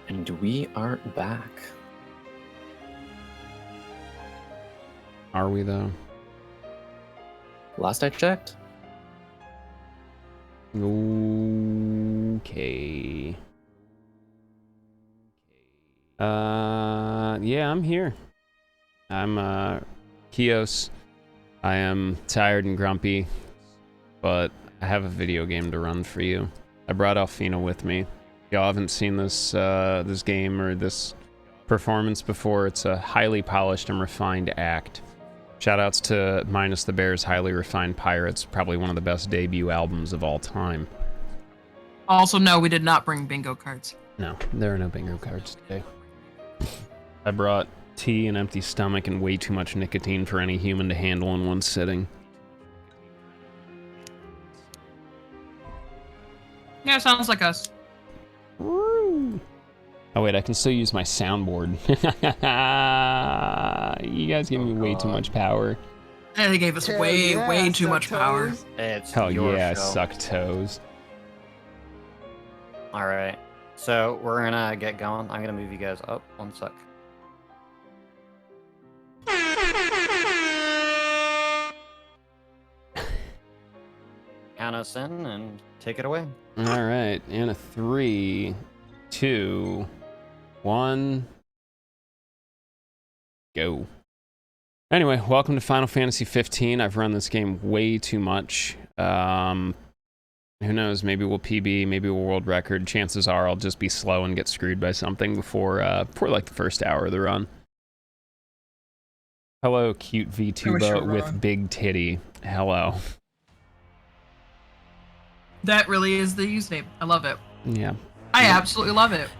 And we are back. Are we, though? Last I checked. Okay. Yeah, I'm here. I'm, Kios. I am tired and grumpy, but I have a video game to run for you. I brought Alfina with me. Y'all haven't seen this, this game or this performance before. It's a highly polished and refined act. Shoutouts to Minus the Bears' Highly Refined Pirates, probably one of the best debut albums of all time. Also, no, we did not bring bingo cards. No, there are no bingo cards today. I brought tea, an empty stomach, and way too much nicotine for any human to handle in one sitting. Yeah, sounds like us. Woo. Oh wait, I can still use my soundboard. You guys give me way too much power. Yeah, they gave us way too much power. It's Hell your yeah, I show. suck toes. All right, so we're gonna get going. I'm gonna move you guys up 1 sec. Count us in and take it away. All right, and a 3, 2, 1, go. Anyway, welcome to Final Fantasy 15. I've run this game way too much. Who knows? Maybe we'll PB, maybe we'll world record. Chances are I'll just be slow and get screwed by something before like the first hour of the run. Hello, cute VTuber with big titty. Hello. That really is the username. I love it. Yeah. I absolutely love it.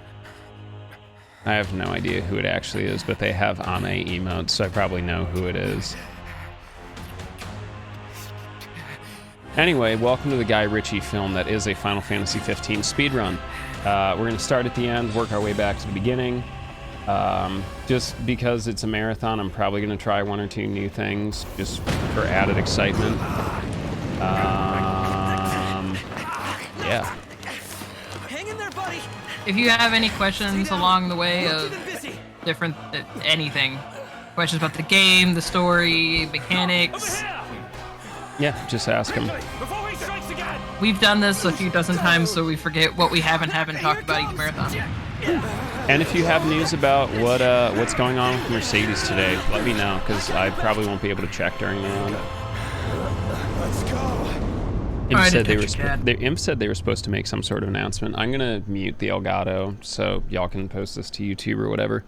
I have no idea who it actually is, but they have Ame emotes, so I probably know who it is. Anyway, welcome to the Guy Ritchie film that is a Final Fantasy 15 speedrun. We're going to start at the end, work our way back to the beginning. Just because it's a marathon, I'm probably going to try 1 or 2 new things, just for added excitement. Yeah. Hang in there, buddy. If you have any questions along the way of different anything, questions about the game, the story, mechanics, Yeah, just ask him. Before he strikes again. we've done this a few dozen times, so we forget what we haven't talked about each marathon. And if you have news about what's going on with Mercedes today, let me know, because I probably won't be able to check during the run. Let's go. Imp said they were supposed to make some sort of announcement. I'm gonna mute the Elgato so y'all can post this to YouTube or whatever.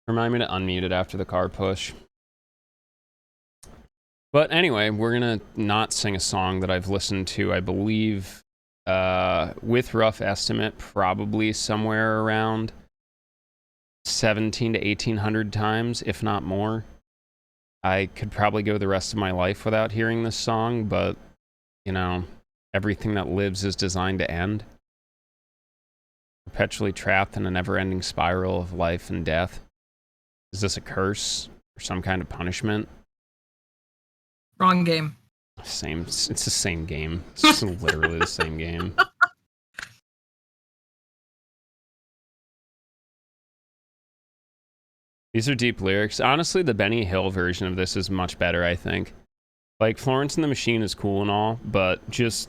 Remind me to unmute it after the car push. But anyway, we're gonna not sing a song that I've listened to, I believe, with rough estimate, probably somewhere around 17 to 1800 times, if not more. I could probably go the rest of my life without hearing this song, but you know, everything that lives is designed to end. Perpetually trapped in a never-ending spiral of life and death. Is this a curse or some kind of punishment? Wrong game. Same. It's the same game. It's just literally the same game. These are deep lyrics. Honestly, the Benny Hill version of this is much better, I think. Like, Florence and the Machine is cool and all, but just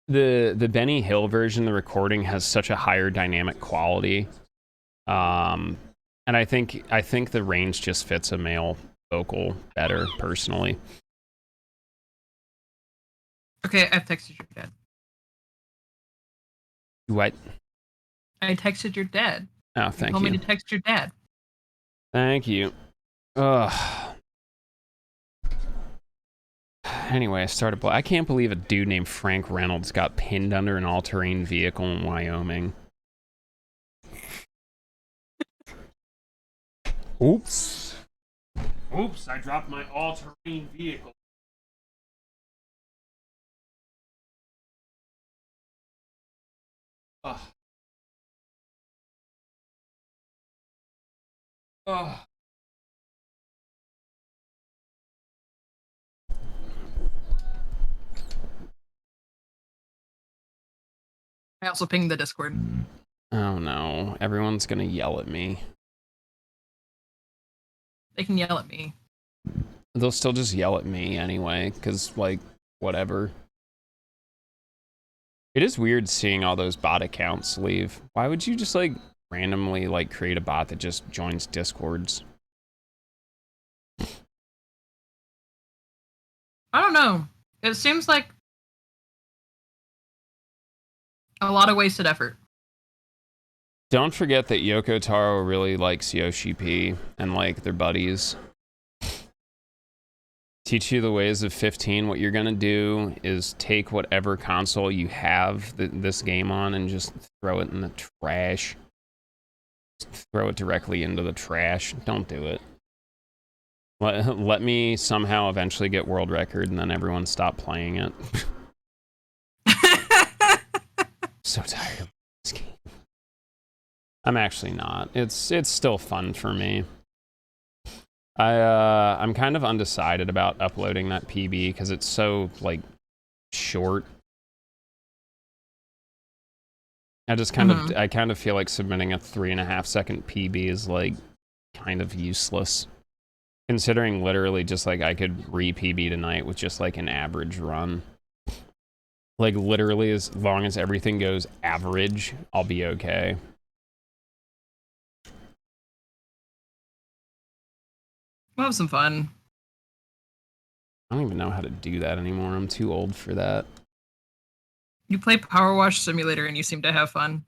the Benny Hill version, the recording has such a higher dynamic quality. And I think the range just fits a male vocal better, personally. Okay, I've texted your dad. What? I texted your dad. Oh, thank Told you. me to text your dad. Thank you. Ugh. Anyway, I started. I can't believe a dude named Frank Reynolds got pinned under an all-terrain vehicle in Wyoming. Oops. Oops, I dropped my all-terrain vehicle. Ugh. Ugh. I also pinged the Discord. Oh no, everyone's gonna yell at me. They can yell at me. They'll still just yell at me anyway, because, like, whatever. It is weird seeing all those bot accounts leave. Why would you just, like, randomly, like, create a bot that just joins Discords? I don't know. It seems like a lot of wasted effort. Don't forget that Yoko Taro really likes Yoshi P and, like, their buddies. Teach you the ways of 15. What you're gonna do is take whatever console you have this game on and just throw it in the trash. Just throw it directly into the trash. Don't do it. Let me somehow eventually get world record and then everyone stop playing it. So tired of this game. I'm actually not. It's still fun for me. I'm kind of undecided about uploading that PB because it's so, like, short. I just kind of I kind of feel like submitting a 3.5-second PB is, like, kind of useless. Considering literally just, like, I could re-PB tonight with just, like, an average run. Like, literally as long as everything goes average, I'll be okay. We'll have some fun. I don't even know how to do that anymore. I'm too old for that. You play Power Wash Simulator and you seem to have fun.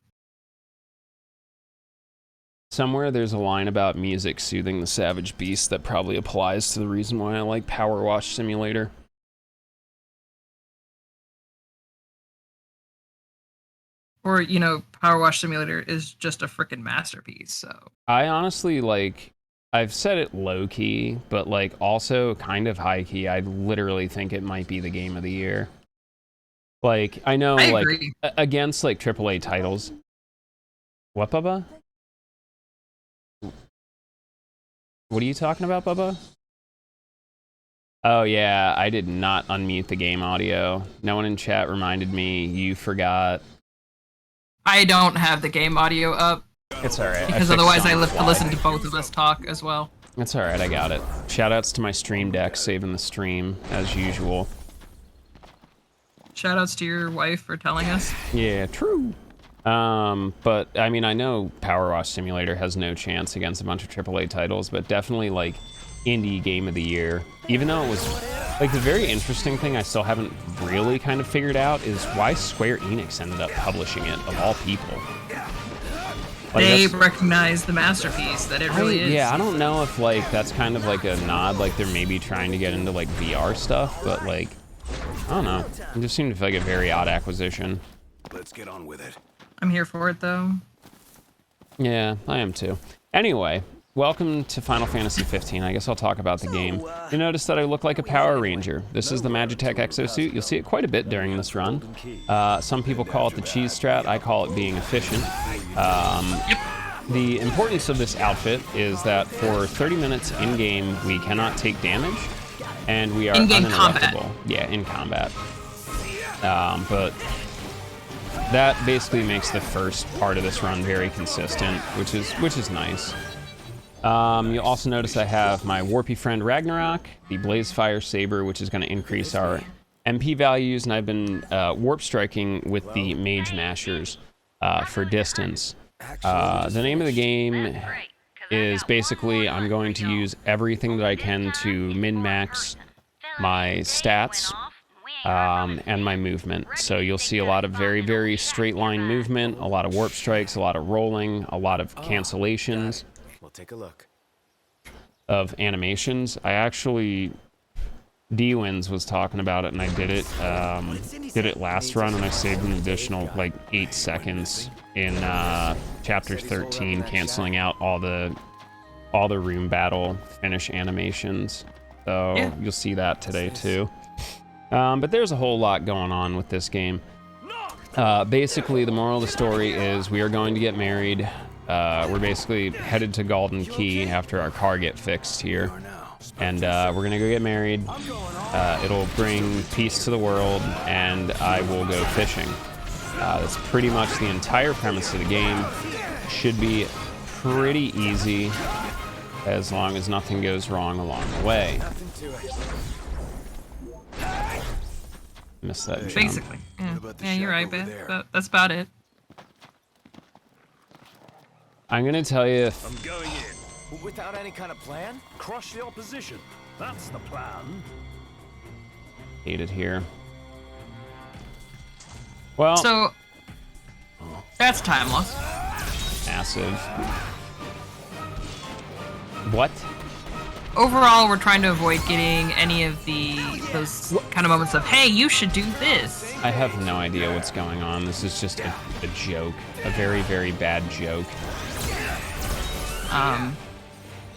Somewhere there's a line about music soothing the savage beast that probably applies to the reason why I like Power Wash Simulator. Or, you know, Power Wash Simulator is just a freaking masterpiece, so. I honestly, like, I've said it low-key, but, like, also kind of high-key. I literally think it might be the game of the year. Like, I know, I like, agree. against, like, AAA titles. What, Bubba? What are you talking about, Bubba? Oh, yeah, I did not unmute the game audio. No one in chat reminded me. You forgot. I don't have the game audio up. It's alright. Because otherwise I live to listen to both of us talk as well. It's alright, I got it. Shoutouts to my stream deck, saving the stream, as usual. Shoutouts to your wife for telling us. Yeah, true. But, I mean, I know Power Wash Simulator has no chance against a bunch of AAA titles, but definitely, like, indie game of the year. Even though it was, like, the very interesting thing I still haven't really kind of figured out is why Square Enix ended up publishing it, of all people. Like, they recognize the masterpiece that it really is. Yeah, I don't know if, like, that's kind of like a nod, like they're maybe trying to get into, like, VR stuff, but, like, I don't know. It just seemed like a very odd acquisition. Let's get on with it. I'm here for it, though. Yeah, I am too. Anyway, welcome to Final Fantasy 15. I guess I'll talk about the game. You notice that I look like a Power Ranger. This is the Magitech exosuit. You'll see it quite a bit during this run. Some people call it the cheese strat. I call it being efficient. The importance of this outfit is that for 30 minutes in-game, we cannot take damage, and we are uninterruptible. Yeah, in combat. But that basically makes the first part of this run very consistent, which is nice. You'll also notice I have my Warpy friend Ragnarok, the Blazefire Saber, which is going to increase our MP values, and I've been warp striking with the Mage Mashers for distance. The name of the game is basically I'm going to use everything that I can to min-max my stats and my movement. So you'll see a lot of very, very straight line movement, a lot of warp strikes, a lot of rolling, a lot of cancellations. We'll take a look. Of animations. I actually, D-Wins was talking about it, and I did it last run, and I saved an additional like 8 seconds in chapter 13, canceling out all the room battle finish animations. So yeah, you'll see that today too. But there's a whole lot going on with this game. Basically, the moral of the story is we are going to get married. We're basically headed to Golden Key after our car get fixed here. And we're gonna go get married. It'll bring peace to the world, and I will go fishing. That's pretty much the entire premise of the game. Should be pretty easy as long as nothing goes wrong along the way. Missed that jump. Basically. Yeah, yeah, you're right, but that's about it. I'm gonna tell you if I'm going in. Without any kind of plan? Crush the opposition. That's the plan. hate it here. Well, So that's time loss. massive. What? Overall, we're trying to avoid getting any of those kind of moments of, hey, you should do this. I have no idea what's going on. This is just a joke. A very, very bad joke.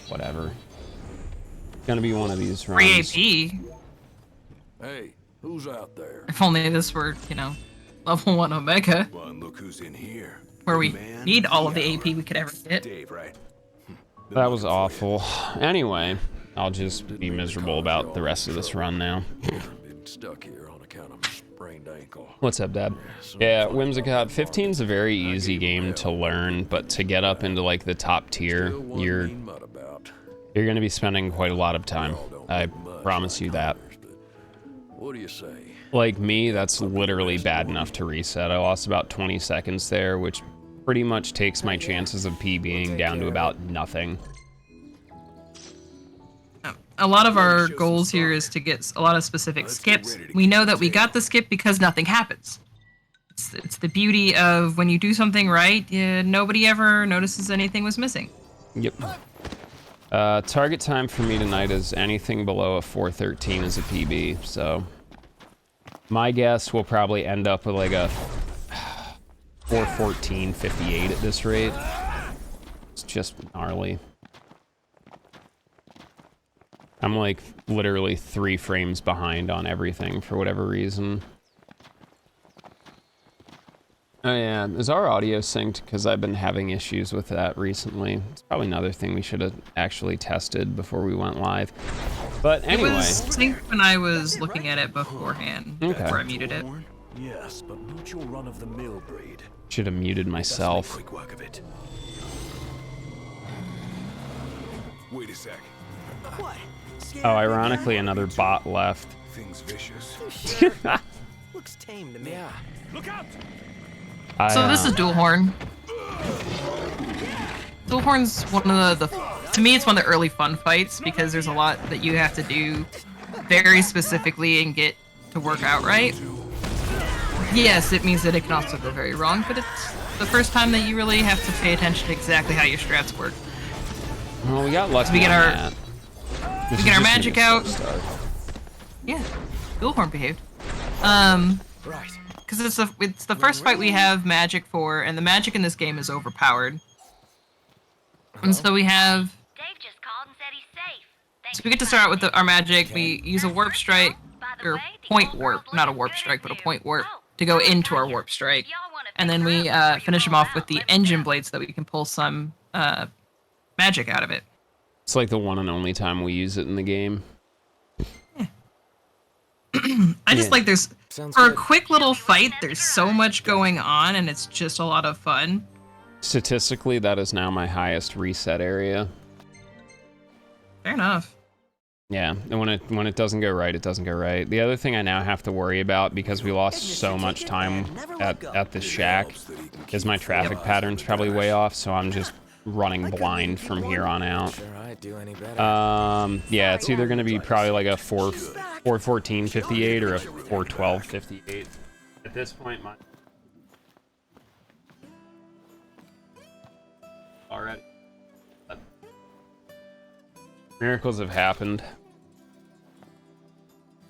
Whatever. Gonna be one of these runs. Free AP. Hey, who's out there? If only this were, level 1 Omega, Well, and look who's in here. where we Man, need all of the AP we could ever get. Dave, right? That was awful. Anyway, I'll just be miserable about the rest of this run now. Been stuck here on account of a sprained ankle. What's up, Dad? Yeah, Whimsicott, 15's a very easy game to learn, but to get up into like the top tier, Still one you're mean mutt about. going to be spending quite a lot of time. I promise you that. What do you say? Like me, that's literally bad enough to reset. I lost about 20 seconds there, which pretty much takes my chances of PBing down to about nothing. A lot of our goals here is to get a lot of specific skips. We know that we got the skip because nothing happens. It's the beauty of when you do something right, nobody ever notices anything was missing. Yep. Target time for me tonight is anything below a 4:13 is a PB, so my guess will probably end up with like a 4:14.58 at this rate. It's just gnarly. I'm like literally 3 frames behind on everything for whatever reason. Oh yeah, is our audio synced? Because I've been having issues with that recently. It's probably another thing we should have actually tested before we went live. But anyway. It was synced when I was looking at it beforehand, Okay. before I muted it. Yes, but not your run-of-the-mill breed. Should have muted That's myself. quick work of it. Wait a sec. What? Oh, ironically, another bot left. Thing's vicious. Looks tame to me. Yeah. Look out! So this is dual horn. Dual horn's one of the to me it's one of the early fun fights because there's a lot that you have to do very specifically and get to work out right. Yes, it means that it can also go very wrong, but it's the first time that you really have to pay attention to exactly how your strats work. Well, we got lucky We get on our- that. we This get is our just magic gonna out. start. Yeah, dual horn behaved. Right. Because it's the first fight we have magic for, and the magic in this game is overpowered. And so we have. Dave just called and said he's safe. So we get to start out with our magic. We use a warp strike, or point warp, not a warp strike, but a point warp, to go into our warp strike. And then we finish him off with the engine blade so that we can pull some magic out of it. It's like the one and only time we use it in the game. I just Yeah. like there's Sounds for a good. quick little fight, there's so much going on, and it's just a lot of fun. Statistically, that is now my highest reset area. Fair enough. Yeah, and when it doesn't go right, it doesn't go right. The other thing I now have to worry about, because we lost so much time at the shack, is my traffic pattern's probably way off, so I'm just running blind from here on out. Sure, I'd do any better. Yeah, it's either gonna be probably like a 4:14.58 or a 4:12.58. At this point, my already miracles have happened.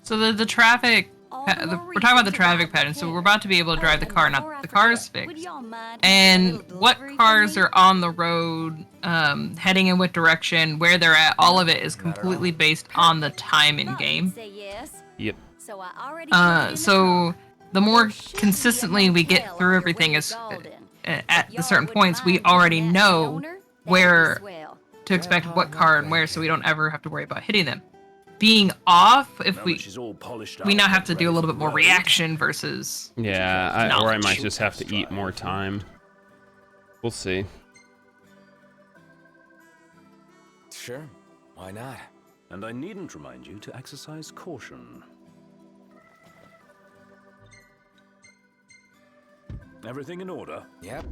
So the traffic, we're talking about the traffic pattern. So we're about to be able to drive the car. Now the car is fixed, and what cars are on the road, heading in what direction, where they're at, all of it is completely based on the time in game. Yep. So the more consistently we get through everything is at the certain points, we already know where to expect what car and where, so we don't ever have to worry about hitting them. being off, if Now we that she's all polished we out now and have to do a ready little for bit more the road, reaction versus. Yeah, or I might knowledge. just have to eat more time. We'll see. Sure, why not? And I needn't remind you to exercise caution. Everything in order? Yep.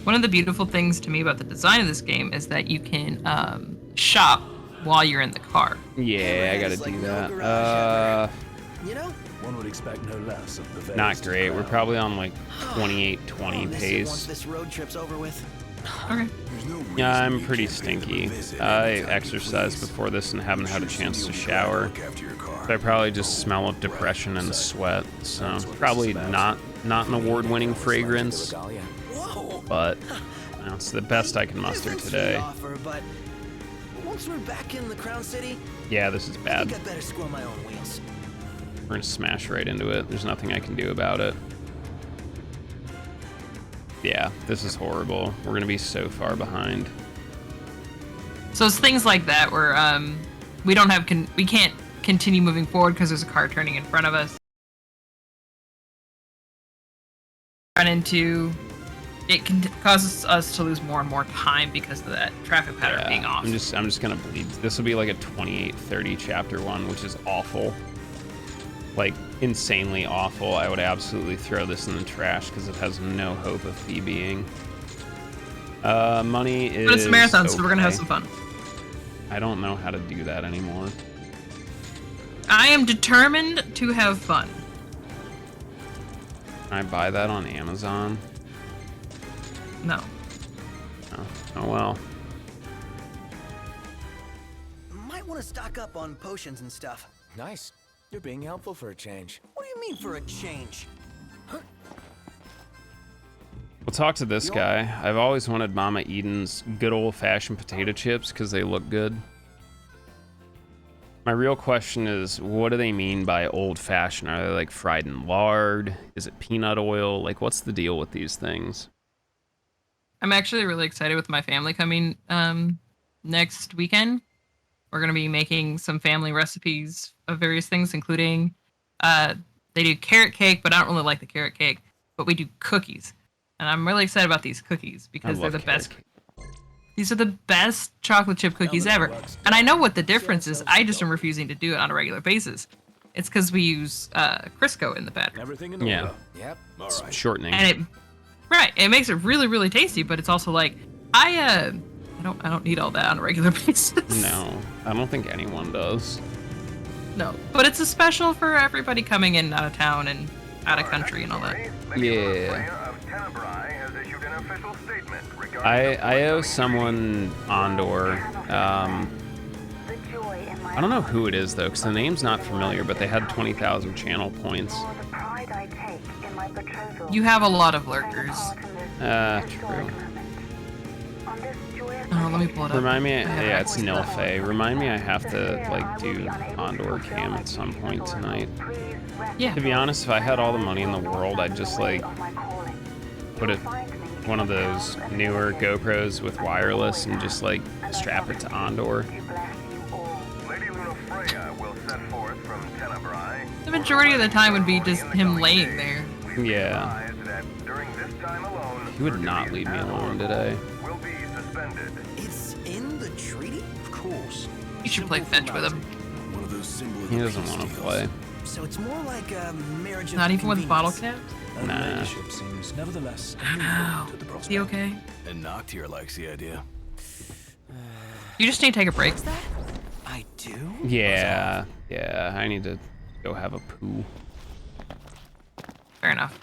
One of the beautiful things to me about the design of this game is that you can shop while you're in the car. Yeah, I gotta It's like do no that. garage ever. You know? One would expect no less of the Not vast great. We're crowd. probably on like 28-20 Once pace. this road trip's over with. Okay. Yeah, I'm pretty stinky. I exercised before this and haven't had a chance to shower. So I probably just smell of depression and sweat. So probably not an award-winning fragrance, Whoa! but you know, it's the best I can muster today. Offer, but once we're back in the Crown City, Yeah, this is I bad. think I better squirrel my own wheels. We're gonna smash right into it. There's nothing I can do about it. Yeah, this is horrible. We're gonna be so far behind. So it's things like that where we don't have we can't continue moving forward because there's a car turning in front of us. Run into it can cause us to lose more and more time because of that traffic pattern being off. I'm just gonna bleed. This will be like a 28-30 chapter 1, which is awful. Like insanely awful. I would absolutely throw this in the trash because it has no hope of PBing. Money is. But it's a marathon, so we're gonna have okay. some fun. I don't know how to do that anymore. I am determined to have fun. Can I buy that on Amazon? No. Oh well. Might want to stock up on potions and stuff. Nice. You're being helpful for a change. What do you mean for a change? We'll talk to this guy. I've always wanted Mama Eden's good old-fashioned potato chips because they look good. My real question is, what do they mean by old-fashioned? Are they like fried in lard? Is it peanut oil? Like, what's the deal with these things? I'm actually really excited with my family coming next weekend. We're going to be making some family recipes of various things, including they do carrot cake, but I don't really like the carrot cake. But we do cookies. And I'm really excited about these cookies because they're the best. These are the best chocolate chip cookies ever. And I know what the difference is. I just am refusing to do it on a regular basis. It's because we use Crisco in the batter. Everything in Yeah. order? Yep. It's shortening. And it makes it really, really tasty, but it's also like I don't need all that on a regular basis. No, I don't think anyone does. No. But it's a special for everybody coming in out of town and out of country and all that. Yeah. I owe someone Andor. I don't know who it is though, because the name's not familiar, but they had 20,000 channel points. You have a lot of lurkers. True. Oh, let me pull it up. Remind me, I have yeah, it. it's Nilfe. Remind me I have to like do Andor cam at some point tonight. Yeah. To be honest, if I had all the money in the world, I'd just like put one of those newer GoPros with wireless and just like strap it to Andor. The majority of the time would be just him laying there. Yeah. He would not leave me alone today. It's in the treaty? Of course. You should play fetch with him. One of those symbols. He doesn't want to play. So it's more like a marriage of Not even with bottle convenience. caps? Nah. Leadership seems nevertheless Ow. to the Is prospect. he okay? And Noct here likes the idea. You just need to take a break. I do? Yeah. Yeah. I need to go have a poo. Fair enough.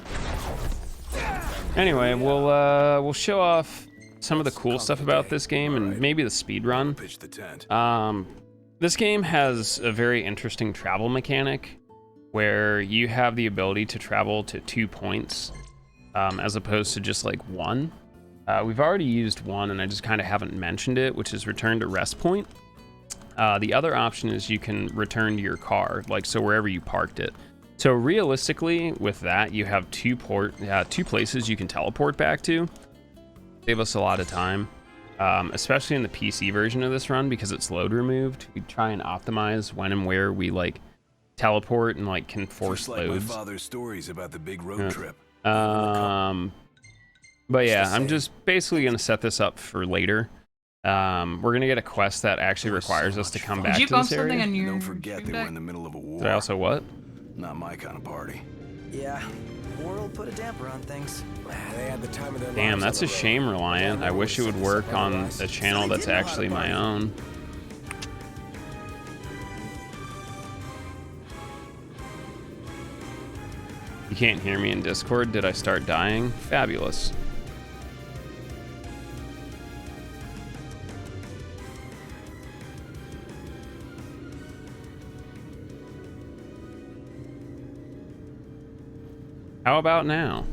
Anyway, we'll show off some of the cool stuff about this game and maybe the speed run. Pitch the tent. This game has a very interesting travel mechanic where you have the ability to travel to 2 points as opposed to just like one. We've already used one and I just kind of haven't mentioned it, which is return to rest point. The other option is you can return to your car, like so wherever you parked it. So realistically, with that, you have two places you can teleport back to. Save us a lot of time. especially in the PC version of this run because it's load removed. We try and optimize when and where we like teleport and like can force Just like loads. my father's stories about the big road trip. But yeah, I'm just basically gonna set this up for later. We're gonna get a quest that actually requires us to come back Did you to bump this something area. on your Don't forget they stream were in the middle of a war. Did I also what? Not my kind of party. Yeah, war will put a damper on things. They had the time of their Damn, lives that's on a the road. shame, Reliant. I wish it would work on a channel that's actually my own. You can't hear me in Discord. Did I start dying? Fabulous. How about now?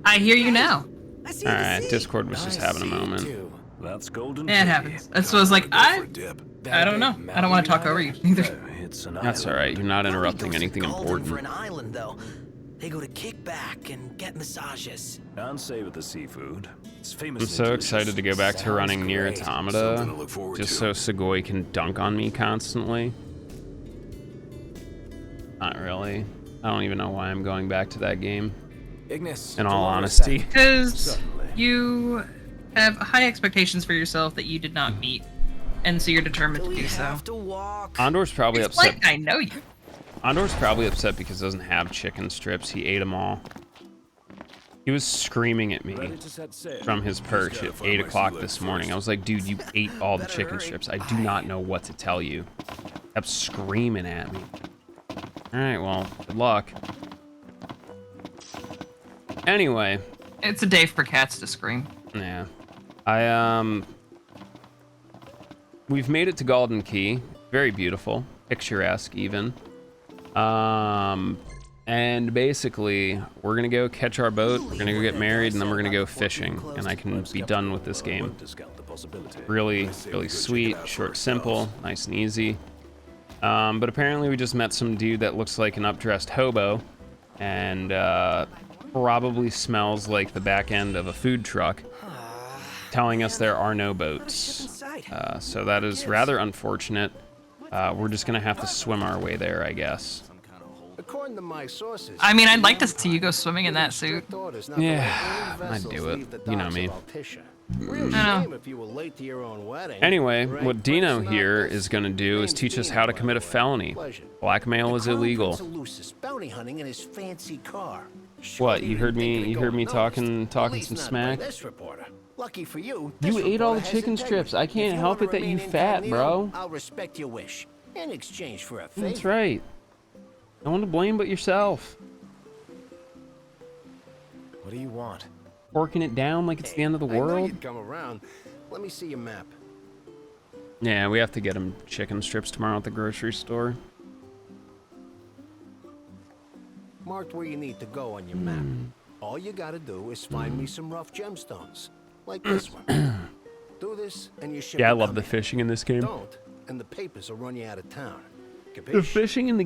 I hear you now. I see All the right, sea. Discord was just having a moment. That's golden. Yeah, it happens. And so I was like, I don't know. I don't want to talk over you either. It's an That's all right. You're not Nobody interrupting goes to anything Golden important. for an island, though. They go to kick back and get massages. Don't say with the seafood. It's famous. I'm so excited to go back to running near Automata, Something to look forward just to. so Sugoi can dunk on me constantly. Not really. I don't even know why I'm going back to that game, Ignis, in all Dolores honesty. said- Because you have high expectations for yourself that you did not meet, and so you're determined to We do so. have to walk. Andor's probably It's upset. like I know you. Andor's probably upset because he doesn't have chicken strips. He ate them all. He was screaming at me Ready to set sail. from his perch at 8 o'clock this morning. I was like, dude, you ate all the chicken strips. I do not know what to tell you. Kept screaming at me. All right, well, good luck. Anyway, It's a day for cats to scream. yeah. We've made it to Golden Key. Very beautiful, picturesque even. And basically, we're gonna go catch our boat, we're gonna go get married, and then we're gonna go fishing, and I can be done with this game. Really, really sweet, short, simple, nice and easy. But apparently we just met some dude that looks like an updressed hobo, and probably smells like the back end of a food truck, telling us there are no boats. So that is rather unfortunate. We're just gonna have to swim our way there, I guess. According to my sources, I mean, I'd like to see you go swimming in that suit. Yeah, I'd do it. You know me. Real I know. shame if you were late to your own wedding. Anyway, Right? what Dino Person here out there. is gonna do is Name's teach us Dino, how to by commit a the way. felony. Pleasure. Blackmail is The Crown illegal. Prince of Lucis, bounty hunting in his fancy car. What, Surely you heard didn't think me it'd you go heard me unnoticed. talking At least some not by smack? this reporter. Lucky for you. You this ate all the reporter has chicken integrity. strips. I If can't you help wanna it that you remain fat, incognito, bro. I'll respect your wish in exchange for a favor. That's right. No one to blame but yourself. What do you want? Forking it down like it's the end of the I know world. you'd come around. Let me see your map. Yeah, we have to get him chicken strips tomorrow at the grocery store. Marked where you need to go on your map. All you gotta do is find me some rough gemstones, like this one. Do this, and you ship Yeah, I will love come the in. fishing in this game. Don't, and the papers will run you out of town. The Capiche? fishing in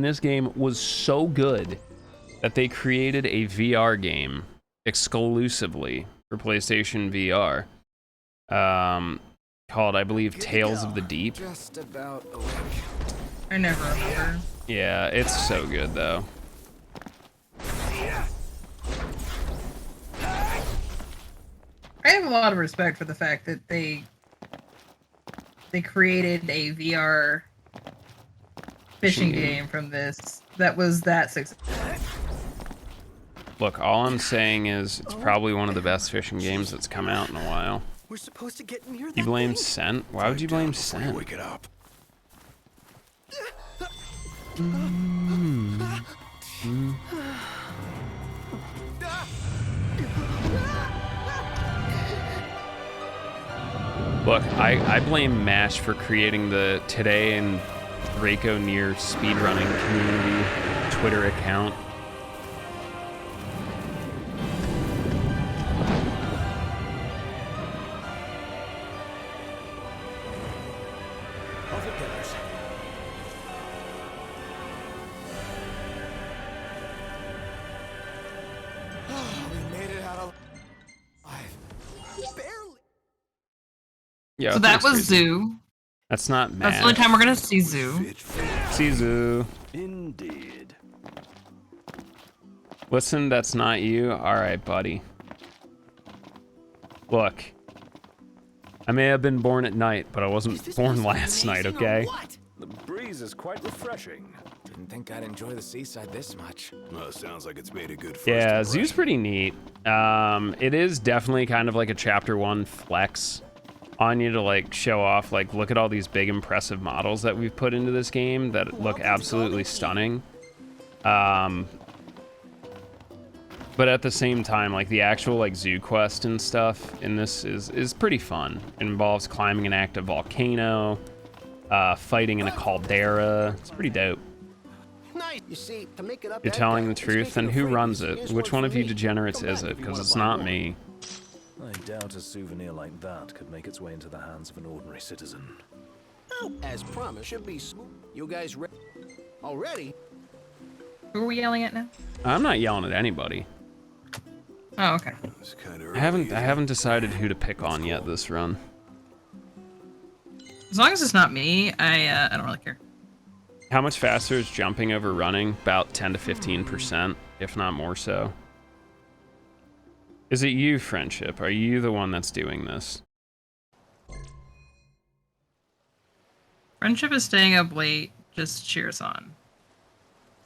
this game was so good that they created a VR game exclusively for PlayStation VR. Called, I believe, Tales of the Deep. Just about awake. I never remember. Yeah, it's so good though. I have a lot of respect for the fact that they created a VR fishing game from this that was that successful. Look, all I'm saying is it's probably one of the best fishing games that's come out in a while. We're supposed to get near that You blame thing? Scent? Why would you blame Scent? Wake it up. Look, I blame MASH for creating the Today and Reiko Near speedrunning community Twitter account. We made it out alive. Barely. Yeah. So that was Zoo. That's not Mash. That's the only time we're gonna see Zoo. See Zoo. Indeed. Listen, that's not you. All right, buddy. Look, I may have been born at night, but I wasn't born last night. Okay. The breeze is quite refreshing. Didn't think I'd enjoy the seaside this much. Well, sounds like it's made a good first Yeah, impression. Zoo's pretty neat. It is definitely kind of like a chapter 1 flex on you to like show off, like, look at all these big impressive models that we've put into this game that look absolutely stunning. But at the same time, like, the actual like zoo quest and stuff in this is pretty fun. It involves climbing an active volcano, fighting in a caldera. It's pretty dope. You see, to make it up You're that telling guy, the truth, it's then making who a free runs piece. it? Here's Which one one of for you me. degenerates Come is back it? if you Because wanna it's buy not more. me. I doubt a souvenir like that could make its way into the hands of an ordinary citizen. As promised, should be smooth. You guys ready? Already? Who are we yelling at now? I'm not yelling at anybody. Oh, okay. It's kinda I haven't early. decided who to pick on yet this run. As long as it's not me, I don't really care. How much faster is jumping over running? About 10 to 15%, if not more so. Is it you, Friendship? Are you the one that's doing this? Friendship is staying up late. Just cheers on.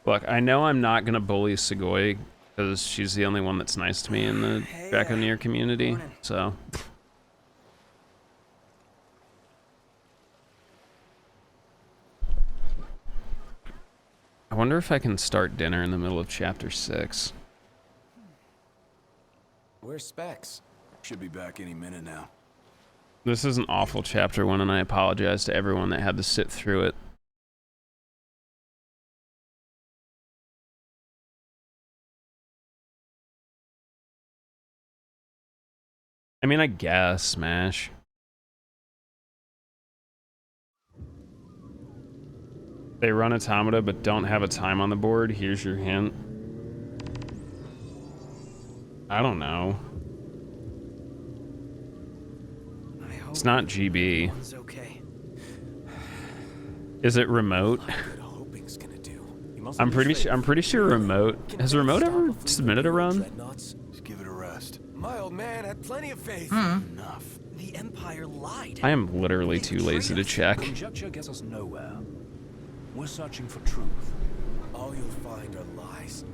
Look, I know I'm not gonna bully Segoy because she's the only one that's nice to me in the Draconeer community, so. I wonder if I can start dinner in the middle of chapter 6. Where's Specs? Should be back any minute now. This is an awful chapter 1, and I apologize to everyone that had to sit through it. I mean, I guess, Smash. They run Automata but don't have a time on the board. Here's your hint. I don't know. It's not GB. It's okay. Is it remote? Hoping's gonna do. I'm pretty sure remote. Has remote ever submitted a run? Dreadnoughts? Just give it a rest. My old man had plenty of faith. Enough. The Empire lied. I am literally too lazy to check. Conjecture gets us nowhere. We're searching for truth. All you'll find are lies.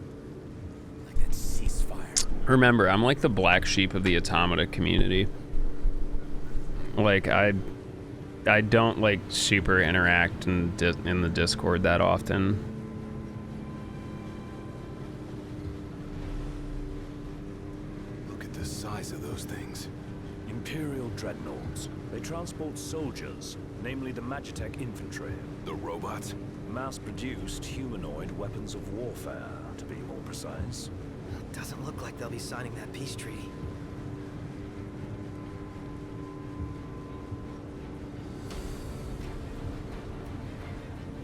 Like that ceasefire. Remember, I'm like the black sheep of the Automata community. Like, I don't like super interact in the Discord that often. Look at the size of those things. Imperial dreadnoughts. They transport soldiers, namely the Magitech infantry. The robots. Mass-produced humanoid weapons of warfare, to be more precise. Doesn't look like they'll be signing that peace treaty.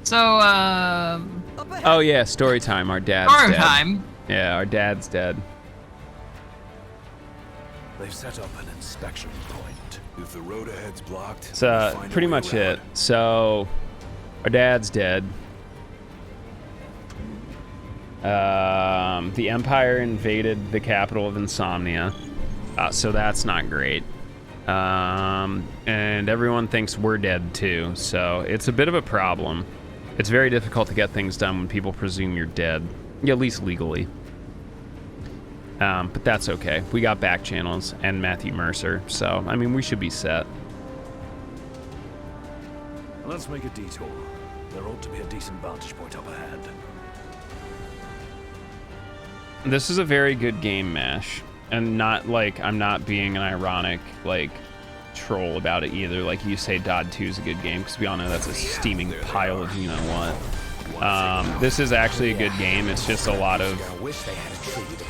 So, Oh yeah, story time. Our dad's farm dead. time. Yeah, our dad's dead. They've set up an inspection point. If the road ahead's blocked, It's we'll find a pretty way much around it. So, our dad's dead. The Empire invaded the capital of Insomnia, so that's not great. And everyone thinks we're dead too, so it's a bit of a problem. It's very difficult to get things done when people presume you're dead, at least legally. But that's okay. We got back channels and Matthew Mercer, so I mean we should be set. Let's make a detour. There ought to be a decent vantage point up ahead. This is a very good game, Mash, and not like I'm not being an ironic like troll about it either. Like you say, Dodd 2 is a good game because we all know that's a steaming pile of you know what. This is actually a good game. It's just a lot of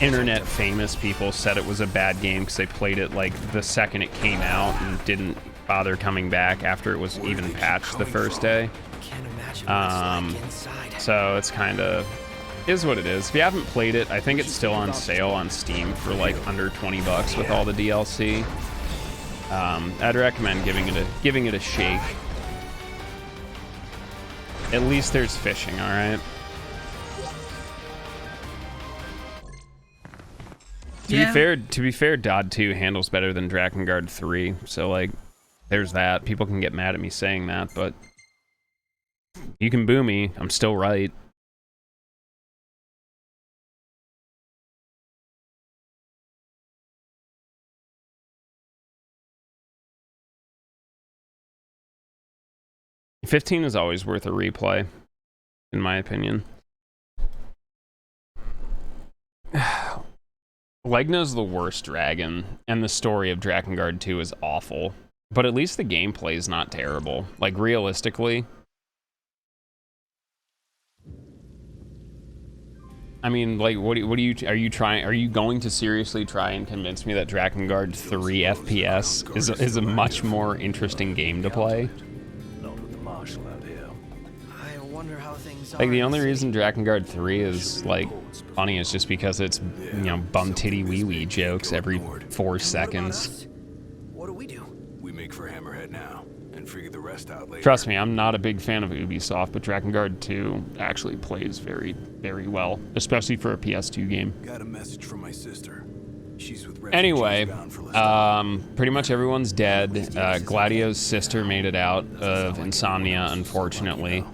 internet famous people said it was a bad game because they played it like the second it came out and didn't bother coming back after it was even patched the first day. Can't imagine what it's like inside. So it's kind of is what it is. If you haven't played it, I think it's still on sale on Steam for like under $20 with all the DLC. I'd recommend giving it a shake. At least there's fishing, all right? To be fair, Dodd 2 handles better than Drakengard 3, so like, there's that. People can get mad at me saying that, but you can boo me. I'm still right. $15 is always worth a replay, in my opinion. Legna's the worst dragon, and the story of Drakengard 2 is awful. But at least the gameplay is not terrible. Like, realistically. I mean, like, are you going to seriously try and convince me that Drakengard 3 FPS is a much more interesting game to play? I wonder how things are. Like, the only reason Drakengard 3 is, like, funny is just because it's, you know, bum titty wee wee jokes every 4 seconds. What do we do? We make for Hammerhead now and figure the rest out later. Trust me, I'm not a big fan of Ubisoft, but Drakengard 2 actually plays very, very well, especially for a PS2 game. Got a message from my sister. She's with refugees Anyway, bound for Lestat. pretty much everyone's dead. Gladio's sister made it out of insomnia, unfortunately.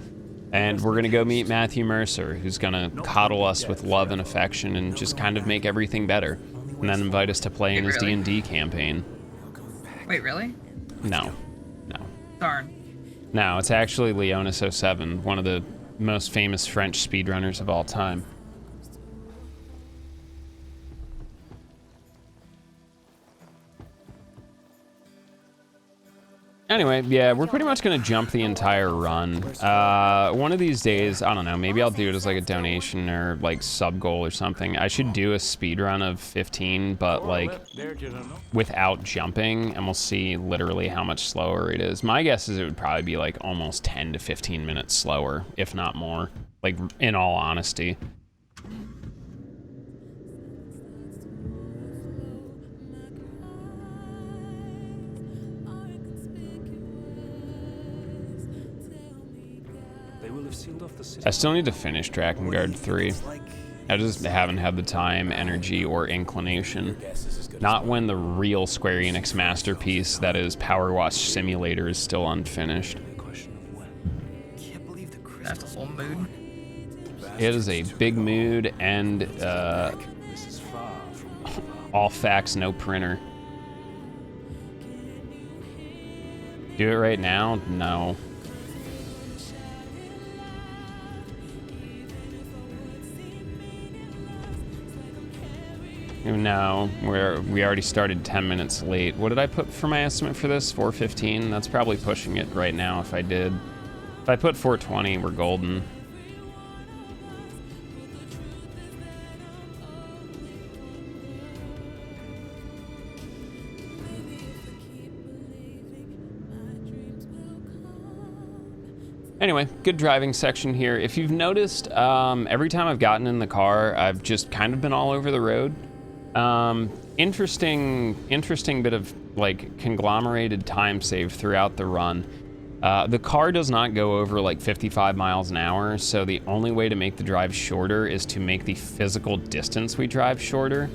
And we're gonna go meet Matthew Mercer, who's gonna coddle us with love and affection and just kind of make everything better. And then invite us to play in his D&D campaign. Wait, really? No. Darn. No, it's actually Leonis07, one of the most famous French speedrunners of all time. Anyway, yeah, we're pretty much gonna jump the entire run. One of these days, I don't know, maybe I'll do it as like a donation or like sub goal or something. I should do a speed run of 15, but like without jumping, and we'll see literally how much slower it is. My guess is it would probably be like almost 10 to 15 minutes slower, if not more, like in all honesty. I still need to finish Drakengard 3. I just haven't had the time, energy, or inclination. Not when the real Square Enix masterpiece, that is Power Wash Simulator, is still unfinished. That's a whole mood. It is a big mood, and all facts, no printer. Do it right now? No. No, we already started 10 minutes late. What did I put for my estimate for this? 4:15? That's probably pushing it right now if I did. If I put 4:20, we're golden. Anyway, good driving section here. If you've noticed, every time I've gotten in the car, I've just kind of been all over the road. Interesting bit of like conglomerated time save throughout the run. The car does not go over like 55 miles an hour, so the only way to make the drive shorter is to make the physical distance we drive shorter.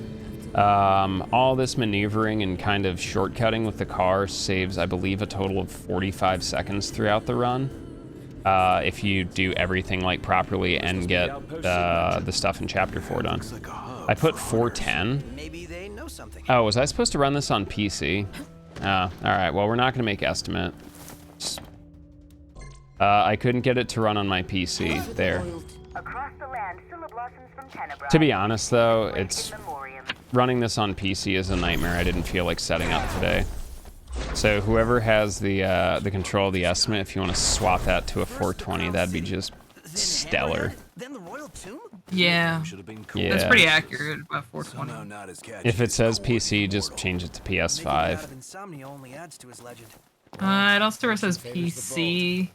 All this maneuvering and kind of shortcutting with the car saves, I believe, a total of 45 seconds throughout the run. If you do everything like properly and get the stuff in Chapter 4 done. I put 4:10. Maybe they know something. Oh, was I supposed to run this on PC? All right, well, we're not going to make estimate. I couldn't get it to run on my PC. There. To be honest, though, running this on PC is a nightmare. I didn't feel like setting up today. So whoever has the control of the estimate, if you want to swap that to a 420, that'd be just stellar. Then the royal tomb? Yeah. Yeah. That's pretty accurate, about 420. If it says PC, just change it to PS5. Insomnia only adds to his legend. It also says PC.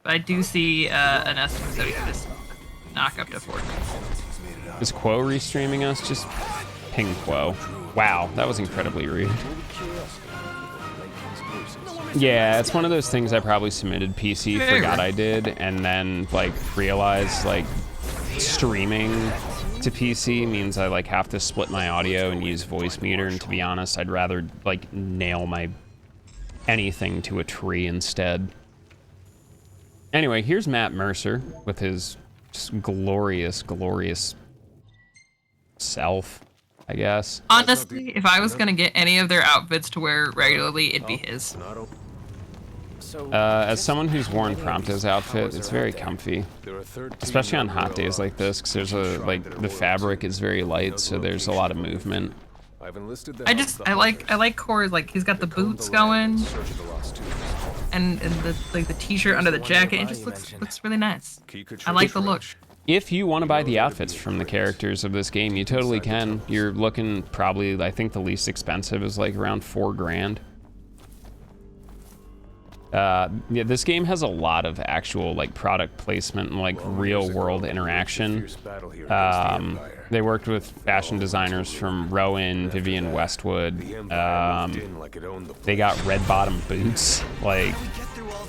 But I do see an estimate that we can just knock up to 420. Is Quo restreaming us? Just ping Quo. Wow, that was incredibly rude. Yeah, it's one of those things I probably submitted PC, forgot I did, and then like realized like streaming to PC means I like have to split my audio and use voice meter, and to be honest, I'd rather like nail my anything to a tree instead. Anyway, here's Matt Mercer with his just glorious, glorious self, I guess. Honestly, if I was gonna get any of their outfits to wear regularly, it'd be his. As someone who's worn Prompto's outfit, it's very comfy, especially on hot days like this, because there's a the fabric is very light, so there's a lot of movement. I like Core's, like, he's got the boots going, and the t-shirt under the jacket. It just looks really nice. I like the look. If you want to buy the outfits from the characters of this game, you totally can. You're looking probably, I think the least expensive is like around $4 grand. Yeah, this game has a lot of actual like product placement and like real world interaction. They worked with fashion designers from Rowan, Vivienne Westwood. They got red bottom boots. Like,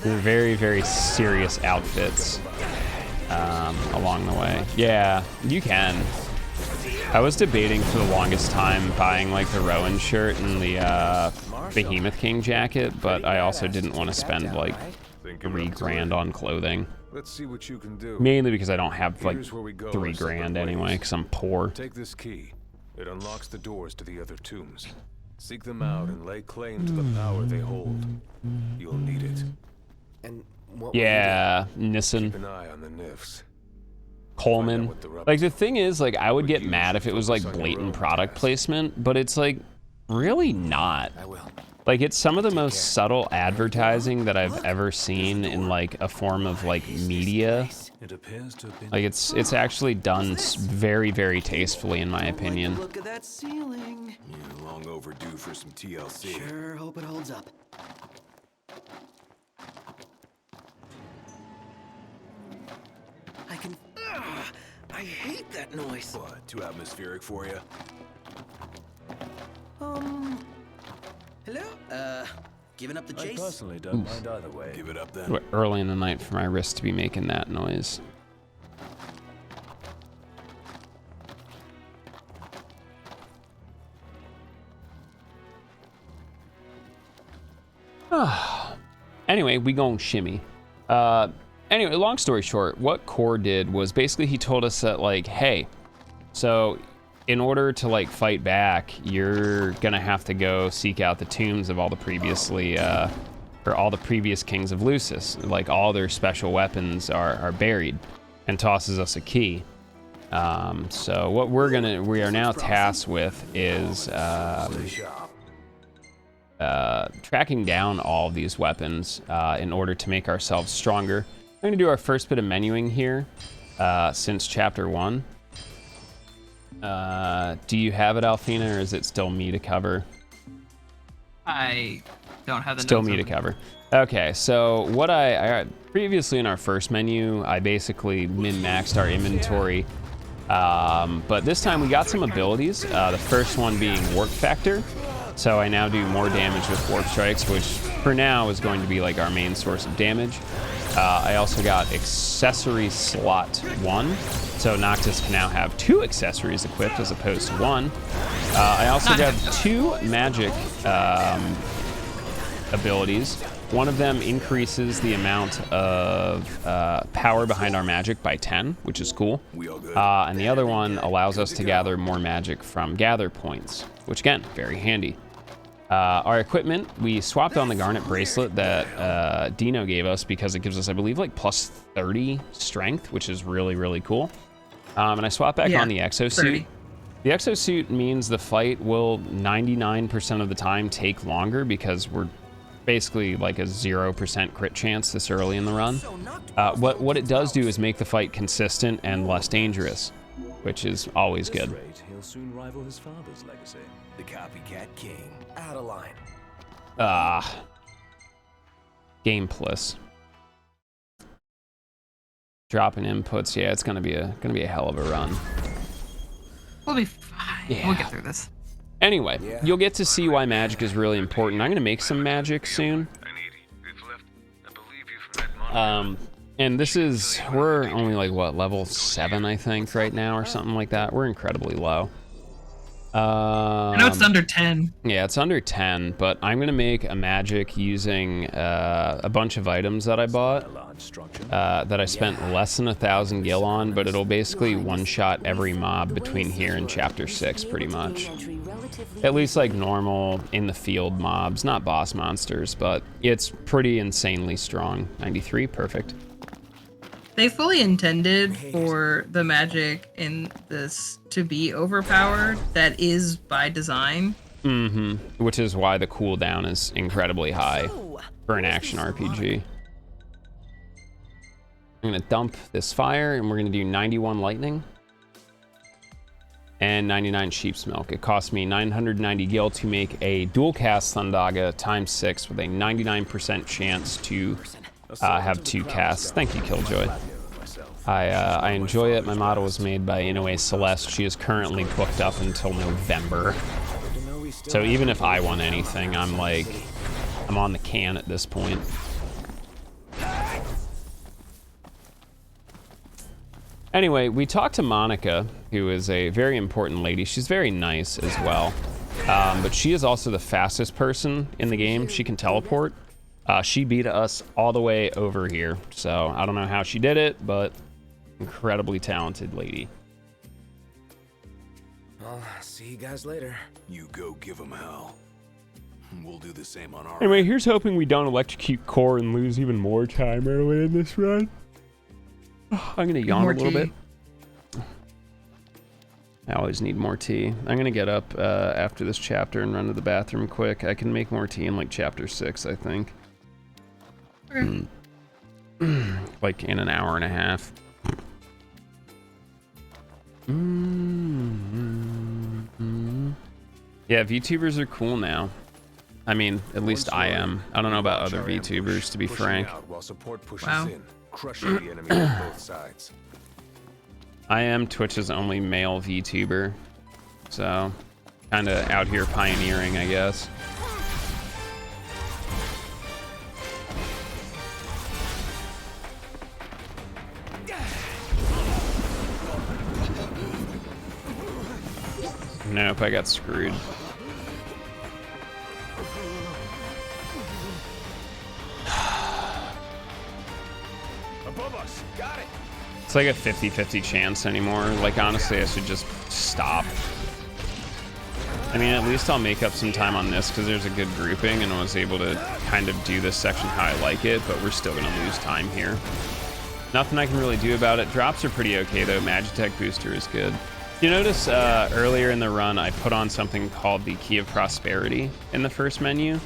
they're very, very serious outfits along the way. Yeah, you can. I was debating for the longest time buying like the Rowan shirt and the Behemoth King jacket, but I also didn't want to spend like $3 grand on clothing. Let's see what you can do. Mainly because I don't have like $3 grand anyway, because I'm poor. Take this key. It unlocks the doors to the other tombs. Seek them out and lay claim to the power they hold. You'll need it. And what Yeah, Nissen. Keep an eye on the Nifs. Coleman. Like, the thing is, like, I would get mad if it was like blatant product placement, but it's like really not. Like, it's some of the most subtle advertising that I've ever seen in like a form of like media. Like, it's actually done very, very tastefully, in my opinion. Look at that ceiling. Yeah, long overdue for some TLC. Sure, hope it holds up. I can. I hate that noise. What? Too atmospheric for you? Hello? Giving up the I chase? personally don't mind either way. Give it up then. What, early in the night for my wrist to be making that noise. Anyway, we gon' shimmy. Anyway, long story short, what Core did was basically he told us that, like, hey, so in order to like fight back, you're gonna have to go seek out the tombs of all the previously or all the previous kings of Lucis. Like, all their special weapons are buried, and tosses us a key. So what we are now tasked with is tracking down all of these weapons in order to make ourselves stronger. I'm gonna do our first bit of menuing here since chapter 1. Do you have it, Alfina, or is it still me to cover? I don't have the Still notes me to open. cover. Okay, so what I previously in our first menu, I basically min-maxed our inventory. But this time we got some abilities. The first one being Warp Factor. So I now do more damage with Warp Strikes, which for now is going to be like our main source of damage. I also got Accessory Slot 1. So Noctis can now have 2 accessories equipped as opposed to 1. I also got 2 magic abilities. One of them increases the amount of power behind our magic by 10, which is cool. And the other one allows us to gather more magic from gather points, which again, very handy. Our equipment, we swapped on the Garnet Bracelet that Dino gave us because it gives us, I believe, like plus 30 strength, which is really, really cool. And I swapped back on the Exosuit. 30. The Exosuit means the fight will 99% of the time take longer because we're basically like a 0% crit chance this early in the run. What it does do is make the fight consistent and less dangerous, which is always good. He'll soon rival his father's legacy. The copycat king. Out of line. Game plus. Dropping inputs, yeah, it's gonna be a hell of a run. We'll be fine. Yeah. We'll get through this. Anyway, you'll get to see why magic is really important. I'm gonna make some magic soon. And this is, we're only like, what, level 7, I think, right now, or something like that. We're incredibly low. I know it's under 10. Yeah, it's under 10, but I'm gonna make a magic using a bunch of items that I bought that I spent less than 1,000 gil on, but it'll basically one-shot every mob between here and chapter 6, pretty much. At least like normal in the field mobs, not boss monsters, but it's pretty insanely strong. 93, perfect. They fully intended for the magic in this to be overpowered. That is by design. Mm-hmm. Which is why the cooldown is incredibly high for an action RPG. I'm gonna dump this fire and we're gonna do 91 lightning and 99 sheep's milk. It cost me 990 gil to make a dual cast Thundaga ×6 with a 99% chance to have 2 casts. Thank you, Killjoy. I enjoy it. My model was made by Inoue Celeste. She is currently booked up until November. So even if I want anything, I'm on the can at this point. Anyway, we talked to Monica, who is a very important lady. She's very nice as well. But she is also the fastest person in the game. She can teleport. She beat us all the way over here. So I don't know how she did it, but incredibly talented lady. I'll see you guys later. You go give them hell. We'll do the same on our Anyway, here's hoping we don't electrocute Core and lose even more time early in this run. I'm gonna yawn a little bit. I always need more tea. I'm gonna get up after this chapter and run to the bathroom quick. I can make more tea in like chapter 6, I think. Okay. Like in an hour and a half. Yeah, VTubers are cool now. I mean, at least I am. I don't know about other VTubers, to be frank. Wow. Crushing the enemy on both sides. I am Twitch's only male VTuber, so kind of out here pioneering, I guess. Nope, I got screwed. Above us, got it. It's like a 50-50 chance anymore. Like, honestly, I should just stop. I mean, at least I'll make up some time on this because there's a good grouping and I was able to kind of do this section how I like it, but we're still gonna lose time here. Nothing I can really do about it. Drops are pretty okay though. Magitech booster is good. You notice earlier in the run, I put on something called the Key of Prosperity in the first menu.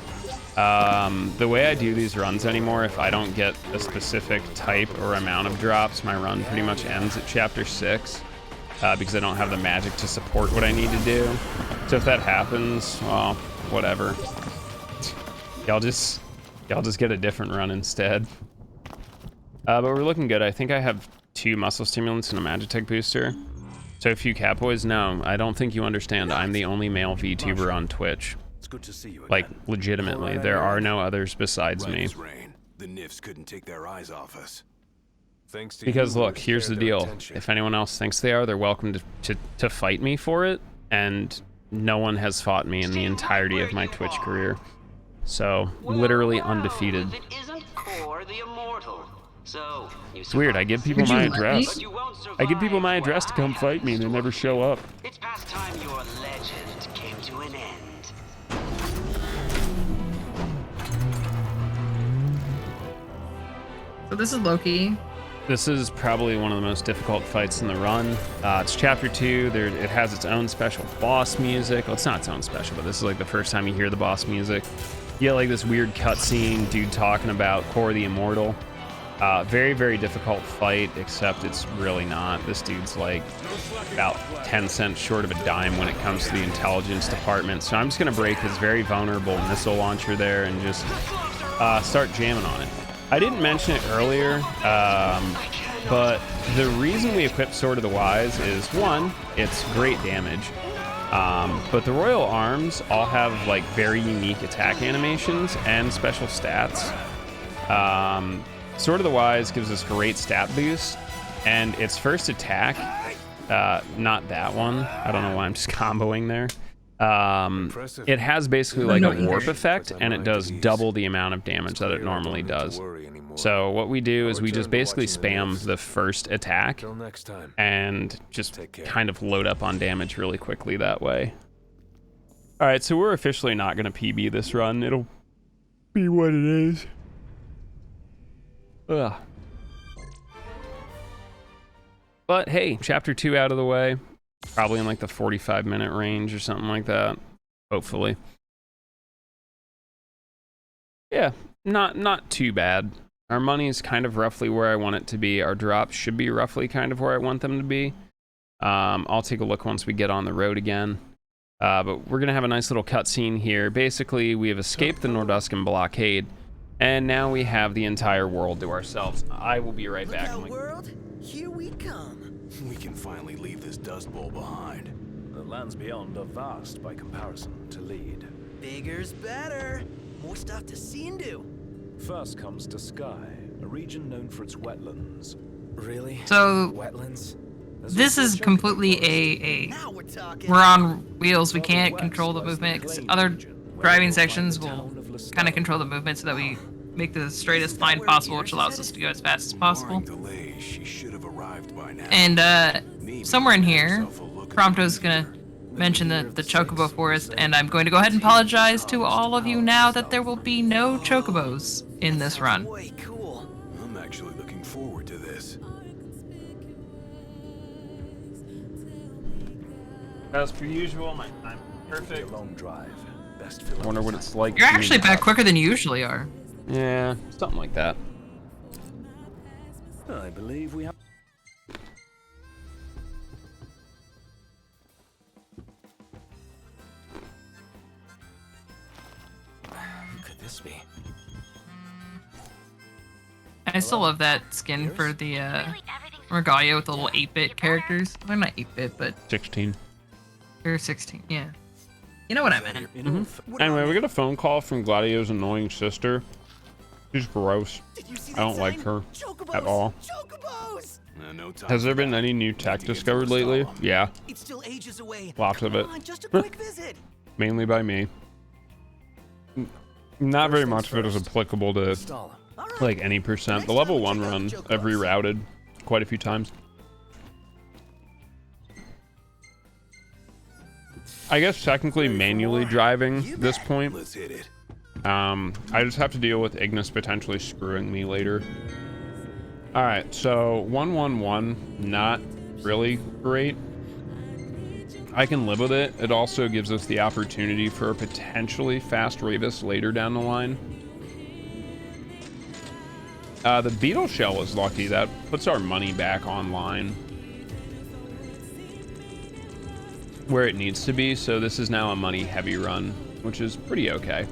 The way I do these runs anymore, if I don't get a specific type or amount of drops, my run pretty much ends at chapter 6 because I don't have the magic to support what I need to do. So if that happens, well, whatever. Y'all just get a different run instead. But we're looking good. I think I have 2 muscle stimulants and a Magitech booster. So if you catboys, no, I don't think you understand. I'm the only male VTuber on Twitch. It's good to see you again. Like, legitimately, there are no others besides me. The Nifs couldn't take their eyes off us. Thanks to Because you, look, we here's the spared their deal. attention. If anyone else thinks they are, they're welcome to fight me for it. And no one has fought me in the entirety of my Twitch career. So, literally undefeated. It's weird, I give people my address. I give people my address to come fight me and they never show up. It's past time your legend came to an end. So this is Loki. This is probably one of the most difficult fights in the run. It's chapter 2. It has its own special boss music. Well, it's not its own special, but this is like the first time you hear the boss music. You get like this weird cutscene, dude talking about Core the Immortal. Very, very difficult fight, except it's really not. This dude's like about 10 cents short of a dime when it comes to the intelligence department. So I'm just gonna break his very vulnerable missile launcher there and just start jamming on it. I didn't mention it earlier, but the reason we equip Sword of the Wise is, one, it's great damage. But the Royal Arms all have like very unique attack animations and special stats. Sword of the Wise gives us great stat boost, and its first attack, not that one. I don't know why I'm just comboing there. It has basically like a warp effect, and it does double the amount of damage that it normally does. So what we do is we just basically spam the first attack and just kind of load up on damage really quickly that way. All right, so we're officially not going to PB this run. It'll be what it is. Ugh. But hey, chapter 2 out of the way. Probably in like the 45-minute range or something like that. Hopefully. Yeah, not too bad. Our money is kind of roughly where I want it to be. Our drops should be roughly kind of where I want them to be. I'll take a look once we get on the road again. But we're gonna have a nice little cutscene here. Basically, we have escaped the Norduscan blockade, and now we have the entire world to ourselves. I will be right back. World, here we come. We can finally leave this dust bowl behind. The lands beyond are vast by comparison to Lead. Bigger's better. More stuff to see and do. First comes to Sky, a region known for its wetlands. Really? So Wetlands? this is completely a Now we're talking. we're on wheels. We can't control the movement because other driving sections will kind of control the movement so that we make the straightest line possible, which allows us to go as fast as possible. Delay. She should have arrived by now. And somewhere in here, Prompto's gonna mention the Chocobo Forest, and I'm going to go ahead and apologize to all of you now that there will be no Chocobos in this run. Way cool. I'm actually looking forward to this. As per usual, I'm perfect. Long drive. Best I wonder what it's like. You're to actually be- back quicker than you usually are. Yeah, something like that. I believe we have. Who could this be? I still love that skin for the Regalia with the little 8-bit characters. They're not 8-bit, but 16. they're 16. Yeah. You know what I meant. Anyway, we got a phone call from Gladio's annoying sister. She's gross. I don't like her at all. Chocobos! No time Has there for been that. any new tech Need to get discovered those lately? on. Yeah, It's still ages away. lots of it. Come on, just a quick visit. Mainly by me. Not very much of it is applicable to All right. like any percent. The level 1 run, I've rerouted quite a few times. I guess technically manually driving this point. Let's hit it. I just have to deal with Ignis potentially screwing me later. Alright, so 111, not really great. I can live with it. It also gives us the opportunity for a potentially fast Ravis later down the line. The Beetle Shell is lucky. That puts our money back online where it needs to be, so this is now a money heavy run, which is pretty okay.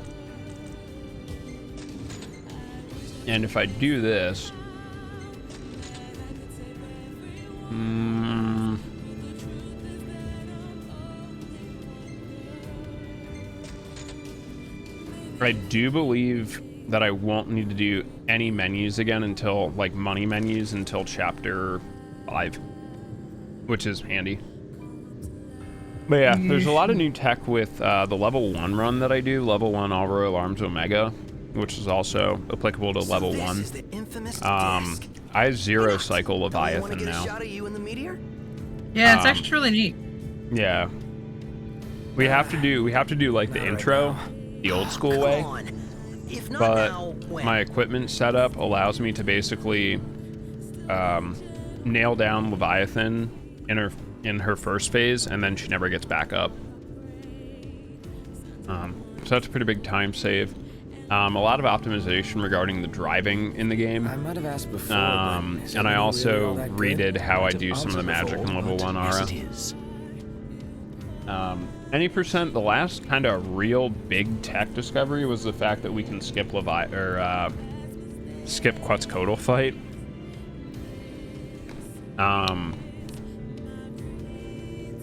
And if I do this, I do believe that I won't need to do any menus again until, like, money menus until chapter 5, which is handy. But yeah, there's a lot of new tech with the level 1 run that I do, level 1 All Royal Arms Omega, which is also applicable to level 1. This is the infamous disc. I have 0 cycle Want to Leviathan get a now. shot of you in the meteor? Yeah, it's actually really neat. Yeah. We have to do like the intro, the old school Come way. on. If not But now, when? my equipment setup allows me to basically nail down Leviathan in her first phase, and then she never gets back up. So that's a pretty big time save. A lot of optimization regarding the driving in the game. I might have asked before, And I also redid how I do some of the magic in level 1 aura. Any percent, the last kind of real big tech discovery was the fact that we can skip skip Quetzalcoatl fight.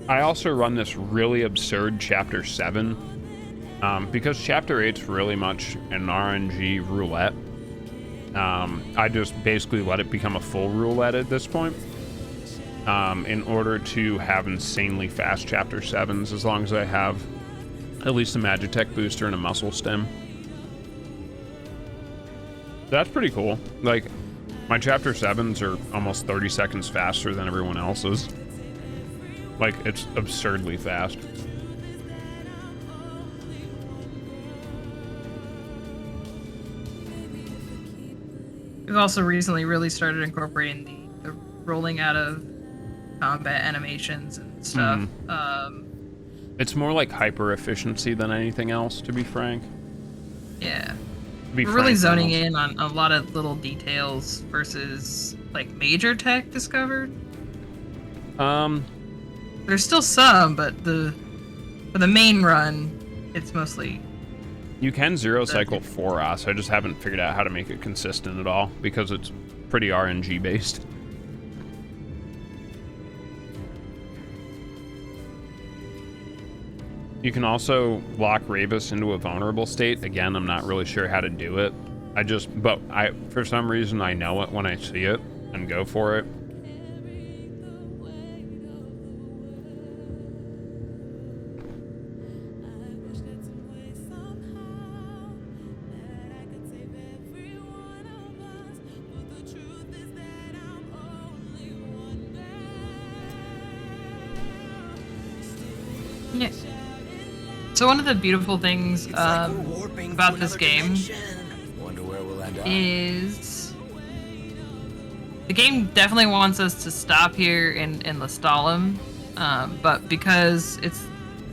I also run this really absurd chapter 7 because chapter 8's really much an RNG roulette. I just basically let it become a full roulette at this point. In order to have insanely fast chapter 7s, as long as I have at least a Magitech booster and a muscle stem. That's pretty cool. Like, my chapter 7s are almost 30 seconds faster than everyone else's. Like, it's absurdly fast. We've also recently really started incorporating the rolling out of combat animations and stuff. It's more like hyper efficiency than anything else, to be frank. Yeah. To be We're really frank, zoning almost. in on a lot of little details versus like major tech discovered. There's still some, but for the main run, it's mostly. You can zero cycle 4 I just haven't figured out how to make it consistent at all because it's pretty RNG based. You can also lock Ravus into a vulnerable state. Again, I'm not really sure how to do it. But for some reason I know it when I see it and go for it. Yeah. So one of the beautiful things about this game Wonder where we'll end up. is the game definitely wants us to stop here in Lestalem, but because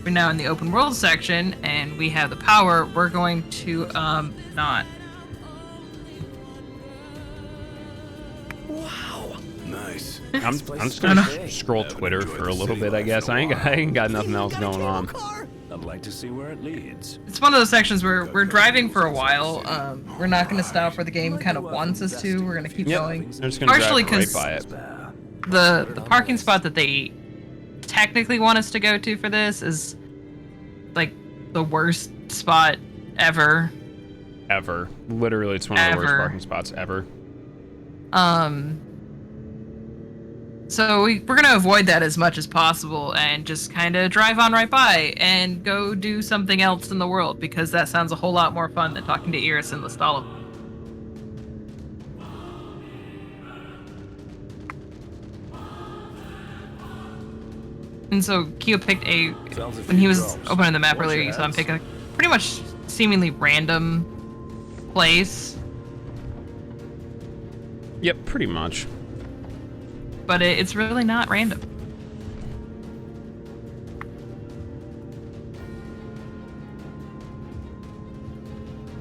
we're now in the open world section and we have the power, we're going to not. Wow. Nice. I'm just gonna scroll Twitter for a little bit, I guess. I ain't got nothing else going on. I'd like to see where it leads. It's one of those sections where we're driving for a while. We're not going to stop where the game kind of wants us to. We're going to keep going. I'm just gonna Partially drive right 'cause by it. The parking spot that they technically want us to go to for this is like the worst spot ever. Ever. Literally, it's one of the worst Ever. parking spots ever. So we're going to avoid that as much as possible and just kind of drive on right by and go do something else in the world because that sounds a whole lot more fun than talking to Iris and Lestalem. And so Kyo picked when he was opening the map earlier, you saw him pick a pretty much seemingly random place, Yep, pretty much. but it's really not random.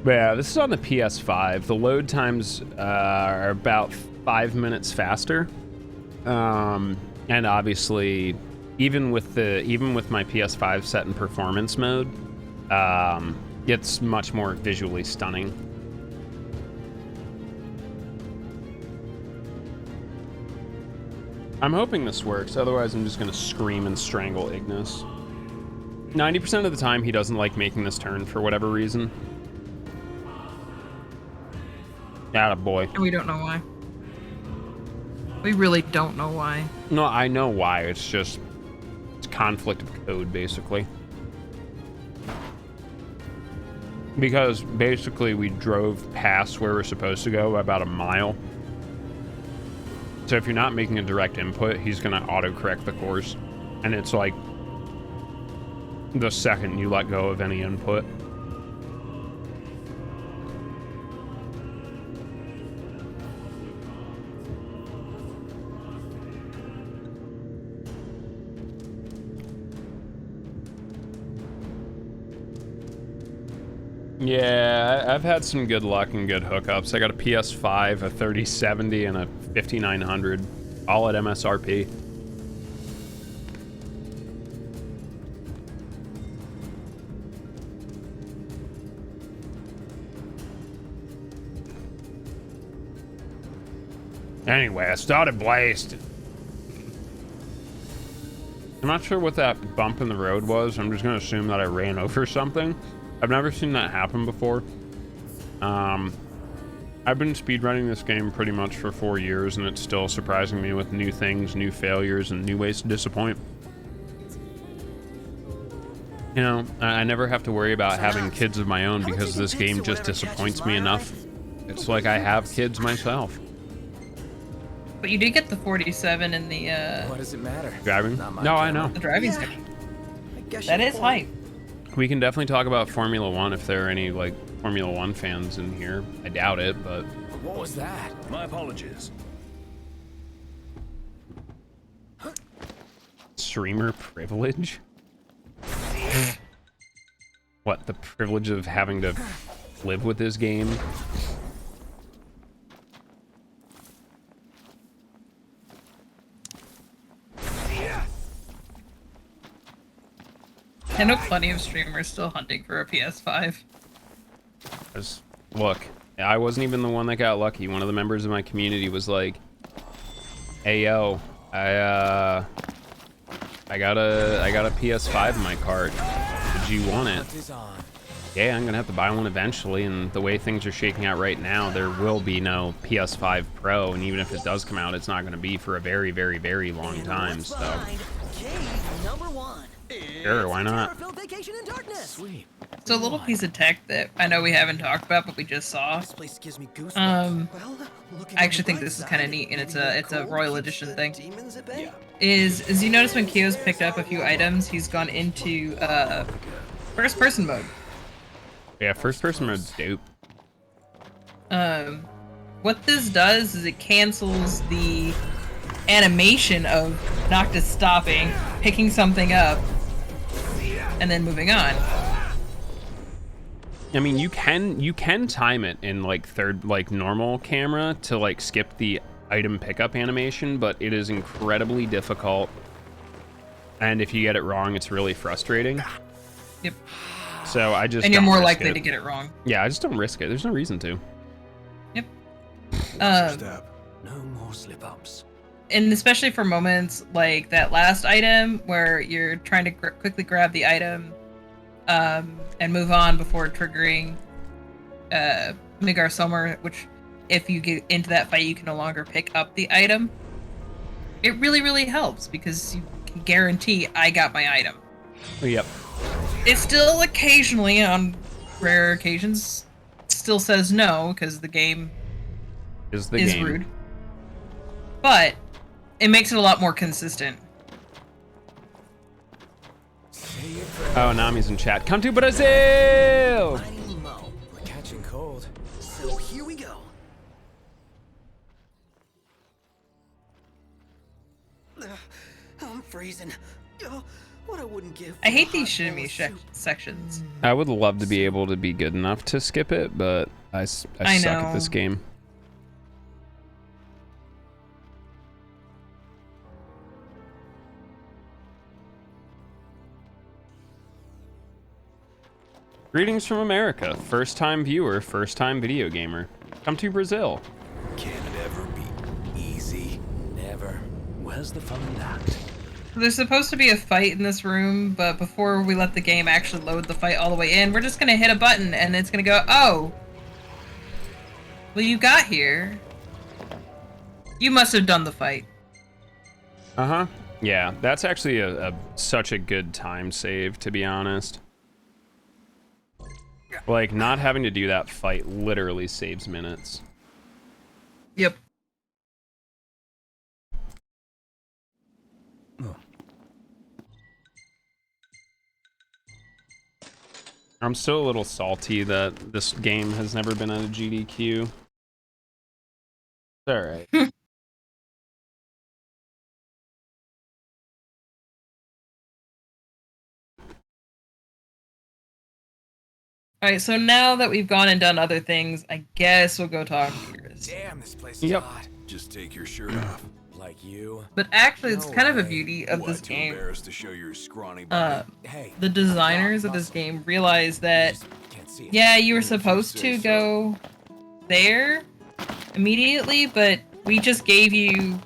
But yeah, this is on the PS5. The load times are about 5 minutes faster. And obviously, even with my PS5 set in performance mode, it's much more visually stunning. I'm hoping this works, otherwise I'm just gonna scream and strangle Ignis. 90% of the time he doesn't like making this turn for whatever reason. Attaboy. And we don't know why. We really don't know why. No, I know why. It's conflict of code, basically. Because basically we drove past where we're supposed to go by about a mile. So if you're not making a direct input, he's gonna autocorrect the course. And it's like the second you let go of any input. Yeah, I've had some good luck and good hookups. I got a PS5, a 3070, and a 5900, all at MSRP. Anyway, I started blasting. I'm not sure what that bump in the road was. I'm just gonna assume that I ran over something. I've never seen that happen before. I've been speedrunning this game pretty much for 4 years, and it's still surprising me with new things, new failures, and new ways to disappoint. You know, I never have to worry about having kids of my own because this game just disappoints me enough. It's like I have kids myself. But you did get the 47 in the What does it matter? Driving? No, I know. the driving's that is hype. We can definitely talk about Formula One if there are any, like, Formula One fans in here. I doubt it, but... What was that? My apologies. Streamer privilege? What, the privilege of having to live with this game? I know plenty of streamers still hunting for a PS5. Look, I wasn't even the one that got lucky. One of the members of my community was like, "Hey yo, I got a PS5 in my cart. Did you want it?" Yeah, I'm gonna have to buy one eventually, and the way things are shaking out right now, there will be no PS5 Pro, and even if it does come out, it's not gonna be for a very, very, very long time, so. Sure, why not? Sweet. So a little piece of tech that I know we haven't talked about, but we just saw. I actually think this is kind of neat, and it's a Royal Edition thing. Yeah. Is you notice when Kyo's picked up a few items, he's gone into first person mode. Yeah, first person mode's dope. What this does is it cancels the animation of Noctis stopping, picking something up, and then moving on. I mean, you can time it in like normal camera to like skip the item pickup animation, but it is incredibly difficult. And if you get it wrong, it's really frustrating. Yep. So I just and you're don't more risk likely it. to get it wrong. Yeah, I just don't risk it. There's no reason to. Yep. No more slip-ups. And especially for moments like that last item where you're trying to quickly grab the item and move on before triggering Midgar Summer, which if you get into that fight you can no longer pick up the item. It really, really helps because you can guarantee I got my item. Yep. It still occasionally, on rare occasions, still says no because the game is rude. But it makes it a lot more consistent. Oh, Nami's in chat. Come to Brazil! We're catching cold. So here we go. I'm freezing. What I wouldn't give. I hate these shimmy sections. I would love to be able to be good enough to skip it, but I suck at this game. Greetings from America. First time viewer, first time video gamer. Come to Brazil. Can it ever be easy? Never. Where's the fun in that? There's supposed to be a fight in this room, but before we let the game actually load the fight all the way in, we're just gonna hit a button and it's gonna go, oh, well, you got here. You must have done the fight. Uh-huh. Yeah, that's actually such a good time save, to be honest. Like, not having to do that fight literally saves minutes. Yep. I'm still a little salty that this game has never been at a GDQ. It's alright. Alright, so now that we've gone and done other things, I guess we'll go talk Gears. Damn, this place is hot. Just take your shirt off. Like you. But actually, it's kind of a beauty of this Too game. embarrassed to show your scrawny body? Hey. The designers of this game realized that, Can't see it. yeah, you were supposed to go there immediately, but we just gave you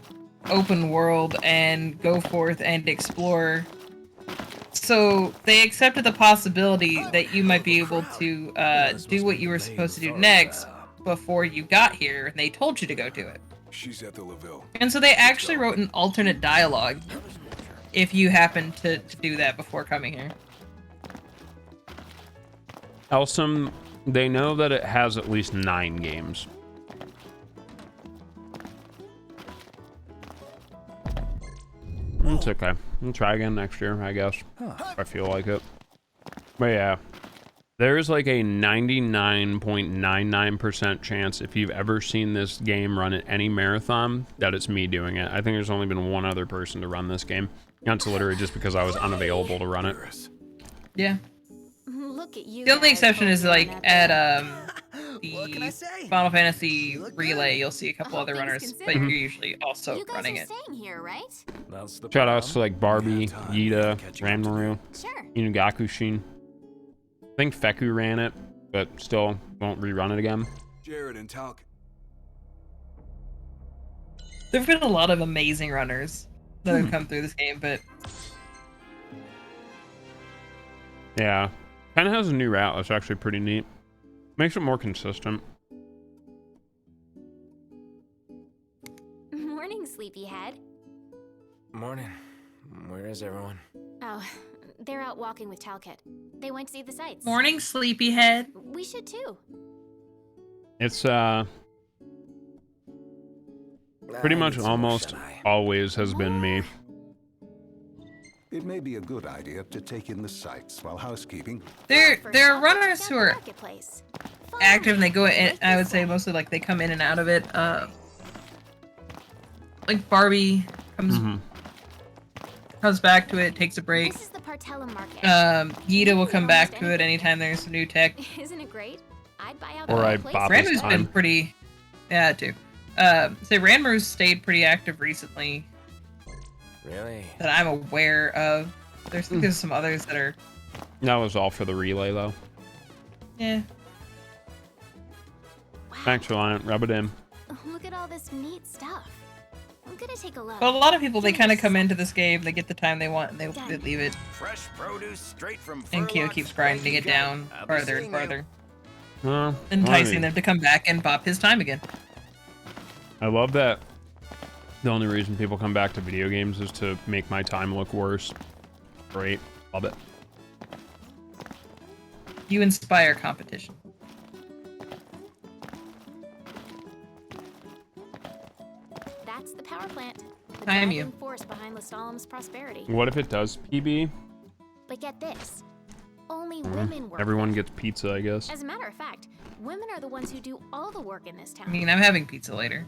open world and go forth and explore. So they accepted the possibility that you might be able to do what you were supposed to do next, before you got here, and they told you to go do it. She's at the Laville. And so they actually wrote an alternate dialogue if you happen to do that before coming here. Elsum, they know that it has at least 9 games. It's okay. We'll try again next year, I guess. If I feel like it. But yeah. There's like a 99.99% chance if you've ever seen this game run at any marathon that it's me doing it. I think there's only been one other person to run this game. That's literally just because I was unavailable to run it. Yeah. Look at you. The only exception is like at What can I the say? Final Fantasy You look Relay, good. you'll see a couple All other things runners, but considered. you're usually also You guys running are it. staying here, right? That's the Shout outs to plan. like Barbie, We have time. Yida, Catching up to Ranmaru, Sure. Inugakushin. I think Feku ran it, but still won't rerun it again. Jared and Talk. There've been a lot of amazing runners that have come through this game, but Yeah. Kind of has a new route that's actually pretty neat. Makes it more consistent. Morning, sleepyhead. Morning. Where is everyone? Oh, they're out walking with Talcott. They went to see the sights. morning, sleepyhead. We should too. It's pretty I much need some more almost Shadai. always has been me. It may be a good idea to take in the sights while housekeeping. There First are off, runners check who out the are marketplace. Follow active and me. they go in. Right I would this say way. mostly like they come in and out of it. Like Barbie comes back to it, takes a break. This is the Partellum market. Yida will come back to it anytime there's new tech. Isn't it great? I'd buy out Or the I whole place. bop his Ranmu's time. been pretty, yeah, too. Say Ranmu's stayed pretty active recently Really? that I'm aware of. There's some others that are, That was all for the relay, though. yeah. Wow. Thanks, Reliant. Rub it in. Look at all this neat stuff. I'm gonna take a look. But a lot of people, they kind of come into this game, they get the time they want, and they Done. leave it. Fresh produce straight from And Kyo Furlock's keeps grinding it Bacon. down I'll be farther seeing and you. farther, I enticing mean, them to come back and bop his time again. I love that. The only reason people come back to video games is to make my time look worse. Great. Love it. You inspire competition. That's the power plant. The Time driving you. force behind Lestalum's prosperity. What if it does PB? But get this. Only women work. Everyone gets pizza, I guess. As a matter of fact, women are the ones who do all the work in this town. I mean, I'm having pizza later.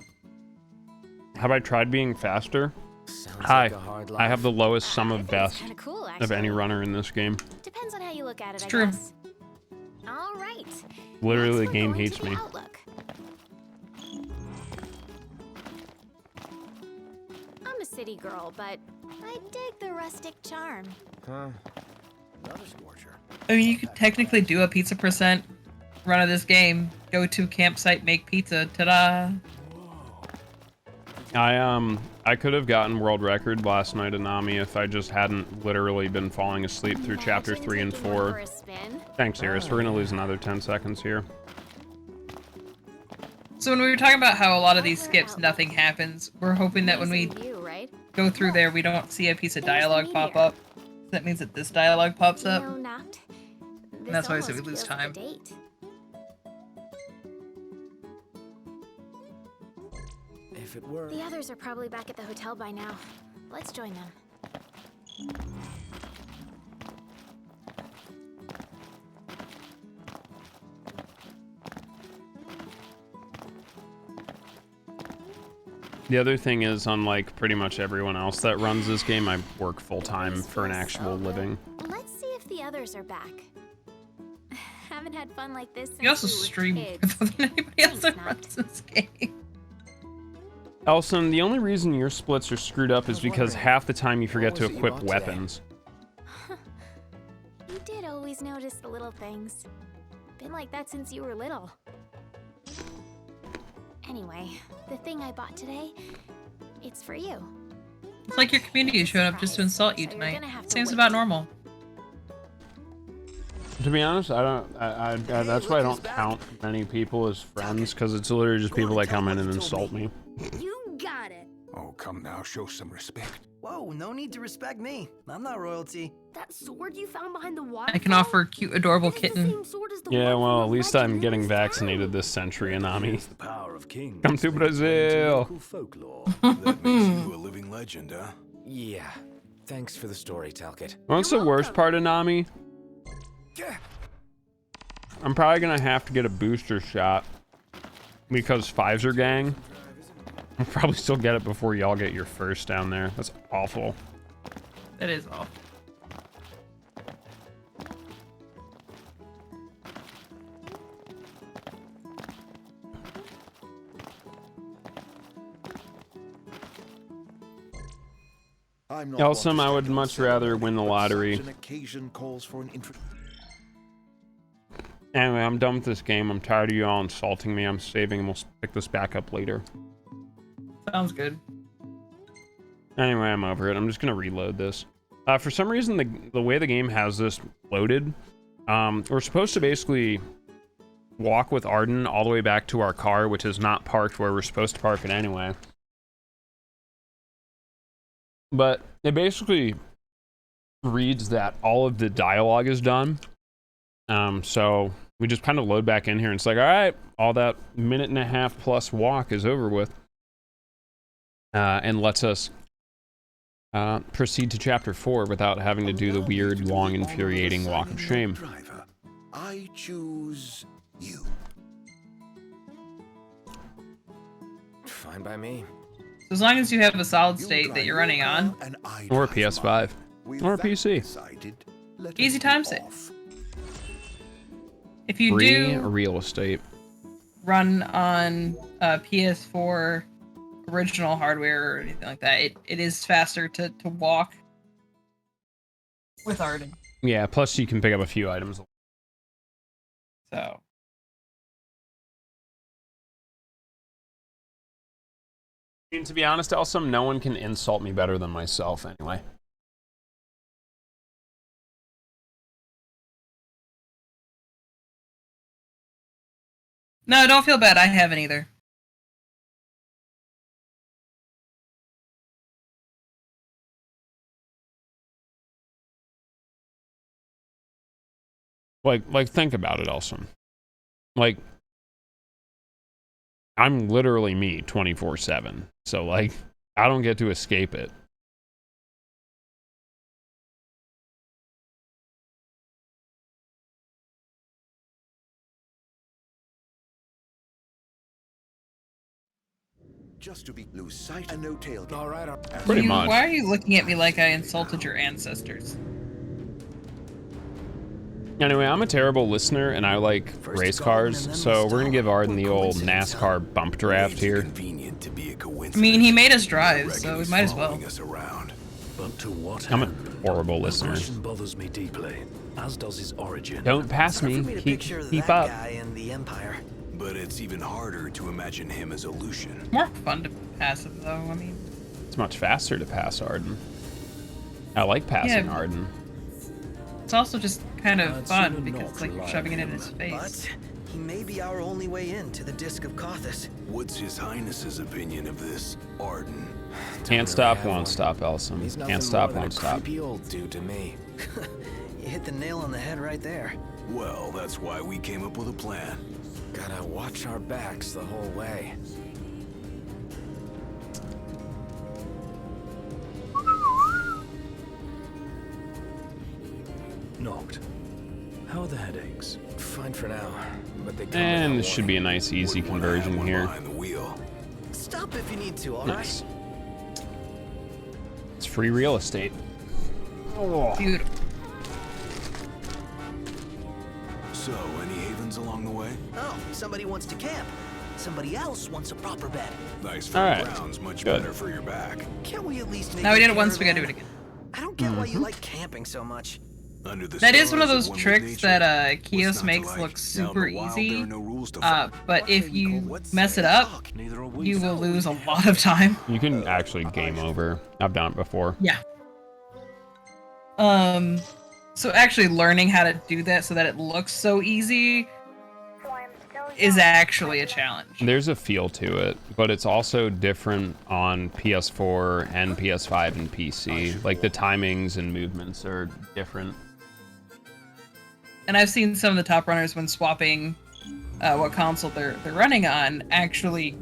Have I tried being faster? Sounds Hi. like a hard I have the life. lowest sum I of think best it's kinda cool, of any actually. runner in this game. Depends on how you look at it, It's I true. guess. All right. Literally, Next, the we're game going hates to the me. Outlook. I'm a city girl, but I dig the rustic charm. Huh? Another scorcher. I mean, you could technically do a pizza percent run of this game. Go to campsite, make pizza. Ta-da! I could have gotten world record last night in Nami if I just hadn't literally been falling asleep through chapter Imagine 3 and taking one for 4. a spin. Thanks, Iris. We're gonna lose another 10 seconds here. So when we were talking about how a lot of these skips, nothing happens, we're hoping that when we Amazing view, right? go through there, we don't see a piece of There's the dialogue pop meteor. up. That means that this dialogue pops You up. know, Noct, this that's why I said we almost lose feels like a time. date. If it were. The others are probably back at the hotel by now. Let's join them. The other thing is, unlike pretty much everyone else that runs this game, I work full-time for an actual living. Let's see if the others are back. Haven't had fun like this since You also we were stream kids. more than anybody else that Thanks, runs this game. Elson, the only reason your splits are screwed up is because half the time you forget to was it you equip bought today? weapons. You did always notice the little things. Been like that since you were little. Anyway, the thing I bought today, it's for you. It's like your community showed up just to insult you So you're tonight. gonna have to Seems wait. about normal. To be honest, that's why I don't count many people as friends, because it's literally just people that come in and insult me. You got it. Oh, come now, show some respect. Whoa, no need to respect me. I'm not royalty. That sword you found behind the water. I can offer a cute, adorable kitten. Yeah, well, at least I'm getting vaccinated this century, Anami. The power of kings. Come to Brazil. Folklore. That makes you a living legend, huh? Yeah. Thanks for the story, Talcott. What's the worst part of Nami? I'm probably gonna have to get a booster shot because Pfizer gang. I'll probably still get it before y'all get your first down there. That's awful. That is awful. Elsem, I would much rather win the lottery. Anyway, I'm done with this game. I'm tired of you all insulting me. I'm saving and we'll pick this back up later. Sounds good. Anyway, I'm over it. I'm just gonna reload this. For some reason, the way the game has this loaded, we're supposed to basically walk with Arden all the way back to our car, which is not parked where we're supposed to park it anyway. But it basically reads that all of the dialogue is done. So we just kind of load back in here and it's like, all right, all that minute and a half plus walk is over with. And lets us proceed to chapter 4 without having to do the weird, long, infuriating walk of shame. I choose you. Fine by me. So as long as you have a solid state that you're running on. Or a PS5. Or a PC. Easy time save. If you Free do real estate. run on PS4 original hardware or anything like that, it is faster to walk with Arden. Yeah, plus you can pick up a few items. So. I mean, to be honest, Elsem, no one can insult me better than myself anyway. No, don't feel bad. I haven't either. Like think about it, Elsem. Like, I'm literally me 24/7. So, like, I don't get to escape it. Just to be lose sight and no tail. All right. Pretty much. Why are you looking at me like I insulted your ancestors? Anyway, I'm a terrible listener and I like race cars, so we're gonna give Arden the old NASCAR bump draft here. I mean, he made us drive, so we might as well. But to what I'm a end? horrible The listener. question bothers me deeply, as does his origin. Don't pass me. Keep up. Guy in the Empire. But it's even harder to imagine him as a Lucian. More fun to pass it, though. I mean, It's much faster to pass Arden. I like passing Yeah. Arden. it's also just kind of I'd fun sooner because not it's like rely shoving it on in his him. face. But he may be our only way in to the Disc of Kothis. What's His Highness's opinion of this Arden? Can't stop, won't stop, Elsem. He's nothing Can't stop, more than won't a stop. creepy old dude to me. You hit the nail on the head right there. Well, that's why we came up with a plan. Gotta watch our backs the whole way. Knocked. How are the headaches? Fine for now, but they come And without this should be a warning. nice, easy Wouldn't wanna have conversion one here. behind the wheel. Stop if you need to, alright? Nice. It's free real estate. Oh. Beautiful. So, any havens along the way? Oh, somebody wants to camp. Somebody else wants a proper bed. Nice All firm right. grounds, much Good. better for your back. Can't we at least make Now we a did it once, we gotta do caravan? it again. I don't get why you like camping so much. Under the That is one of stars those with tricks nature. that What's Kios not to makes like? look Now in super the wild, easy. there are no rules to follow. But if you mess it up, Neither are we. you will lose a lot of time. You can actually game over. I've done it before. Yeah. So actually learning how to do that so that it looks so easy is actually a challenge. There's a feel to it, but it's also different on PS4 and PS5 and PC. Like the timings and movements are different. And I've seen some of the top runners when swapping what console they're running on actually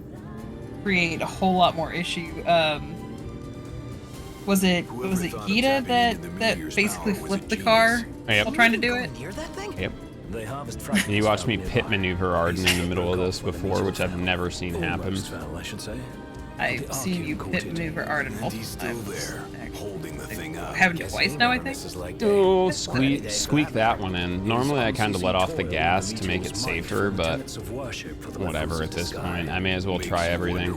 create a whole lot more issue. Was it Gita that basically flipped the car while trying to do it? Yep. And you watched me pit maneuver Arden in the middle of this before, which I've never seen happen. I've seen you pit maneuver Arden multiple times. Happened twice now, I think. Oh, squeak that one in. Normally I kind of let off the gas to make it safer, but whatever at this point. I may as well try everything.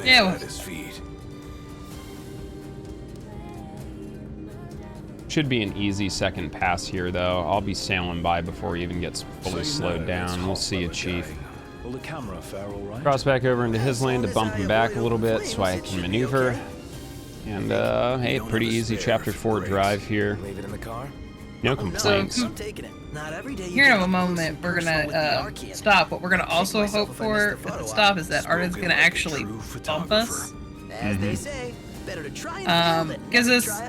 Yeah. Well, should be an easy second pass here, though. I'll be sailing by before he even gets fully slowed down. We'll see you, Chief. Cross back over into his lane to bump him back a little bit so I can maneuver. And, hey, pretty easy Chapter 4 drive here. No complaints. So, here in a moment, we're gonna stop. What we're gonna also hope for at the stop is that Arden's gonna actually bump us. Gives us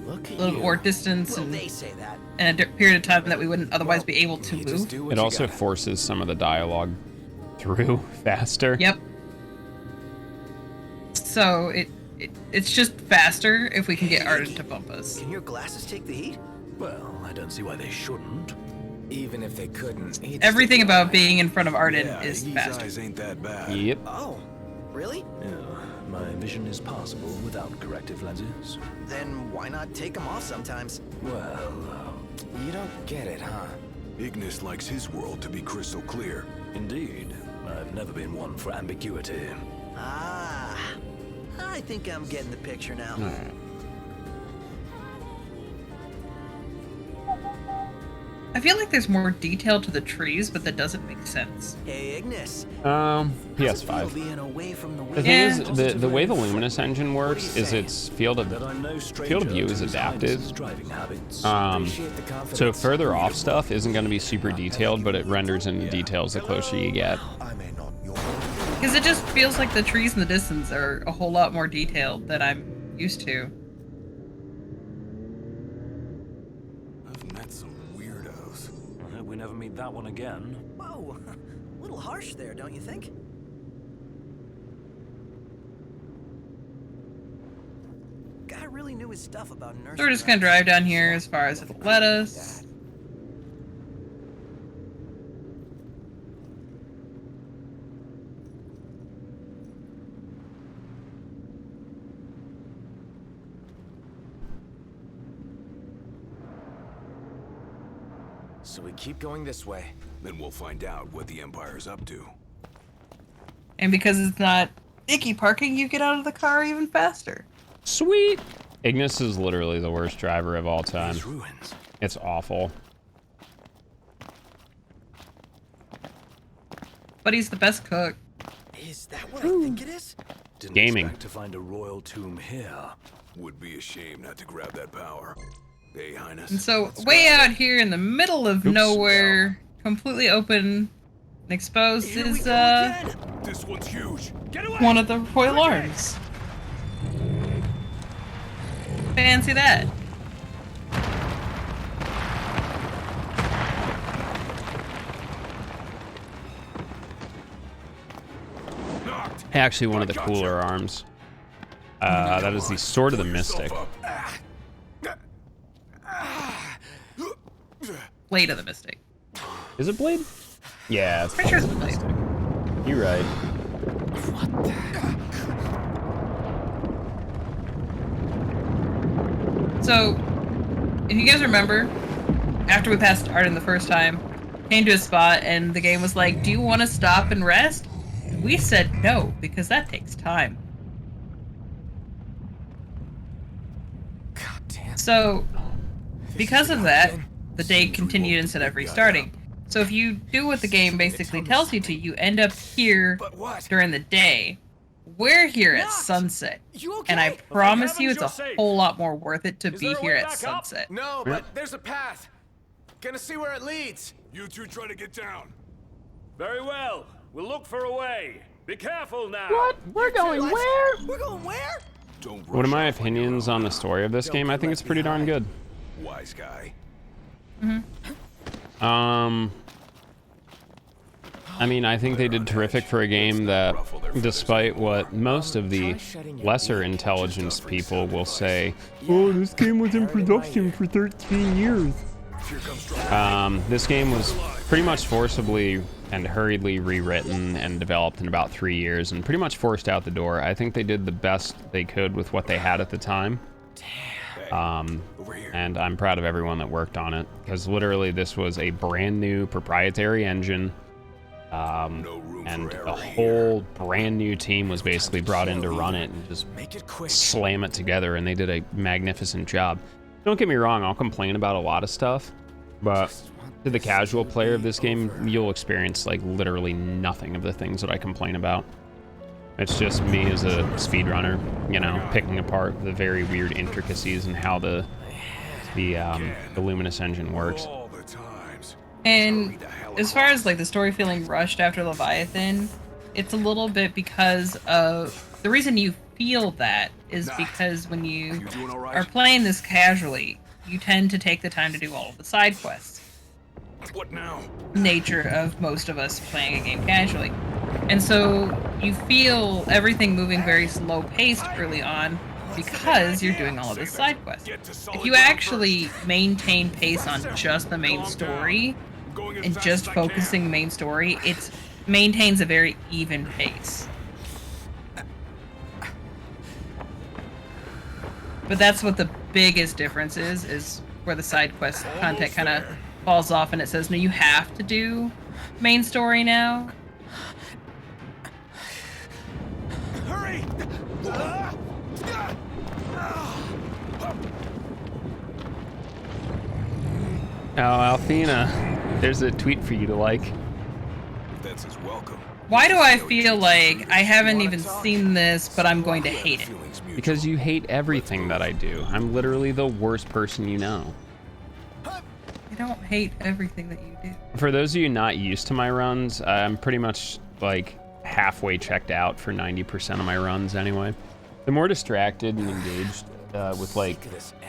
a little bit more distance and a period of time that we wouldn't otherwise be able to move. It also forces some of the dialogue through faster. Yep. So it's just faster if we can get Arden to bump us. Can your glasses take the heat? Well, I don't see why they shouldn't. Even if they couldn't. Everything about being in front of Arden is faster. Eyes ain't that bad. Yep. Oh, really? Yeah, my vision is passable without corrective lenses. Then why not take them off sometimes? Well, you don't get it, huh? Ignis likes his world to be crystal clear. Indeed. I've never been one for ambiguity. Ah, I think I'm getting the picture now. All right. I feel like there's more detail to the trees, but that doesn't make sense. Hey, Ignis. PS5. Being away from the The thing is, the way the Luminous engine works is its field of view is adaptive. So further off stuff isn't going to be super detailed, but it renders into details the closer you get. Because it just feels like the trees in the distance are a whole lot more detailed than I'm used to. I've met some weirdos. I hope we never meet that one again. Whoa, a little harsh there, don't you think? Guy really knew his stuff about nursing. So we're just gonna drive down here as far as it'll let us. So we keep going this way. Then we'll find out what the Empire's up to. And because it's not icky parking, you get out of the car even faster. Sweet! Ignis is literally the worst driver of all time. It's awful. But he's the best cook. Is that what I think it is? Didn't Gaming. expect to find a royal tomb here. Would be a shame not to grab that power. Hey, Highness. And so, way out here in the middle of nowhere, completely open and exposed is, This one's huge. Get away! one of the Royal Arms. Fancy that. Actually, one of the cooler arms. That is the Sword of the Mystic. Blade of the Mystic. Is it Blade? Yeah, it's Pretty sure it's Blade. You're right. So, if you guys remember, after we passed Arden the first time, came to a spot and the game was like, do you want to stop and rest? And we said no, because that takes time. God damn. So, because of that, the day continued instead of restarting. So if you do what the game basically tells you to, you end up here during the day, we're here at sunset, and I promise you it's a whole lot more worth it to be here at sunset. No, but there's a path. Gonna see where it leads. You two try to get down. Very well. We'll look for a way. Be careful now. What? We're going where? We're going where? Don't What are rush my off on your opinions own. on the story of this game? I think it's pretty darn good. Wise guy. I mean, I think they did terrific for a game that, despite what most of the lesser intelligence people will say, oh, this game was in production for 13 years. This game was pretty much forcibly and hurriedly rewritten and developed in about 3 years and pretty much forced out the door. I think they did the best they could with what they had at the time. And I'm proud of everyone that worked on it, because literally this was a brand new proprietary engine. And a whole brand new team was basically brought in to run it and just slam it together, and they did a magnificent job. Don't get me wrong, I'll complain about a lot of stuff, but to the casual player of this game, you'll experience like literally nothing of the things that I complain about. It's just me as a speedrunner, you know, picking apart the very weird intricacies and how the Luminous engine works. And as far as like the story feeling rushed after Leviathan, it's a little bit because of the reason you feel that is because when you are playing this casually, you tend to take the time to do all of the side quests. What now? Nature of most of us playing a game casually. And so you feel everything moving very slow paced early on because you're doing all of the side quests. If you actually maintain pace on just the main story and just focusing the main story, it maintains a very even pace. But that's what the biggest difference is where the side quest content kind of falls off and it says, no, you have to do main story now. Hurry! Oh, Alfina, there's a tweet for you to like. That's his welcome. Why do I feel like I haven't even seen this, but I'm going to hate it? Because you hate everything that I do. I'm literally the worst person you know. I don't hate everything that you do. For those of you not used to my runs, I'm pretty much like halfway checked out for 90% of my runs anyway. The more distracted and engaged with like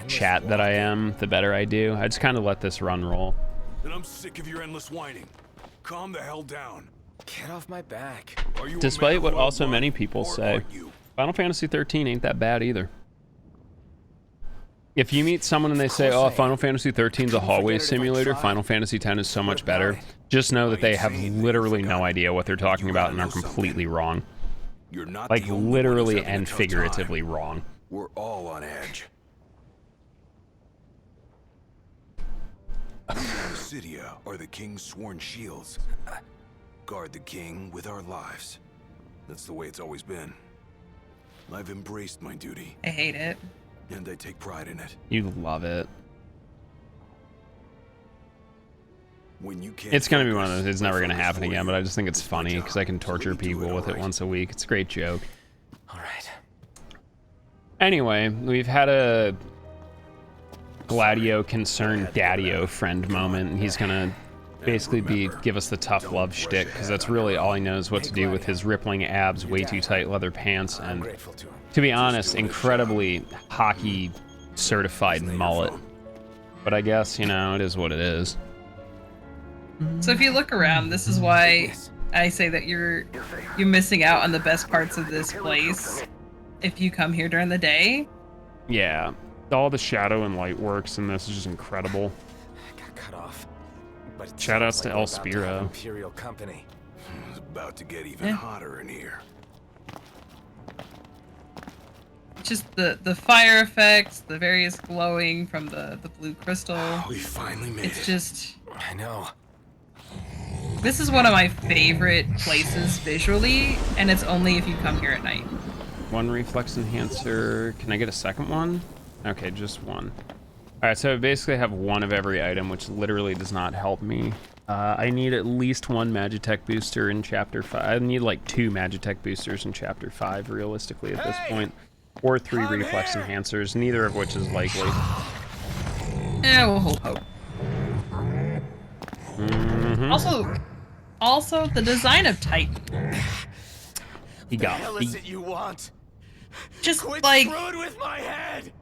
chat that I am, the better I do. I just kind of let this run roll. Then I'm sick of your endless whining. Calm the hell down. Get off my back. Are you Despite what also many people say, Final Fantasy 13 ain't that bad either. If you meet someone and they say, oh, Final Fantasy 13 is a hallway simulator, Final Fantasy 10 is so much better, just know that they have literally no idea what they're talking about and are completely wrong. You're not Like the only one literally who's having a and tough figuratively time. wrong. We're all on edge. We and Cydia are the king's sworn shields. Guard the king with our lives. That's the way it's always been. I've embraced my duty, I hate it. and I take pride in it. You love it. When you can't It's gonna be one of focus, those, it's I never gonna focus happen for again, you. but I just think it's It's my funny because I can job, so torture let me do people it with it alright. once a week. It's a great joke. All right. Anyway, we've had a Gladio concerned Daddio friend moment, and he's gonna basically give us the tough love shtick, because that's really all he knows what to do with his rippling abs, way too tight leather pants, and to be honest, incredibly hockey certified mullet. But I guess, you know, it is what it is. So if you look around, this is why I say that you're missing out on the best parts of this place if you come here during the day. Yeah, all the shadow and light works in this is just incredible. Got cut off. But it Shoutouts sounds to like El we're about to have Spiro. Imperial company. It's about to get even Yeah. hotter in here. Just the fire effects, the various glowing from the blue crystal. We finally made It's it. just, I know. this is one of my favorite places visually, and it's only if you come here at night. One reflex enhancer. Can I get a second one? Okay, just one. All right, so I basically have one of every item, which literally does not help me I need at least 1 Magitech booster in Chapter 5. I need like 2 Magitech boosters in Chapter 5, realistically, at this point. Or 3 reflex enhancers, neither of which is likely. Yeah, we'll hold hope. Also, the design of Titan. He got What the hell is it you want? Just Quit like screwing with my head!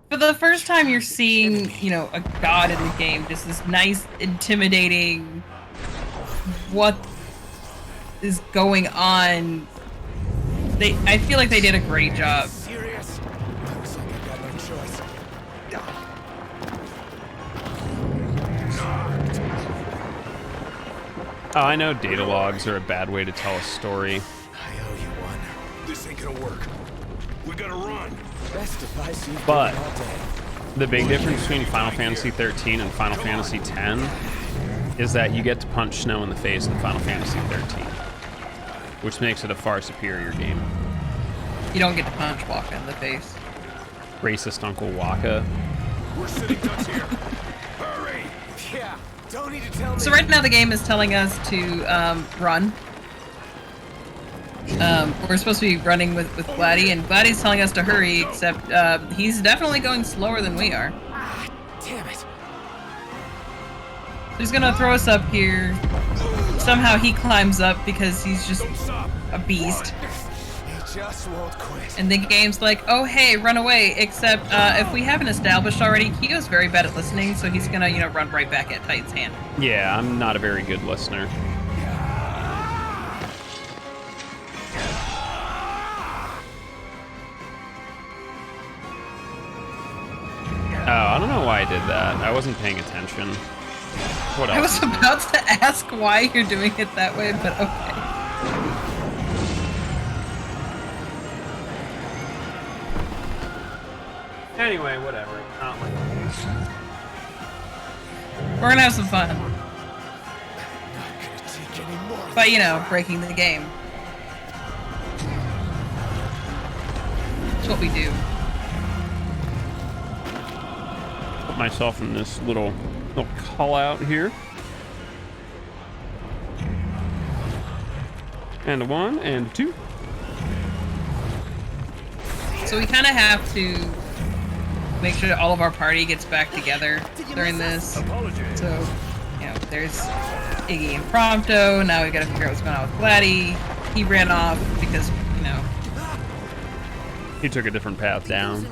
for the first time, you're seeing, you know, a god in the game. Just this nice, intimidating. What is going on? I feel like they did a great job. Serious? Looks like I got no choice. Oh, I know data logs are a bad way to tell a story. I owe you one. This ain't gonna work. We gotta run. Best advice you've But given all day. the big difference between Final Fantasy 13 and Final Fantasy 10 is that you get to punch Snow in the face in Final Fantasy 13, which makes it a far superior game. You don't get to punch Waka in the face. Racist Uncle Waka. We're sitting ducks here. Hurry! Yeah, don't need to tell me. So right now the game is telling us to run. We're supposed to be running with Gladdy, and Gladdy's telling us to hurry, except he's definitely going slower than we are. Ah, damn it. He's gonna throw us up here. Somehow he climbs up because he's just a beast. He just won't quit. And the game's like, oh hey, run away, except if we haven't established already, Kyo's very bad at listening, so he's gonna, you know, run right back at Titan's hand. Yeah, I'm not a very good listener. Oh, I don't know why I did that. I wasn't paying attention. What else? I was about to ask why you're doing it that way, but okay. Anyway, whatever. Not like We're gonna have some fun. But, you know, breaking the game. That's what we do. Put myself in this little call out here. And a 1 and a 2. So we kind of have to make sure that all of our party gets back together during this. So, you know, there's Iggy and Prompto. Now we gotta figure out what's going on with Gladdy. He ran off because, you know. He took a different path down.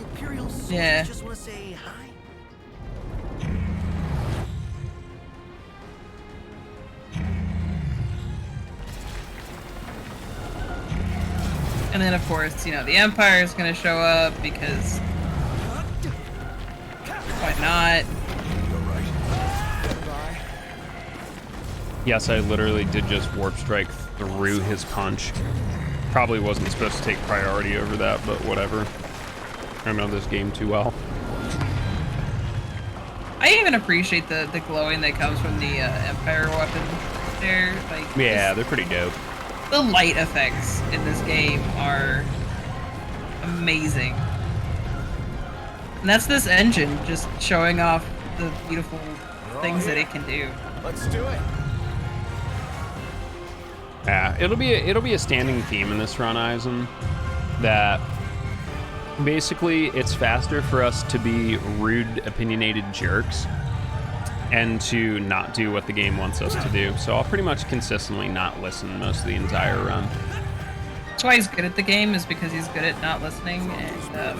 Yeah. Just want to say hi. And then, of course, you know, the Empire is gonna show up because why not? Yes, I literally did just warp strike through his punch. Probably wasn't supposed to take priority over that, but whatever. I know this game too well. I even appreciate the glowing that comes from the Empire weapon there. Like, Yeah, they're pretty dope. the light effects in this game are amazing. And that's this engine just showing off the beautiful things that it can do. Let's do it. Yeah, it'll be a standing theme in this run, Eisen, that basically it's faster for us to be rude, opinionated jerks and to not do what the game wants us to do. So I'll pretty much consistently not listen most of the entire run. That's why he's good at the game, is because he's good at not listening. And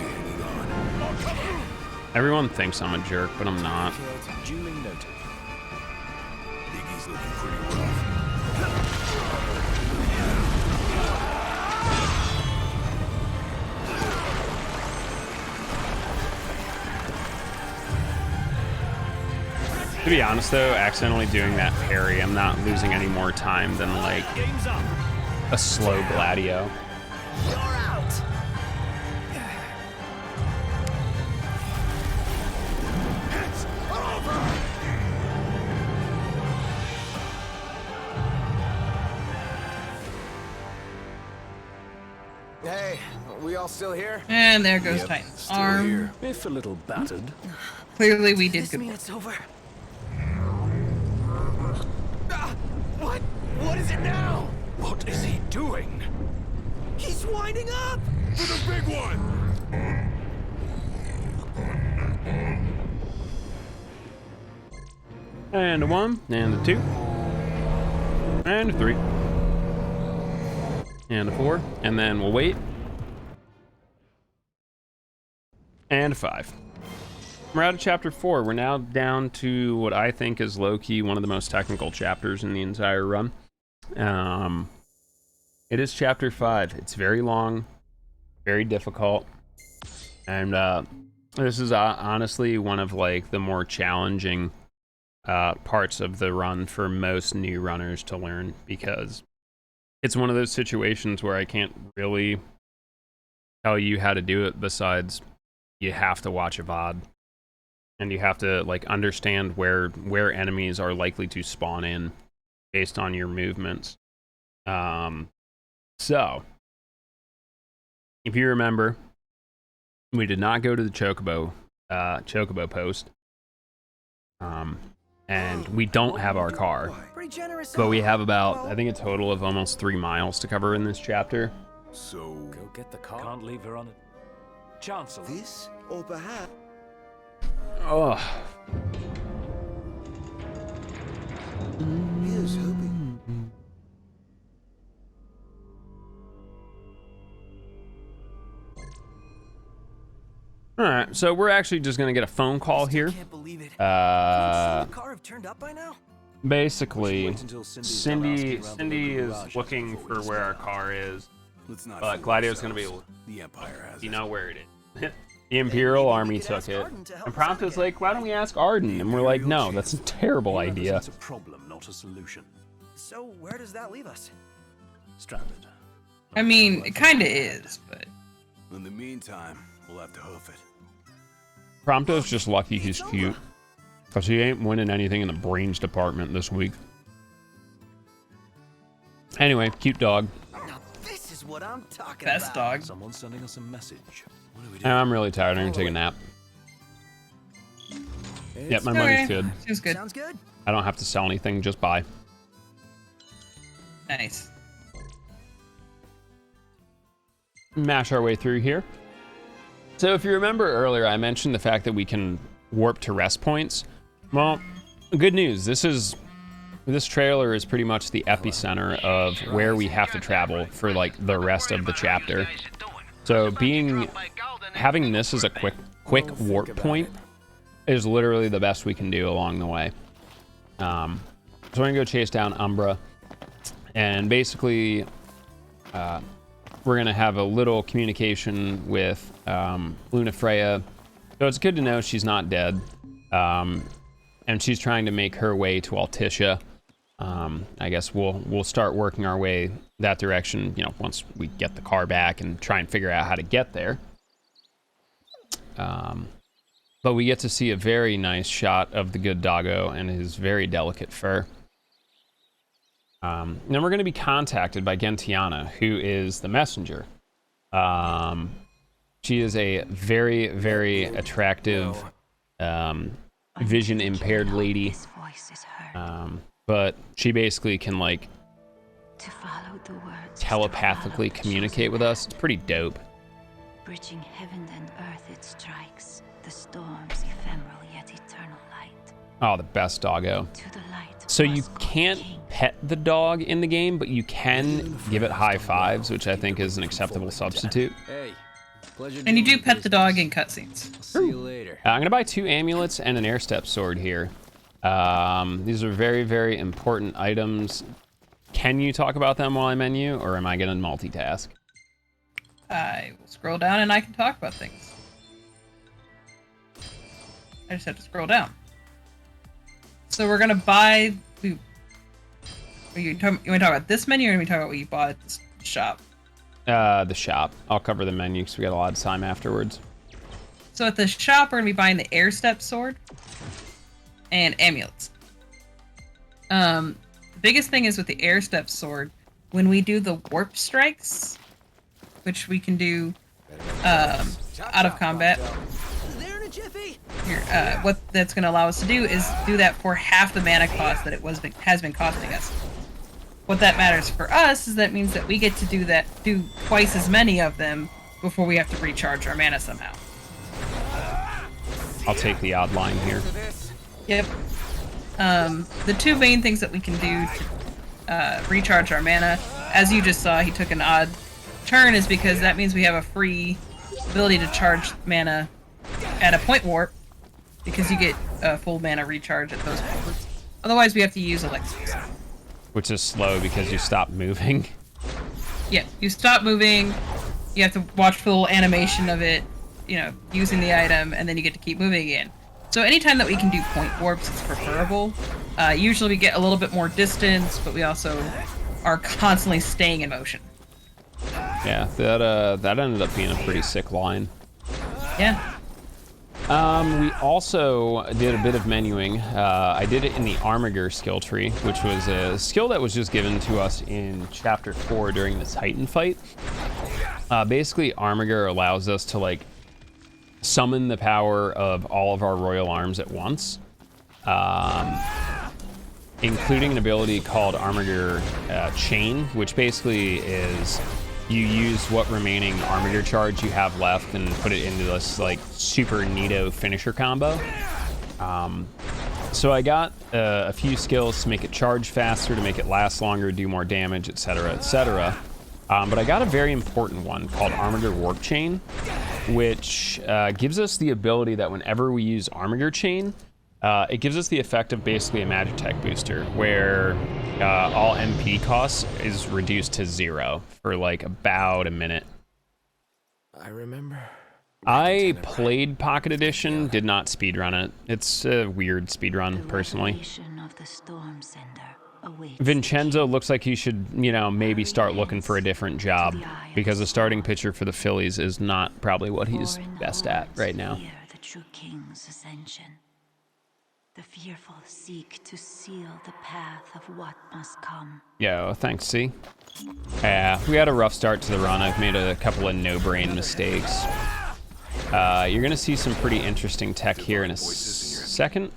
everyone thinks I'm a jerk, but I'm not. Duly noted. Iggy's looking pretty rough. To be honest though, accidentally doing that parry, I'm not losing any more time than like a slow Gladio. You're out. It's over! Hey, we all still here? and there goes Titan's arm. Here. If a little battered. Clearly we did This good mean work. it's over? What is it now? What is he doing? He's winding up! For the big one! And a 1, and a 2, and a 3, and a 4, and then we'll wait. And a 5. We're out of chapter 4. We're now down to what I think is low-key one of the most technical chapters in the entire run. It is chapter 5. It's very long, very difficult, and this is honestly one of like the more challenging parts of the run for most new runners to learn, because it's one of those situations where I can't really tell you how to do it besides you have to watch a VOD and you have to like understand where enemies are likely to spawn in based on your movements. So if you remember, we did not go to the Chocobo post. And we don't have our car, but we have about, I think, a total of almost 3 miles to cover in this chapter. So Go get the car. Can't leave her on it. Chancellor. This, or perhaps... Oh. Here's hoping. All right, so we're actually just gonna get a phone call here. Can't believe it. Car have turned up by now? Basically, Wait until Cindy's Cindy done asking around the is garage looking before for we where our start. car is, let's not but fool Gladio's gonna be, ourselves. The Empire has you it. know where it is. The Imperial Army took it. And Prompto's like, why don't we ask Arden? And we're like, no, that's a terrible idea. It's a problem, not a solution. So where does that leave us? Stranded. I mean, it kind of is, but In the meantime, we'll have to hoof it. Prompto's just lucky he's cute, because he ain't winning anything in the brains department this week. Anyway, cute dog. Now this is what I'm talking best about. dog. Someone's sending us a message. What do we do? And I'm really tired. I'm gonna take a nap. Yep, my money's good. Seems good. Sounds good. I don't have to sell anything, just buy. Nice. Mash our way through here. So if you remember earlier, I mentioned the fact that we can warp to rest points. Well, good news. This trailer is pretty much the epicenter of where we have to travel for like the rest of the chapter. So having this as a quick warp point is literally the best we can do along the way. So we're gonna go chase down Umbra, and basically we're gonna have a little communication with Luna Freya. So it's good to know she's not dead, and she's trying to make her way to Altissia. I guess we'll start working our way that direction, you know, once we get the car back and try and figure out how to get there. But we get to see a very nice shot of the good doggo and his very delicate fur. Then we're going to be contacted by Gentiana, who is the messenger. She is a very, very attractive, vision impaired lady. But she basically can like telepathically communicate with us. It's pretty dope. Bridging heaven and earth, it strikes the storm's ephemeral yet eternal light. Oh, the best doggo. To the light. So you can't pet the dog in the game, but you can give it high fives, which I think is an acceptable substitute. Hey, pleasure. And you do pet the dog in cutscenes. See you later. I'm gonna buy 2 amulets and an air step sword here. These are very, very important items. Can you talk about them while I menu, or am I gonna multitask? I will scroll down and I can talk about things. I just have to scroll down. So we're gonna buy. You want to talk about this menu, or we talk about what you bought at the shop? The shop. I'll cover the menu because we got a lot of time afterwards. So at the shop, we're gonna be buying the air step sword and amulets. The biggest thing is with the air step sword, when we do the warp strikes, which we can do out of combat. Here, what that's going to allow us to do is do that for half the mana cost that it has been costing us. What that matters for us is that means that we get to do twice as many of them before we have to recharge our mana somehow. I'll take the odd line here. Yep. The two main things that we can do to recharge our mana, as you just saw, he took an odd turn, is because that means we have a free ability to charge mana at a point warp, because you get a full mana recharge at those points. Otherwise, we have to use elixirs. Which is slow because you stop moving. Yeah, you stop moving, you have to watch for the little animation of it, you know, using the item, and then you get to keep moving again. So anytime that we can do point warps, it's preferable. Usually we get a little bit more distance, but we also are constantly staying in motion. Yeah, that ended up being a pretty sick line. Yeah. We also did a bit of menuing. I did it in the Armiger skill tree, which was a skill that was just given to us in Chapter 4 during the Titan fight. Basically, Armiger allows us to, like, summon the power of all of our royal arms at once, including an ability called Armiger Chain, which basically is you use what remaining Armiger charge you have left and put it into this like super neato finisher combo. So I got a few skills to make it charge faster, to make it last longer, do more damage, etc., etc. But I got a very important one called Armiger Warp Chain, which gives us the ability that whenever we use Armiger Chain, it gives us the effect of basically a Magitech booster, where all MP costs is reduced to 0 for like about a minute. I remember. I played Pocket Edition, did not speedrun it. It's a weird speedrun, personally. Of the storm sender awaits. Vincenzo looks like he should, you know, maybe start looking for a different job, because the starting pitcher for the Phillies is not probably what he's best at right now. The true king's ascension. The fearful seek to seal the path of what must come. Yo, thanks, C. Yeah, we had a rough start to the run. I've made a couple of no-brain mistakes. You're gonna see some pretty interesting tech here in a second.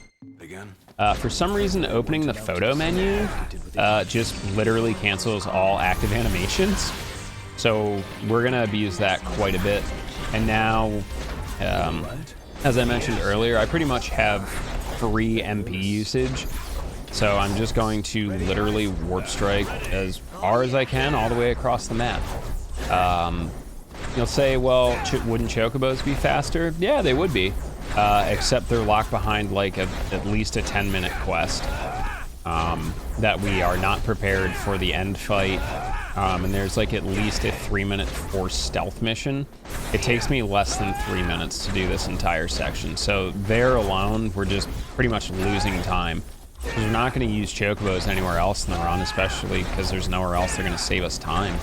For some reason, opening the photo menu just literally cancels all active animations. So we're gonna abuse that quite a bit. And now, as I mentioned earlier, I pretty much have free MP usage. So I'm just going to literally warp strike as far as I can all the way across the map. You'll say, well, wouldn't Chocobos be faster? Yeah, they would be. Except they're locked behind like at least a 10-minute quest that we are not prepared for the end fight. And there's like at least a 3-minute forced stealth mission. It takes me less than 3 minutes to do this entire section. So there alone, we're just pretty much losing time. Because we're not going to use Chocobos anywhere else in the run, especially because there's nowhere else they're going to save us time.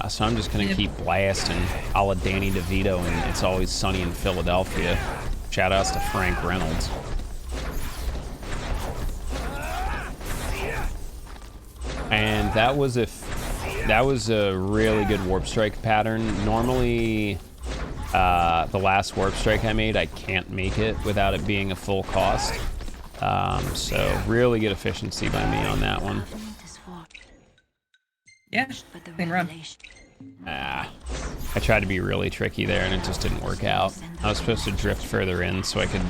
So I'm just going to keep blasting a la Danny DeVito and It's Always Sunny in Philadelphia. Shout outs to Frank Reynolds. And that was a really good warp strike pattern. Normally, the last warp strike I made, I can't make it without it being a full cost. So really good efficiency by me on that one. Yeah, clean run. I tried to be really tricky there and it just didn't work out. I was supposed to drift further in so I could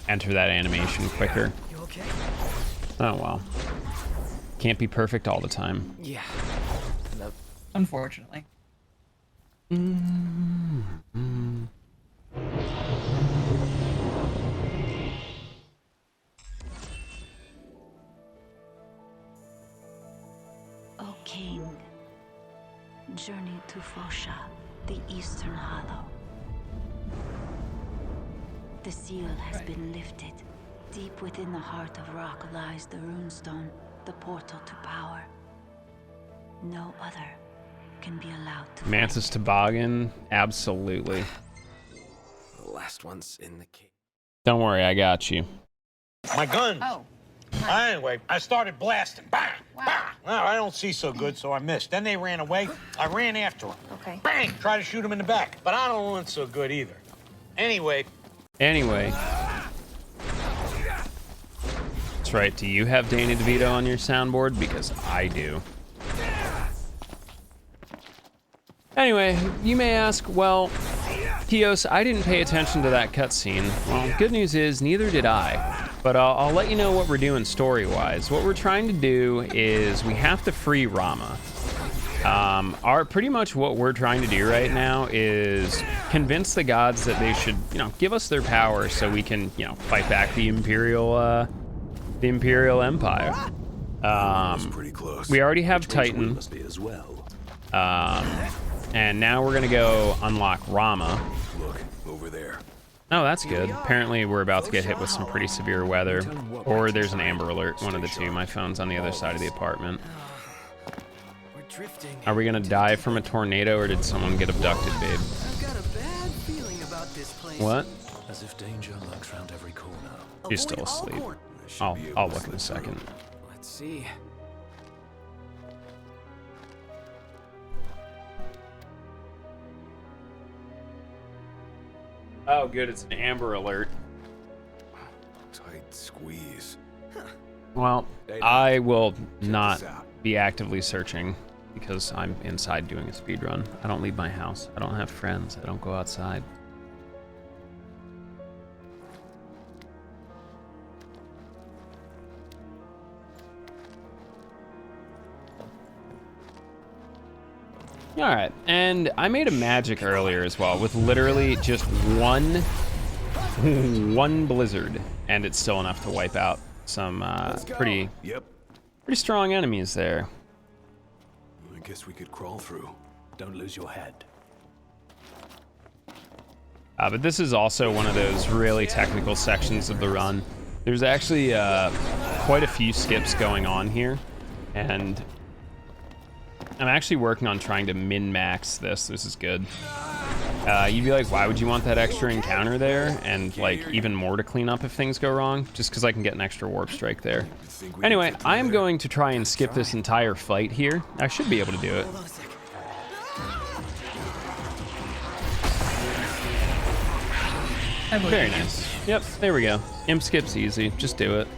enter that animation quicker. You okay? Oh well. Can't be perfect all the time. Yeah. Nope. Unfortunately. O King, journey to Fosha, the Eastern Hollow. The seal has been lifted. Deep within the heart of rock lies the runestone, the portal to power. No other can be allowed to. Mantis Toboggan, absolutely. The last one's in the cave. Don't worry, I got you. My gun. Oh. Anyway, I started blasting. Bang! Bang! Well, I don't see so good, so I missed. Then they ran away. I ran after them. Okay. Bang! Try to shoot them in the back, but I don't want so good either. Anyway. That's right. Do you have Danny DeVito on your soundboard? Because I do. Anyway, you may ask, well, Kios, I didn't pay attention to that cutscene. Well, good news is, neither did I. But I'll let you know what we're doing story-wise. What we're trying to do is we have to free Rama. Pretty much what we're trying to do right now is convince the gods that they should, give us their power so we can, fight back the Imperial Empire. Pretty close. We already have Titan. Must be as well. And now we're gonna go unlock Rama. Look, over there. Oh, that's good. Apparently we're about to get hit with some pretty severe weather. Or there's an Amber Alert, one of the two. My phone's on the other side of the apartment. Are we gonna die from a tornado or did someone get abducted, babe? I've got a bad feeling about this place. What? As if danger lurks around every corner. She's still asleep. I'll look in a second. Let's see. Oh, good, it's an Amber Alert. Tight squeeze. Well, I will not be actively searching because I'm inside doing a speed run. I don't leave my house. I don't have friends. I don't go outside. All right, and I made a magic earlier as well with literally just one blizzard, and it's still enough to wipe out some pretty strong enemies there. I guess we could crawl through. Don't lose your head. But this is also one of those really technical sections of the run. There's actually quite a few skips going on here, and I'm actually working on trying to min-max this. This is good. You'd be like, why would you want that extra encounter there? And like even more to clean up if things go wrong? Just because I can get an extra warp strike there. Anyway, I am going to try and skip this entire fight here. I should be able to do it. Very nice. Yep, there we go. Imp skip's easy. Just do it.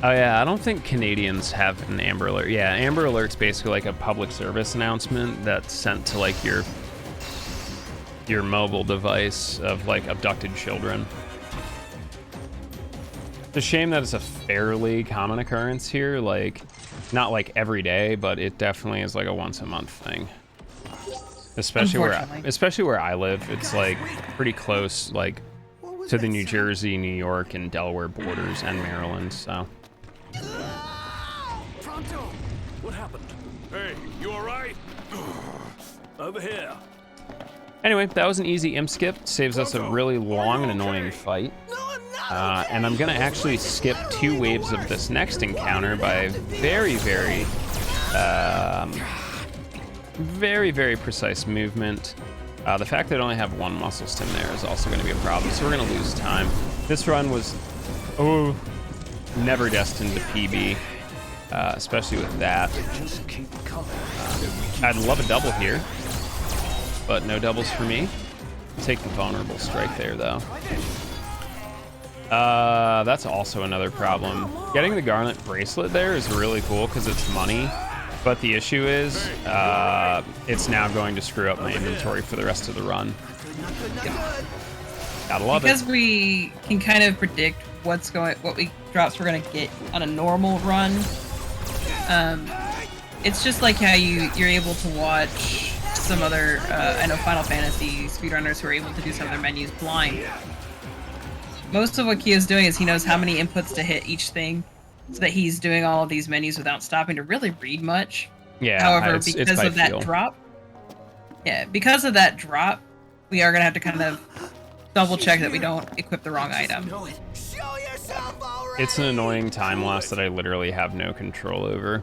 Oh yeah, I don't think Canadians have an Amber Alert. Yeah, Amber Alert's basically like a public service announcement that's sent to like your mobile device of like abducted children. It's a shame that it's a fairly common occurrence here, like not like every day, but it definitely is like a once a month thing. Especially where I live, it's like pretty close like to the New Jersey, New York, and Delaware borders and Maryland, so. Pronto! What happened? Hey, you alright? Over here. Anyway, that was an easy imp skip. Saves us a really long and annoying fight. And I'm gonna actually skip 2 waves of this next encounter by very, very precise movement. The fact that I only have 1 muscle stim there is also gonna be a problem, so we're gonna lose time. This run was, never destined to PB, especially with that. I'd love a double here, but no doubles for me. Take the vulnerable strike there, though. That's also another problem. Getting the Garnet Bracelet there is really cool because it's money, but the issue is it's now going to screw up my inventory for the rest of the run. Gotta love it. Because we can kind of predict what drops we're gonna get on a normal run. It's just like how you're able to watch some other I know Final Fantasy speedrunners who are able to do some of their menus blind. Most of what Kyo's doing is he knows how many inputs to hit each thing, so that he's doing all of these menus without stopping to really read much. Yeah. However, because of that drop, we are gonna have to kind of double check that we don't equip the wrong item. It's an annoying time loss that I literally have no control over.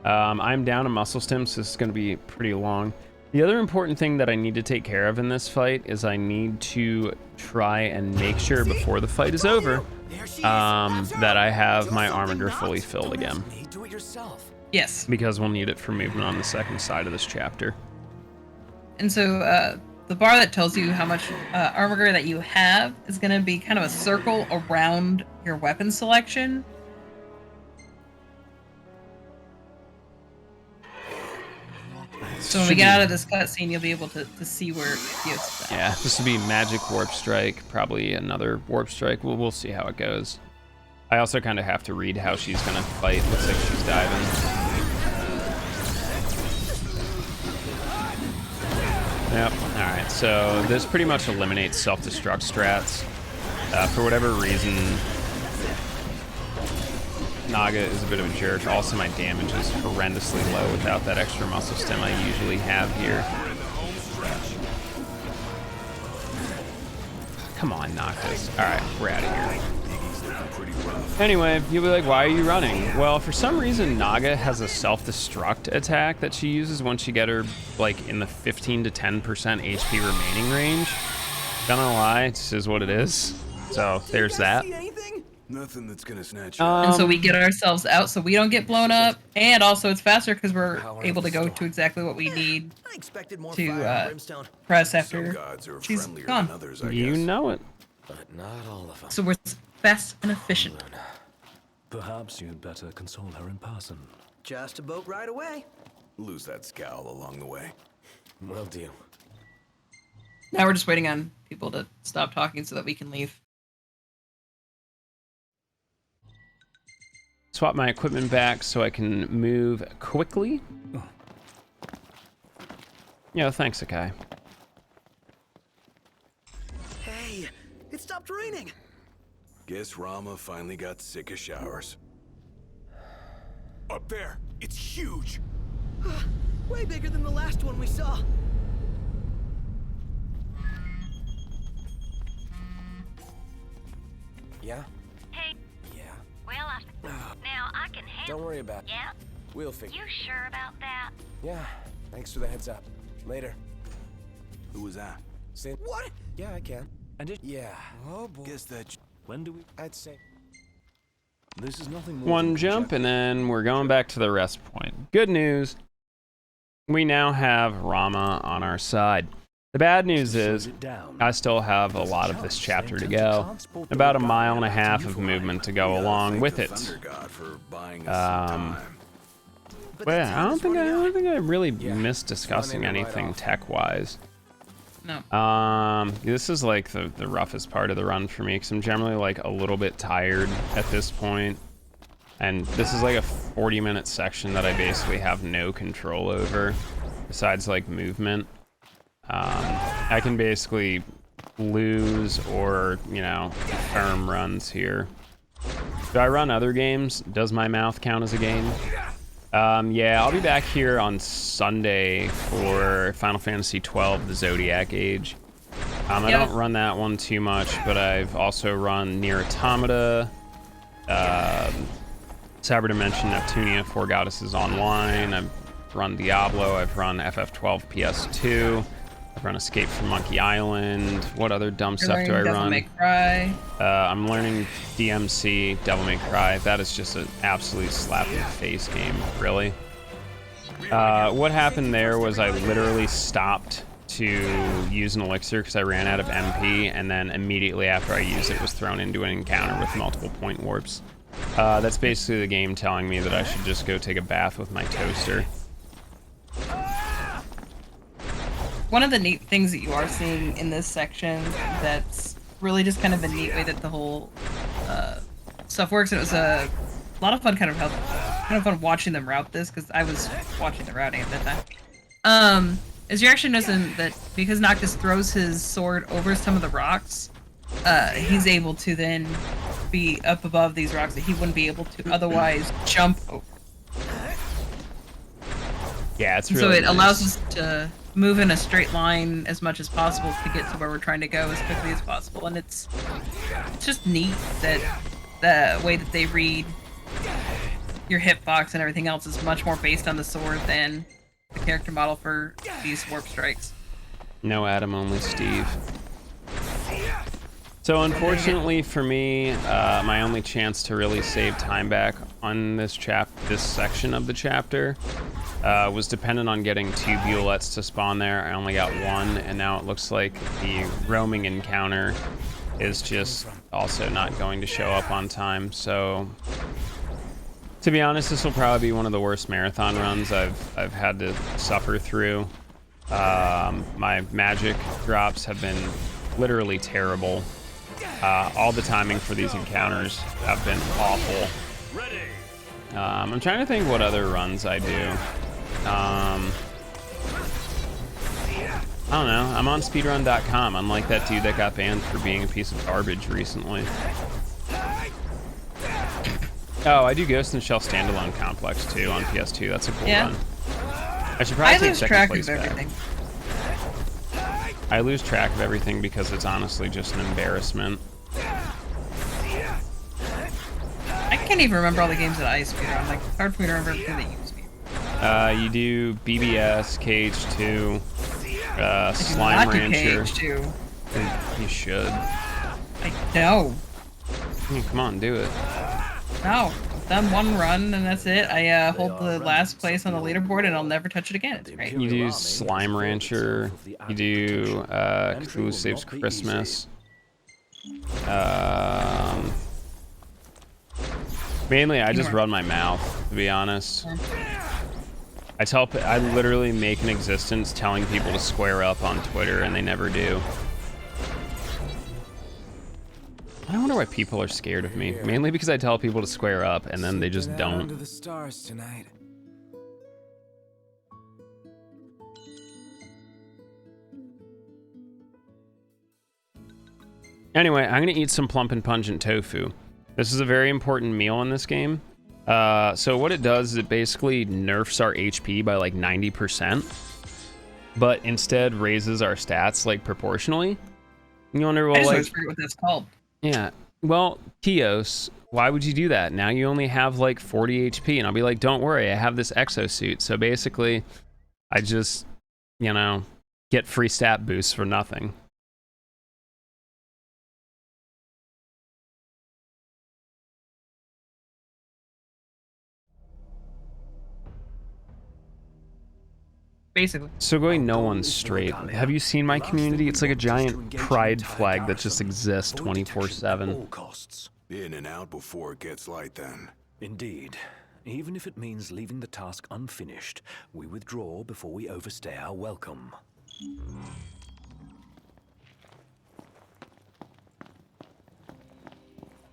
I'm down a muscle stim, so this is going to be pretty long. The other important thing that I need to take care of in this fight is I need to try and make sure before the fight is over that I have my armature fully filled again. Yes. Because we'll need it for movement on the second side of this chapter. And so the bar that tells you how much armor that you have is going to be kind of a circle around your weapon selection. So when we get out of this cutscene, you'll be able to see where Kios is at. Yeah, this would be magic warp strike, probably another warp strike. We'll see how it goes. I also kind of have to read how she's gonna fight. Looks like she's diving. Yep. All right. So this pretty much eliminates self-destruct strats. For whatever reason, Naga is a bit of a jerk. Also, my damage is horrendously low without that extra muscle stem I usually have here. Come on, knock this. All right, we're out of here. Anyway, you'll be like, why are you running? Well, for some reason, Naga has a self-destruct attack that she uses once you get her like in the 15 to 10% HP remaining range. Gonna lie, this is what it is. So there's that. Nothing that's gonna snatch And so we get ourselves out so we don't get blown up, and also it's faster because we're able to go to exactly what we need to press after she's gone. You know it. But not all of them. So we're fast and efficient. Perhaps you'd better console her in person. Just a boat ride away. Lose that scowl along the way. Will do. Now we're just waiting on people to stop talking so that we can leave. Swap my equipment back so I can move quickly. Yeah, thanks, Akai. Hey, it stopped raining. Guess Rama finally got sick of showers. Up there, it's huge. Way bigger than the last one we saw. Yeah? Hey. Yeah. Well, now I can handle. Don't worry about it. Yeah? We'll figure. You sure about that? Yeah. Thanks for the heads up. Later. Who was that? What? Yeah, I can. And it. Yeah. Oh boy. Guess that. When do we? I'd say. This is nothing more One than jump, and then we're going back to the rest point. Good news. We now have Rama on our side. The bad news is I still have a lot of this chapter to go. About 1.5 miles of movement to go along with it. Well, I don't think I really missed discussing anything tech-wise. No. This is like the roughest part of the run for me because I'm generally like a little bit tired at this point. And this is like a 40-minute section that I basically have no control over besides like movement. I can basically lose or, you know, confirm runs here. Do I run other games? Does my mouth count as a game? Yeah, I'll be back here on Sunday for Final Fantasy XII, the Zodiac Age. I don't run that one too much, but I've also run Nier Automata, Cyber Dimension, Neptunia, Four Goddesses Online. I've run Diablo, I've run FF12 PS2. I've run Escape from Monkey Island. What other dumb stuff do I run? Devil May Cry. I'm learning DMC, Devil May Cry. That is just an absolute slap in the face game, really. What happened there was I literally stopped to use an elixir because I ran out of MP, and then immediately after I used it was thrown into an encounter with multiple point warps. That's basically the game telling me that I should just go take a bath with my toaster. One of the neat things that you are seeing in this section that's really just kind of a neat way that the whole stuff works, and it was a lot of fun kind of fun watching them route this, because I was watching the routing at that time. Is you're actually noticing that because Noctis throws his sword over some of the rocks, he's able to then be up above these rocks that he wouldn't be able to otherwise jump over. Yeah, it's really so it nice. allows us to move in a straight line as much as possible to get to where we're trying to go as quickly as possible, and it's just neat that the way that they read your hitbox and everything else is much more based on the sword than the character model for these warp strikes. No Adam, only Steve. So unfortunately for me, my only chance to really save time back on this section of the chapter Was dependent on getting 2 bullets to spawn there. I only got 1, and now it looks like the roaming encounter is just also not going to show up on time. So, to be honest, this will probably be one of the worst marathon runs I've had to suffer through. My magic drops have been literally terrible. All the timing for these encounters have been awful. I'm trying to think what other runs I do. I don't know. I'm on speedrun.com, unlike that dude that got banned for being a piece of garbage recently. Oh, I do Ghost in the Shell Standalone Complex too on PS2. That's a cool run. I should probably take second place back. I lose track of everything because it's honestly just an embarrassment. I can't even remember all the games that I speedrun. Like, it's hard for me to remember everything that you speedrun. You do BBS, KH2, Slime Rancher. KH2. You should. I know. Come on, do it. No, I've done 1 run and that's it. I hold the last place on the leaderboard and I'll never touch it again. It's great. You do Slime Rancher. You do Cthulhu Saves Christmas. Mainly, I just run my mouth, to be honest. I literally make an existence telling people to square up on Twitter, and they never do. I wonder why people are scared of me. Mainly because I tell people to square up, and then they just don't. Under the stars tonight. Anyway, I'm gonna eat some plump and pungent tofu. This is a very important meal in this game. So what it does is it basically nerfs our HP by like 90%, but instead raises our stats like proportionally. You wonder, well, I just like, always forget what that's called. Yeah, well, Kios, why would you do that? Now you only have like 40 HP, and I'll be like, don't worry, I have this exosuit. So basically, I just, you know, get free stat boosts for nothing. Basically. So going no one's straight. Have you seen my community? It's like a giant pride flag that just exists 24/7. In and out before it gets light then. Indeed. Even if it means leaving the task unfinished, we withdraw before we overstay our welcome.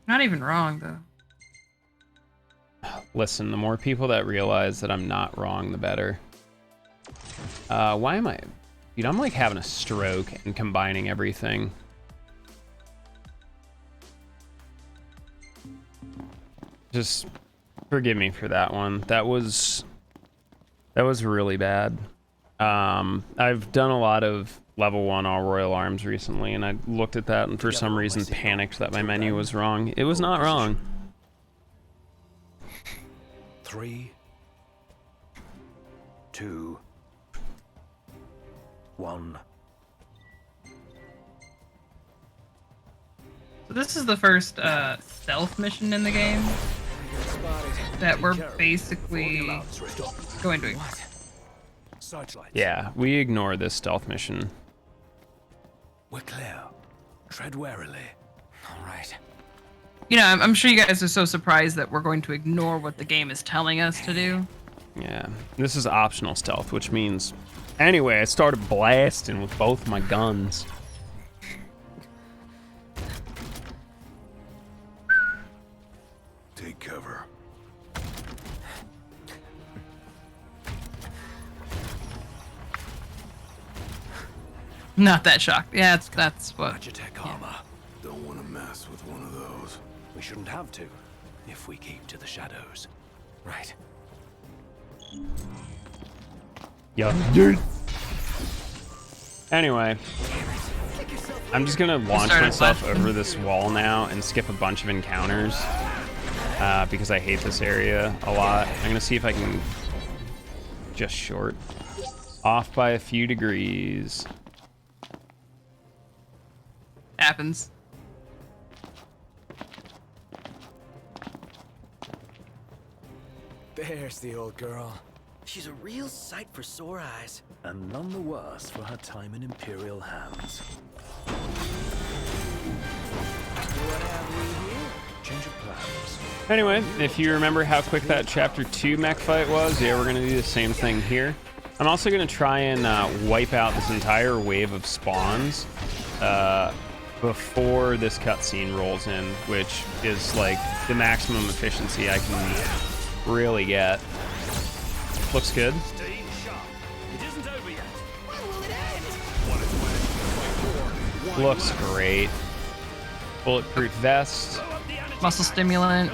Not even wrong, though. Listen, the more people that realize that I'm not wrong, the better. Why am I... Dude, I'm like having a stroke and combining everything. Just forgive me for that one. That was really bad. I've done a lot of level 1 all royal arms recently, and I looked at that and for some reason panicked that my menu was wrong. It was not wrong. 3, 2, 1. So this is the first stealth mission in the game that we're basically going to ignore. Yeah, we ignore this stealth mission. We're clear. Tread warily. All right. You know, I'm sure you guys are so surprised that we're going to ignore what the game is telling us to do. Yeah, this is optional stealth, which means... Anyway, I started blasting with both my guns. Take cover. Not that shocked. Yeah, that's what... Magitech armor. Don't want to mess with one of those. We shouldn't have to, if we keep to the shadows. Right. Yeah, dude. Anyway, I'm just gonna launch myself over this wall now and skip a bunch of encounters because I hate this area a lot. I'm gonna see if I can just short off by a few degrees. Happens. There's the old girl. She's a real sight for sore eyes. And none the worse for her time in Imperial hands. What have we here? Change of plans. Anyway, if you remember how quick that Chapter 2 mech fight was, yeah, we're going to do the same thing here. I'm also going to try and wipe out this entire wave of spawns before this cutscene rolls in, which is like the maximum efficiency I can really get. Looks good. Stay sharp. It isn't over yet. When will it end? Looks great. Bulletproof vest. Muscle stimulant.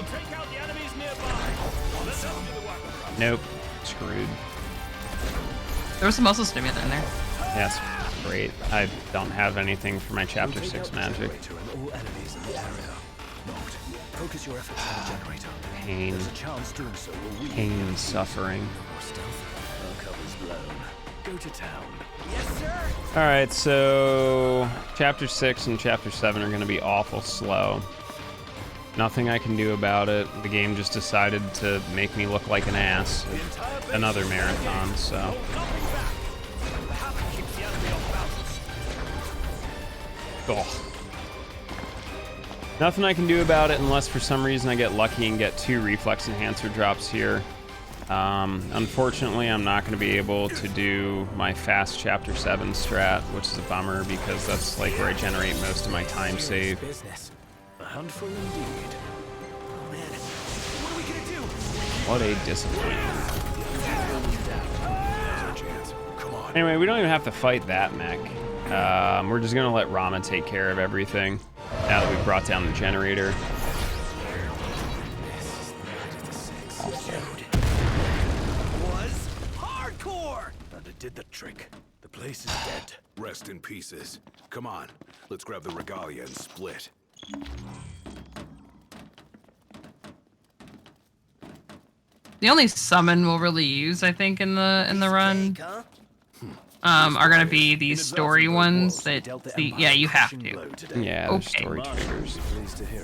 Nope. Screwed. There was some muscle stimulant in there. That's great. I don't have anything for my Chapter 6 magic. All enemies in the area. Note. Focus your efforts on the generator. Pain. There's a chance doing so will weaken. Pain and suffering. More stealth. Our cover's blown. Go to town. Yes, sir. Alright, so Chapter 6 and Chapter 7 are going to be awful slow. Nothing I can do about it. The game just decided to make me look like an ass. Another marathon, so. Ugh. Nothing I can do about it unless for some reason I get lucky and get 2 reflex enhancer drops here. Unfortunately, I'm not going to be able to do my fast Chapter 7 strat, which is a bummer because that's like where I generate most of my time save. A handful indeed. Oh man, what are we gonna do? What a disappointment. There's our chance. Come on. Anyway, we don't even have to fight that mech. We're just going to let Rama take care of everything now that we've brought down the generator. Was hardcore. And it did the trick. The place is dead. Rest in pieces. Come on. Let's grab the regalia and split. The only summon we'll really use, I think, in the run, are gonna be these story ones that yeah, you have to. Yeah, okay. story triggers.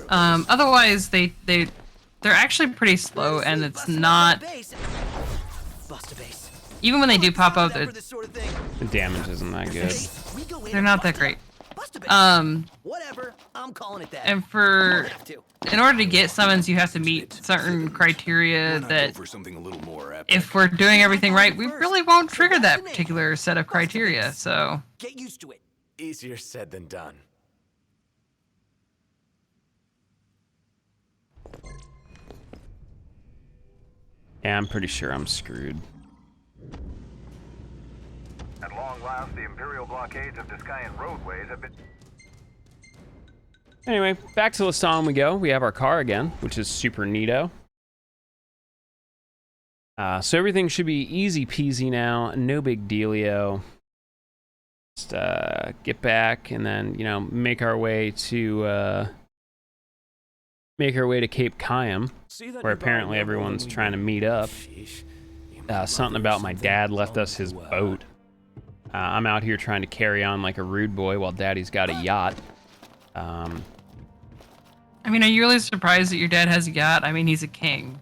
Otherwise they're actually pretty slow, and it's not. Even when they do pop up, The damage isn't that good. they're not that great. Whatever. I'm calling it that. And in order to get summons, you have to meet certain criteria that, For something a little more epic. if we're doing everything right, we really won't trigger that particular set of criteria. So Get used to it. Easier said than done. Yeah, I'm pretty sure I'm screwed. At long last, the Imperial blockades of Discayan roadways have been... Anyway, back to Lasam we go. We have our car again, which is super neato. So everything should be easy peasy now. No big dealio. Just get back and then, you know, make our way to Cape Cayam, where apparently everyone's trying to meet up. Something about my dad left us his boat. I'm out here trying to carry on like a rude boy while Daddy's got a yacht. I mean, are you really surprised that your dad has a yacht? I mean, he's a king.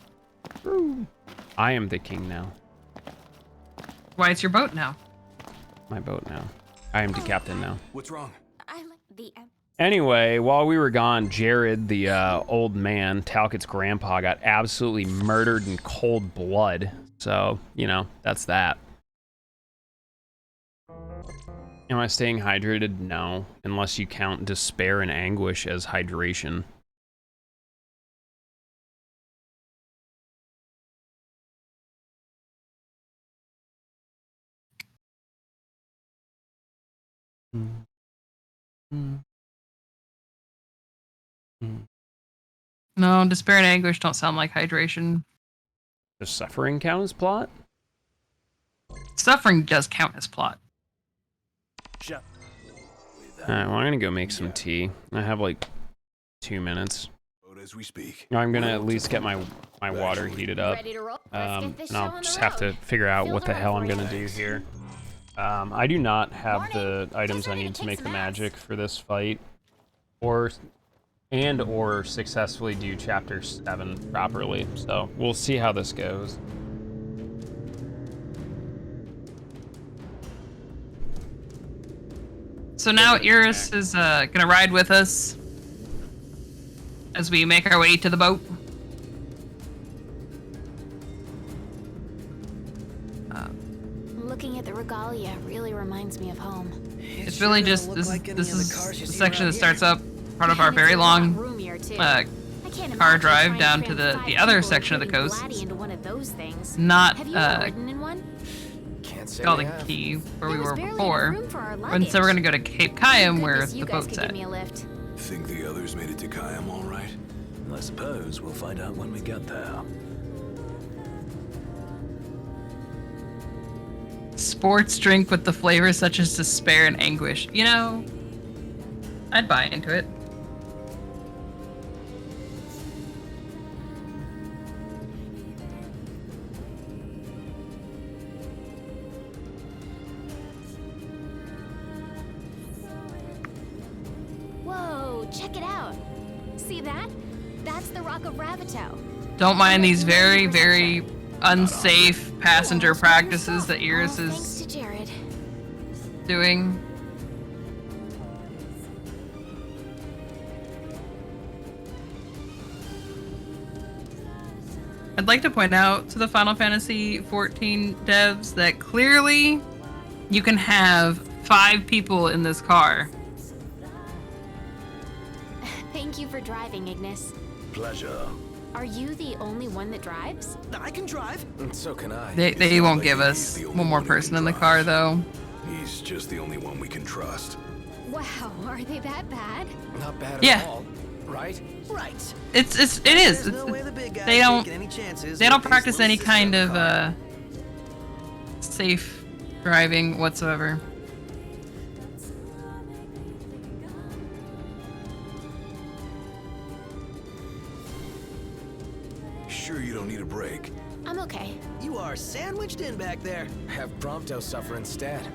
I am the king now. Why, it's your boat now. My boat now. I am the captain now. What's wrong? I like the Anyway, while we were gone, Jared, the old man, Talcot's grandpa, got absolutely murdered in cold blood. So, you know, that's that. Am I staying hydrated? No, unless you count despair and anguish as hydration. No, despair and anguish don't sound like hydration. Does suffering count as plot? Suffering does count as plot. Alright, well, I'm gonna go make some tea. I have like 2 minutes. As we speak. I'm gonna at least get my water heated up. And I'll just have to figure out what the hell I'm gonna do here. I do not have the items I need to make the magic for this fight, or successfully do Chapter 7 properly. So we'll see how this goes. So now Iris is gonna ride with us as we make our way to the boat. Looking at the regalia really reminds me of home. It's really just this is the section that starts up part of our very long car drive down to the other section of the coast. Not Scalding Key where we were before. And so we're gonna go to Cape Cayam where the boat's at. Think the others made it to Kayam all right? I suppose we'll find out when we get there. Sports drink with the flavors such as despair and anguish. You know, I'd buy into it. Whoa, check it out. See that? That's the Rock of Ravito. Don't mind these very, very unsafe passenger practices that Iris is doing. I'd like to point out to the Final Fantasy XIV devs that clearly you can have 5 people in this car. Thank you for driving, Ignis. Pleasure. Are you the only one that drives? I can drive. And so can I. They won't give us one more person in the car though. He's just the only one we can trust. Wow, are they that bad? Not bad Yeah. at all. Right? Right. It is. They don't practice any kind of safe driving whatsoever. Sure you don't need a break? I'm okay. You are sandwiched in back there. Have Prompto suffer instead.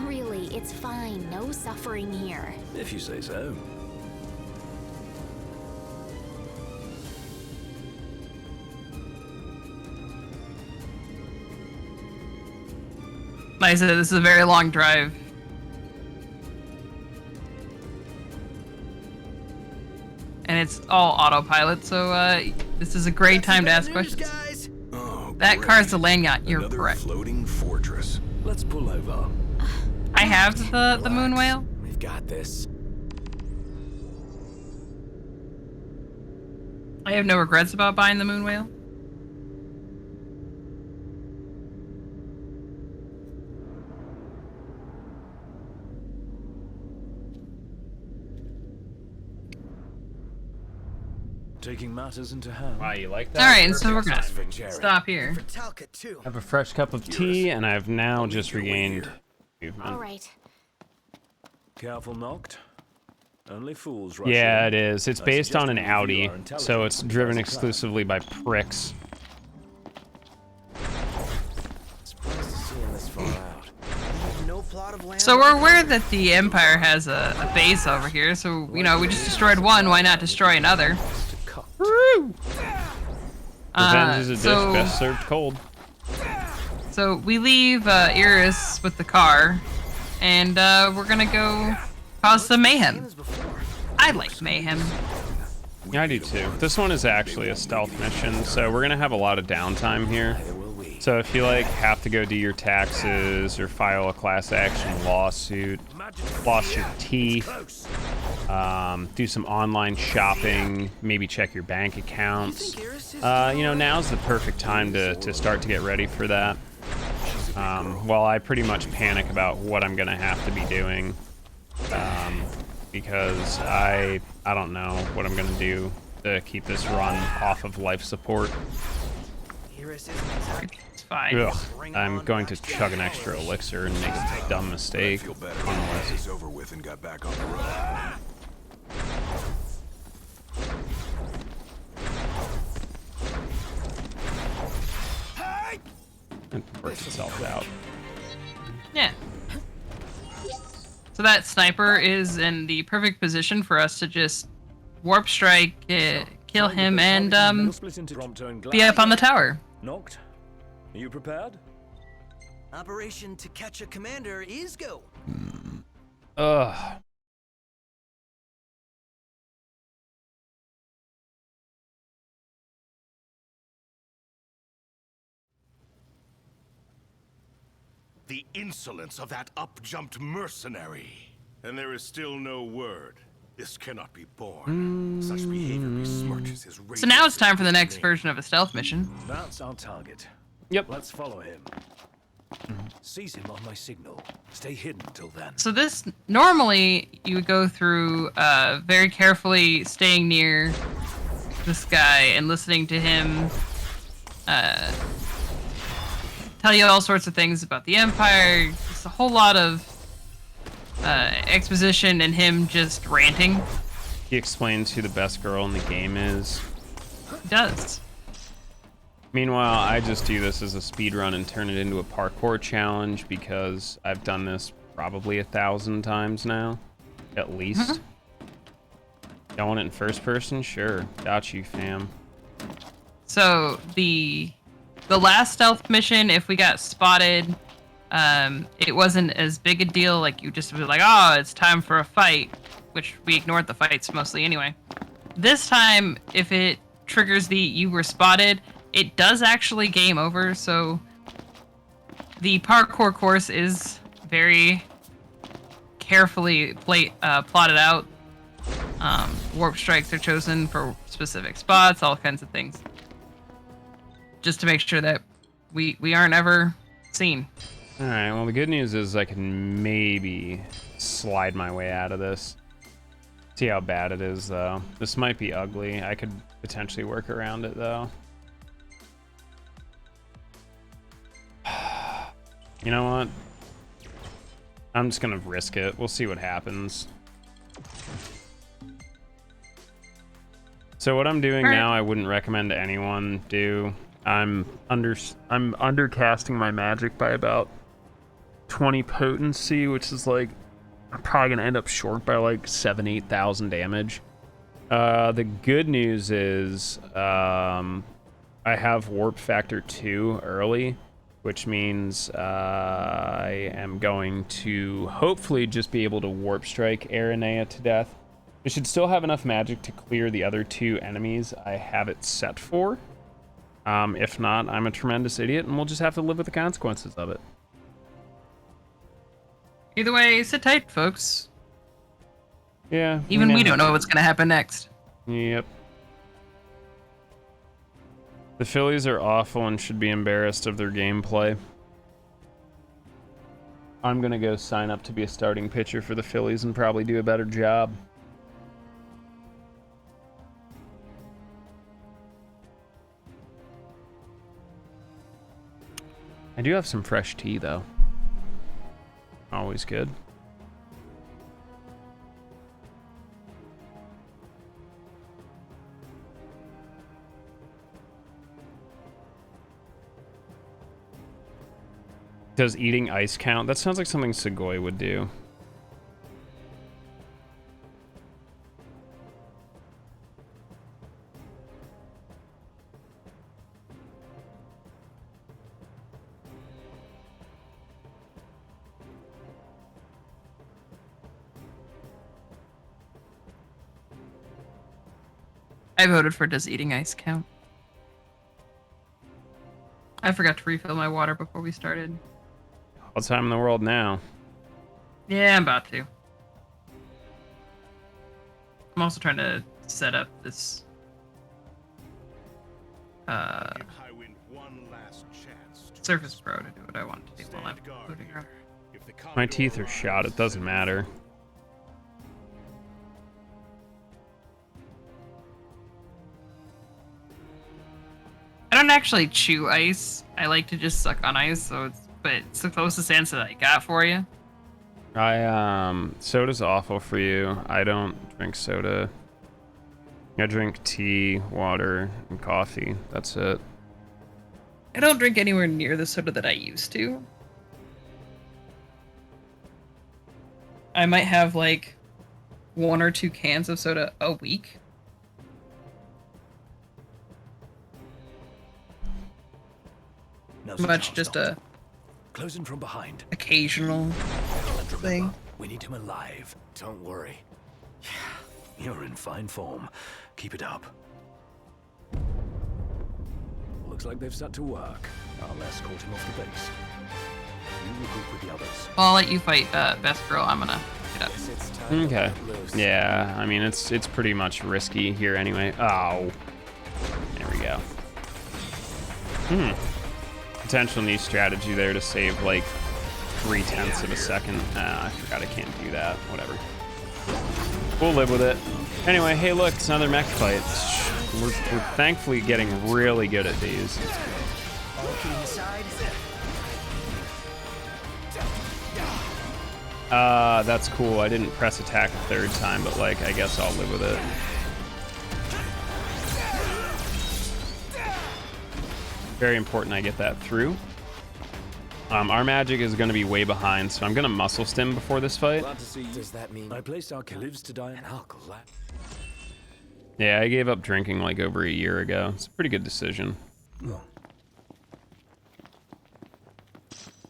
Really, it's fine. No suffering here. If you say so. Like I said, this is a very long drive. And it's all autopilot, so this is a great time to ask questions. Oh, that car's a land yacht, you're correct. Floating fortress. Let's pull over. I have the moon whale. We've got this. I have no regrets about buying the moon whale. Taking matters into hand. Wow, you like that? Alright, so we're gonna stop here. Have a fresh cup of tea, and I've now just regained movement. Alright. Careful, Noct. Only fools rush Yeah, in. it is. It's I based on an suggest we Audi, review our intelligence so it's and driven try to exclusively by pricks. Surprised to see him this far out. No plot of land. So we're aware that the Empire has a base over here, so, you know, we just destroyed one, why not destroy another? Revenge is a dish best served cold. So we leave Iris with the car, and we're gonna go cause some mayhem. I like mayhem. Yeah, I do too. This one is actually a stealth mission, so we're gonna have a lot of downtime here. So if you like have to go do your taxes or file a class action lawsuit, floss your teeth, do some online shopping, maybe check your bank accounts, you know, now's the perfect time to start to get ready for that. While I pretty much panic about what I'm gonna have to be doing, because I don't know what I'm gonna do to keep this run off of life support. It's fine. Ugh, I'm going to chug an extra elixir and make a dumb mistake. Unless it's over with and got back on the road. It works itself out. Yeah. So that sniper is in the perfect position for us to just warp strike, kill him, and be up on the tower. Noct, are you prepared? Operation To Catch a Commander is go. Ugh. The insolence of that up-jumped mercenary. And there is still no word. This cannot be borne. Such behavior besmirches his race. So now it's time for the next version of a stealth mission. That's our target. Yep. Let's follow him. Seize him on my signal. Stay hidden till then. So this, normally, you would go through very carefully staying near this guy and listening to him tell you all sorts of things about the Empire. Just a whole lot of exposition and him just ranting. He explains who the best girl in the game is. He does. Meanwhile, I just do this as a speed run and turn it into a parkour challenge because I've done this probably 1,000 times now, at least. Y'all want it in first person? Sure, got you, fam. So the last stealth mission, if we got spotted, it wasn't as big a deal. Like you just be like, oh, it's time for a fight, which we ignored the fights mostly anyway. This time, if it triggers the you were spotted, it does actually game over, so the parkour course is very carefully plotted out. Warp strikes are chosen for specific spots, all kinds of things. Just to make sure that we aren't ever seen. Alright, well the good news is I can maybe slide my way out of this. See how bad it is, though. This might be ugly. I could potentially work around it, though. You know what? I'm just gonna risk it. We'll see what happens. So what I'm doing now, I wouldn't recommend anyone do. I'm undercasting my magic by about 20 potency, which is like I'm probably gonna end up short by like 7,000-8,000 damage. The good news is I have warp factor 2 early, which means I am going to hopefully just be able to warp strike Aranea to death. I should still have enough magic to clear the other 2 enemies I have it set for. If not, I'm a tremendous idiot and we'll just have to live with the consequences of it. Either way, sit tight, folks. Yeah. Even we don't know what's gonna happen next. Yep. The Phillies are awful and should be embarrassed of their gameplay. I'm gonna go sign up to be a starting pitcher for the Phillies and probably do a better job. I do have some fresh tea, though. Always good. Does eating ice count? That sounds like something Segoy would do. I voted for does eating ice count. I forgot to refill my water before we started. All time in the world now. Yeah, I'm about to. I'm also trying to set up this Surface Pro to do what I want to do while I'm moving around. My teeth are shot, it doesn't matter. I don't actually chew ice. I like to just suck on ice, but it's the closest answer that I got for you. Soda's awful for you. I don't drink soda. I drink tea, water, and coffee. That's it. I don't drink anywhere near the soda that I used to. I might have like 1 or 2 cans of soda a week. Now's the Much chance, just Doctor. a Closing from behind. occasional thing. We need him alive. Don't worry. You're in fine form. Keep it up. Looks like they've set to work. I'll escort him off the base. You regroup with the others. Well, I'll let you fight Best Girl. I'm gonna get up. Okay. Yeah, I mean, it's pretty much risky here anyway. Oh. There we go. Potential new strategy there to save like 0.3 of a second. I forgot I can't do that. Whatever. We'll live with it. Anyway, hey look, it's another mech fight. We're thankfully getting really good at these. That's cool. I didn't press attack a third time, but like, I guess I'll live with it. Very important I get that through. Our magic is going to be way behind, so I'm going to muscle stim before this fight. Does that mean I placed our lives to die, and I'll collapse. Yeah, I gave up drinking like over a year ago. It's a pretty good decision.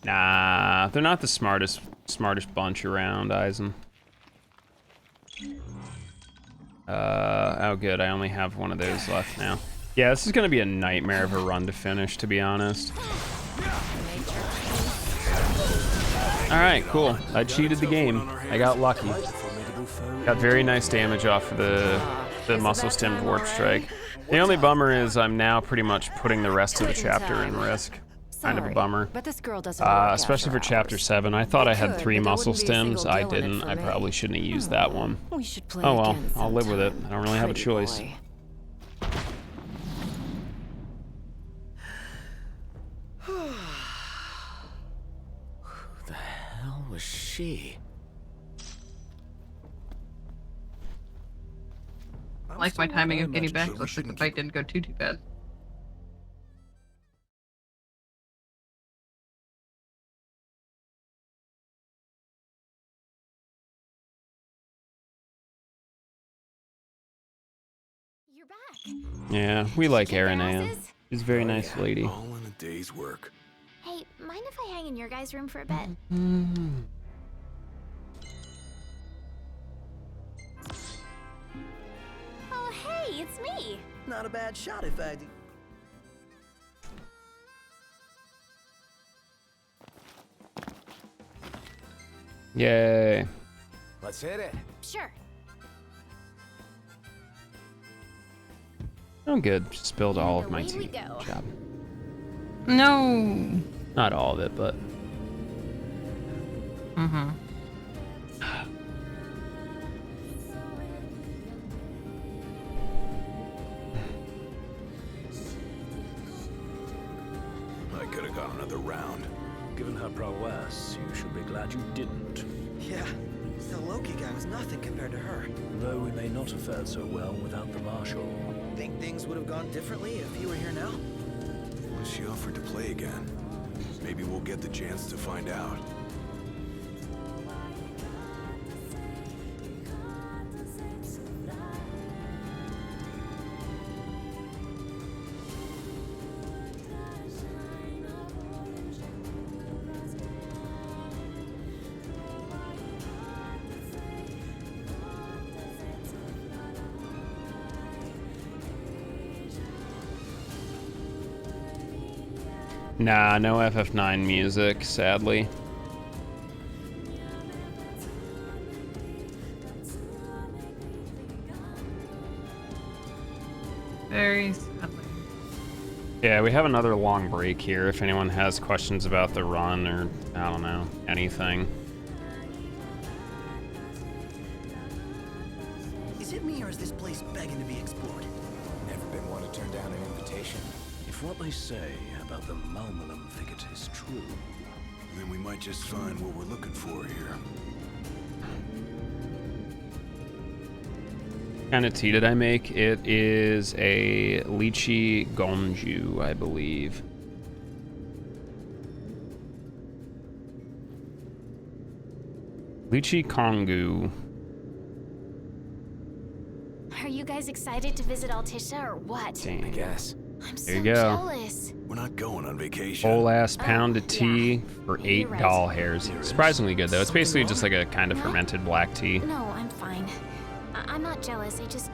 Nah, they're not the smartest bunch around, Eisen. Oh good, I only have one of those left now. Yeah, this is gonna be a nightmare of a run to finish, to be honest. Alright, cool. I cheated the game. I got lucky. Got very nice damage off of the muscle stemmed warp strike. The only bummer is I'm now pretty much putting the rest of the chapter in risk. Kind of a bummer. But this girl doesn't work especially for chapter 7. I thought I had 3 muscle stems. I didn't. I probably shouldn't have used that one. We should play Oh well, again I'll live with it. I don't really have a Pretty choice. boy. Who the hell was she? I like my timing of getting back. Looks like the fight didn't go too bad. You're back. Yeah, we like Aranea. She's a very nice lady. All in a day's work. Hey, mind if I hang in your guys' room for a bit? Oh, hey, it's me. Not a bad shot if I do. Yay. Let's hit it. Sure. Oh good, just spilled all of my Away we tea. go. Good job. No. Not all of it, but... I could have got another round. Given her prowess, you should be glad you didn't. Yeah, the Loki guy was nothing compared to her. Though we may not have fared so well without the Marshal. Think things would have gone differently if you were here now? Well, she offered to play again. Maybe we'll get the chance to find out. Nah, no FF9 music, sadly. Very sadly. Yeah, we have another long break here if anyone has questions about the run or, I don't know, anything. Is it me or is this place begging to be explored? Never been one to turn down an invitation. If what they say about the Malmalum thicket is true, then we might just find what we're looking for here. What kind of tea did I make? It is a lychee gonju, I believe. Lychee kongu. Are you guys excited to visit Altisha or what? Dang. I guess. I'm There you so go. jealous. We're not going on vacation. Whole ass pound of tea for 8 doll hairs. Surprisingly good though. It's basically just like a kind of fermented black tea. No, I'm fine. I'm not jealous. I just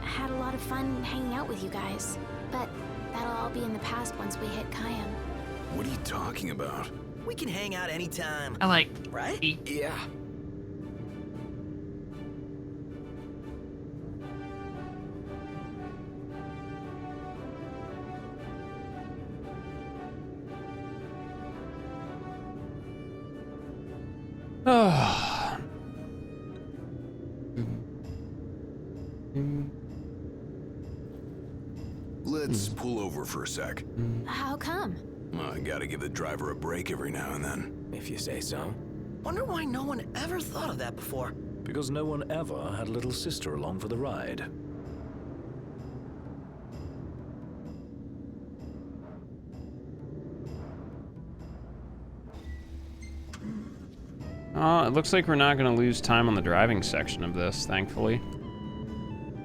had a lot of fun hanging out with you guys. But that'll all be in the past once we hit Kayam. What are you talking about? We can hang out anytime. I like right? tea. Yeah. Let's pull over for a sec. How come? Well, I gotta give the driver a break every now and then. If you say so. Wonder why no one ever thought of that before. Because no one ever had a little sister along for the ride. It looks like we're not going to lose time on the driving section of this, thankfully.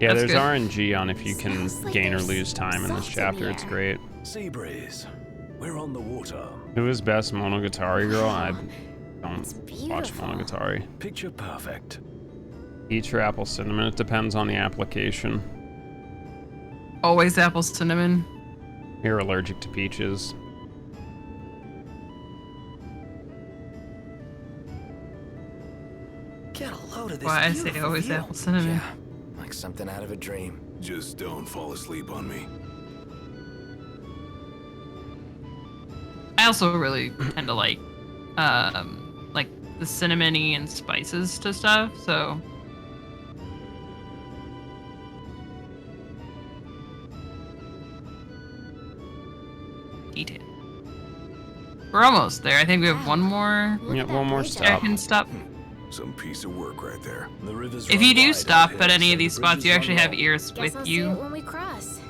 Yeah, That's there's good. RNG on if you can gain or lose time in this chapter. It's great. Sea breeze. We're on the water. Who is best Monogatari girl? I don't watch beautiful. Monogatari. Picture perfect. Peach or apple cinnamon? It depends on the application. Always apple cinnamon. You're allergic to peaches. Get a load of this. Why I say beautiful always view. apple cinnamon. Yeah, like something out of a dream. Just don't fall asleep on me. I also really tend to like the cinnamony and spices to stuff, so. Detail. We're almost there. I think we have one more. Yeah, one more I stop. can stop. Some piece of work right there. The river's If run you do wide stop out at here, any so of these the bridge spots, is you run actually have long. ears Guess with I'll see it you. when we cross.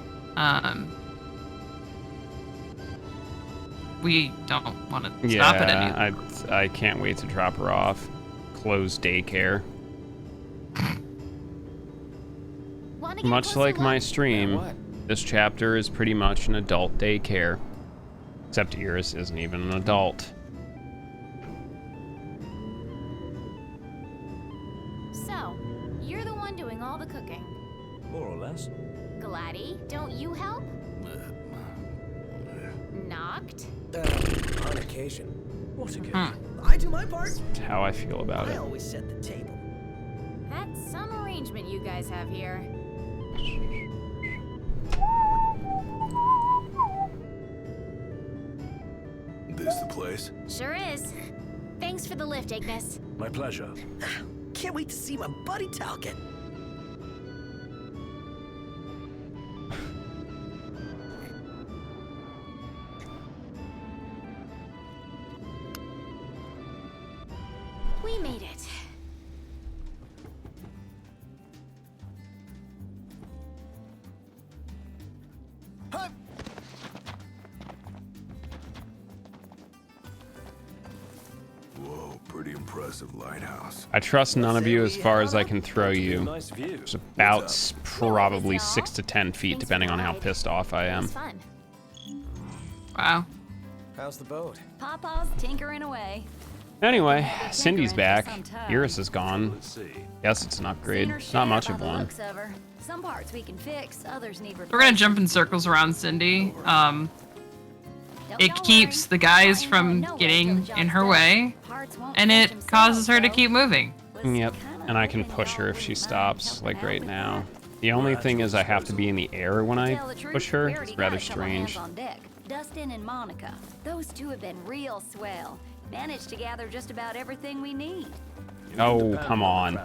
We don't want to stop at any. Yeah, I can't wait to drop her off. Closed daycare. Wanna get a Much closer like my look? stream, this chapter is pretty much an adult daycare. Except Iris isn't even an adult. So, you're the one doing all the cooking. More or less. Gladdy, don't you help? Knocked? On occasion. What again? I do my part. That's how I feel about I it. always set the table. That's some arrangement you guys have here. This the place? Sure is. Thanks for the lift, Ignis. My pleasure. Can't wait to see my buddy Talcott. We made it. Whoa, pretty impressive lighthouse. I trust none of you as far as I can throw you. Nice view. It's about probably 6 to 10 feet, depending on how pissed off I am. Fun. Wow. How's the boat? Papa's tinkering away. Anyway, Cindy's back. Iris is gone. Guess it's an upgrade. Not much of one. Some parts we can fix, others need We're gonna jump in circles around Cindy. It keeps the guys from getting in her way, and it causes her to keep moving. Yep, and I can push her if she stops, like right now. The only thing is I have to be in the air when I push her. It's rather strange. Dustin and Monica, those two have been real swell. Managed to gather just about everything we need. Oh, come on.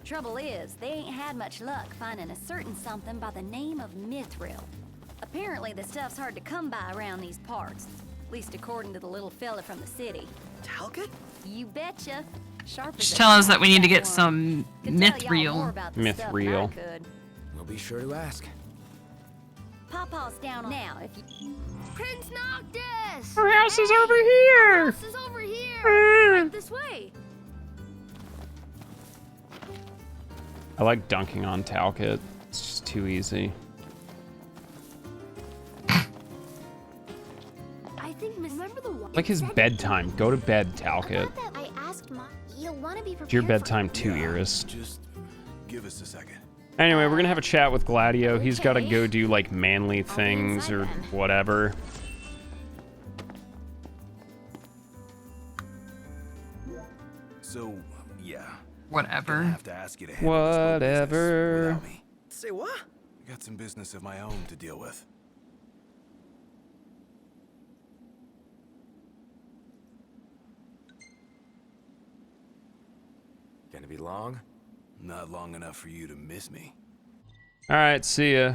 Trouble is, they ain't had much luck finding a certain something by the name of Mithril. Apparently the stuff's hard to come by around these parts, at least according to the little fella from the city. Talcott? You betcha. Sharp as She's a telling us that we need to get one. some Could tell y'all more mithril. about the stuff than I Mithril. could. We'll be sure to ask. Papa's down now if you... Prince Noctis! Her house is over here! Our house is over here! Right this way! I like dunking on Talcott. It's just too easy. Like his bedtime. Go to bed, Talcott. I asked Mom. You'll want to be prepared. It's your bedtime too, Iris. Just give us a second. Anyway, we're gonna have a chat with Gladio. He's gotta go do like manly things or whatever. So, yeah. Whatever. I have to ask you to handle this boat business Whatever. without me. Say what? I got some business of my own to deal with. Gonna be long? Not long enough for you to miss me. All right, see ya.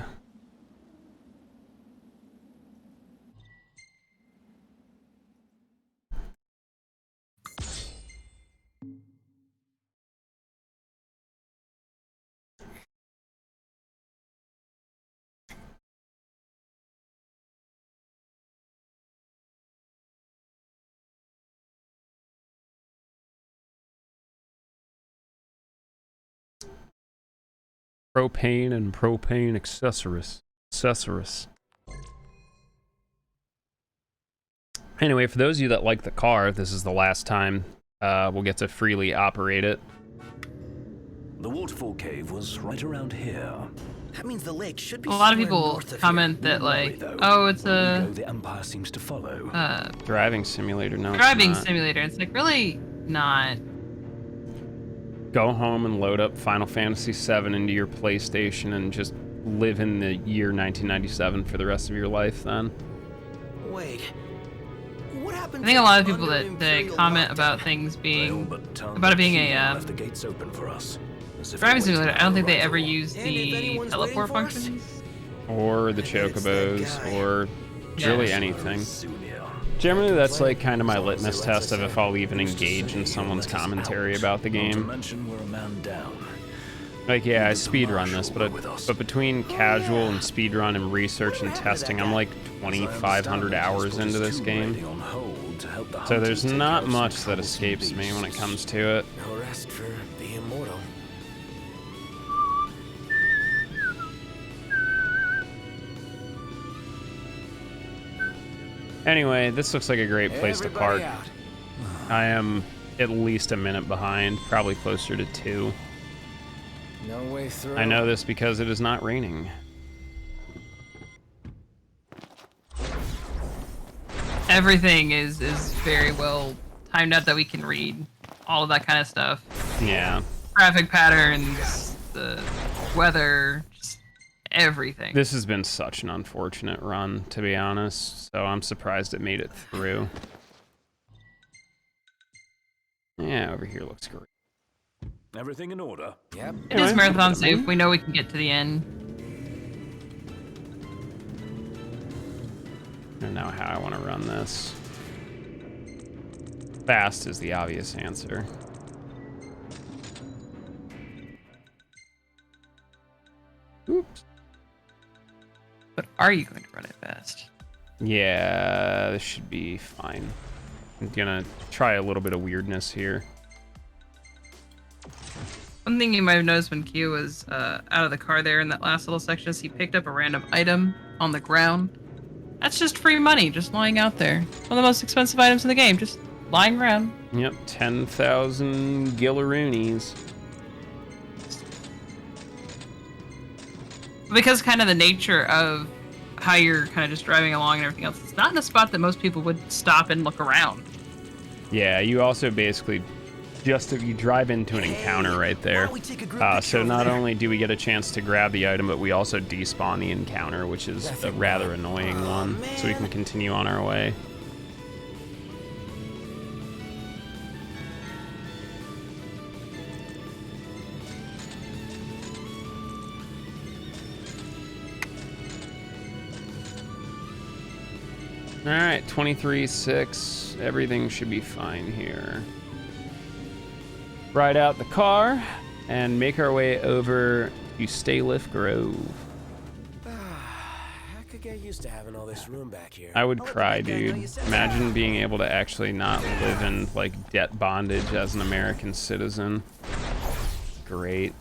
Propane and propane accessories. Anyway, for those of you that like the car, this is the last time we'll get to freely operate it. The waterfall cave was right around here. That means the lake should be A lot of somewhere people north of comment here. that like, oh, it's Where we a go, the Empire seems to follow. Driving simulator. No, driving it's not. simulator. It's like really not. Go home and load up Final Fantasy VII into your PlayStation and just live in the year 1997 for the rest of your life then. Wait. What happened I think a to lot of people under that they Imperial comment lockdown? about things being But about it being left the a gates open for us. As if driving it waited simulator. I don't think they right ever along. use And if the anyone's teleport waiting for us? functions. Or the I bet it's that Chocobos, guy. or Yeah. really anything. Generally, that's like kind of my litmus test of if I'll even engage in someone's commentary about the Not to game. mention we're a man down. Like, yeah, I speedrun this, but between casual and speedrun and research and testing, I'm like 2,500 hours into this game. So there's not much that escapes me when it comes to it. No rest for the immortal. Anyway, this looks like a great place to park. Everybody out. I am at least a minute behind, probably closer to 2. No way through. I know this because it is not raining. Everything is very well timed out that we can read all of that kind of stuff. Yeah. Traffic patterns, the weather, just everything. This has been such an unfortunate run, to be honest, so I'm surprised it made it through. Yeah, over here looks great. Everything in order? Yep. It is marathon safe. We know we can get to the end. I don't know how I want to run this. Fast is the obvious answer. Oops. But are you going to run it fast? Yeah, this should be fine. I'm gonna try a little bit of weirdness here. One thing you might have noticed when Q was out of the car there in that last little section is he picked up a random item on the ground. That's just free money, just lying out there. One of the most expensive items in the game, just lying around. Yep, 10,000 gillaroonies. Because kind of the nature of how you're kind of just driving along and everything else, it's not in a spot that most people would stop and look around. Yeah, you also basically just if you drive into an encounter right there. So not only do we get a chance to grab the item, but we also despawn the encounter, which is a rather annoying one. So we can continue on our way. All right, 23.6. Everything should be fine here. Ride out the car and make our way over to Stayliff Grove. I could get used to having all this room back here. I would cry, dude. Imagine being able to actually not live in like debt bondage as an American citizen. Great.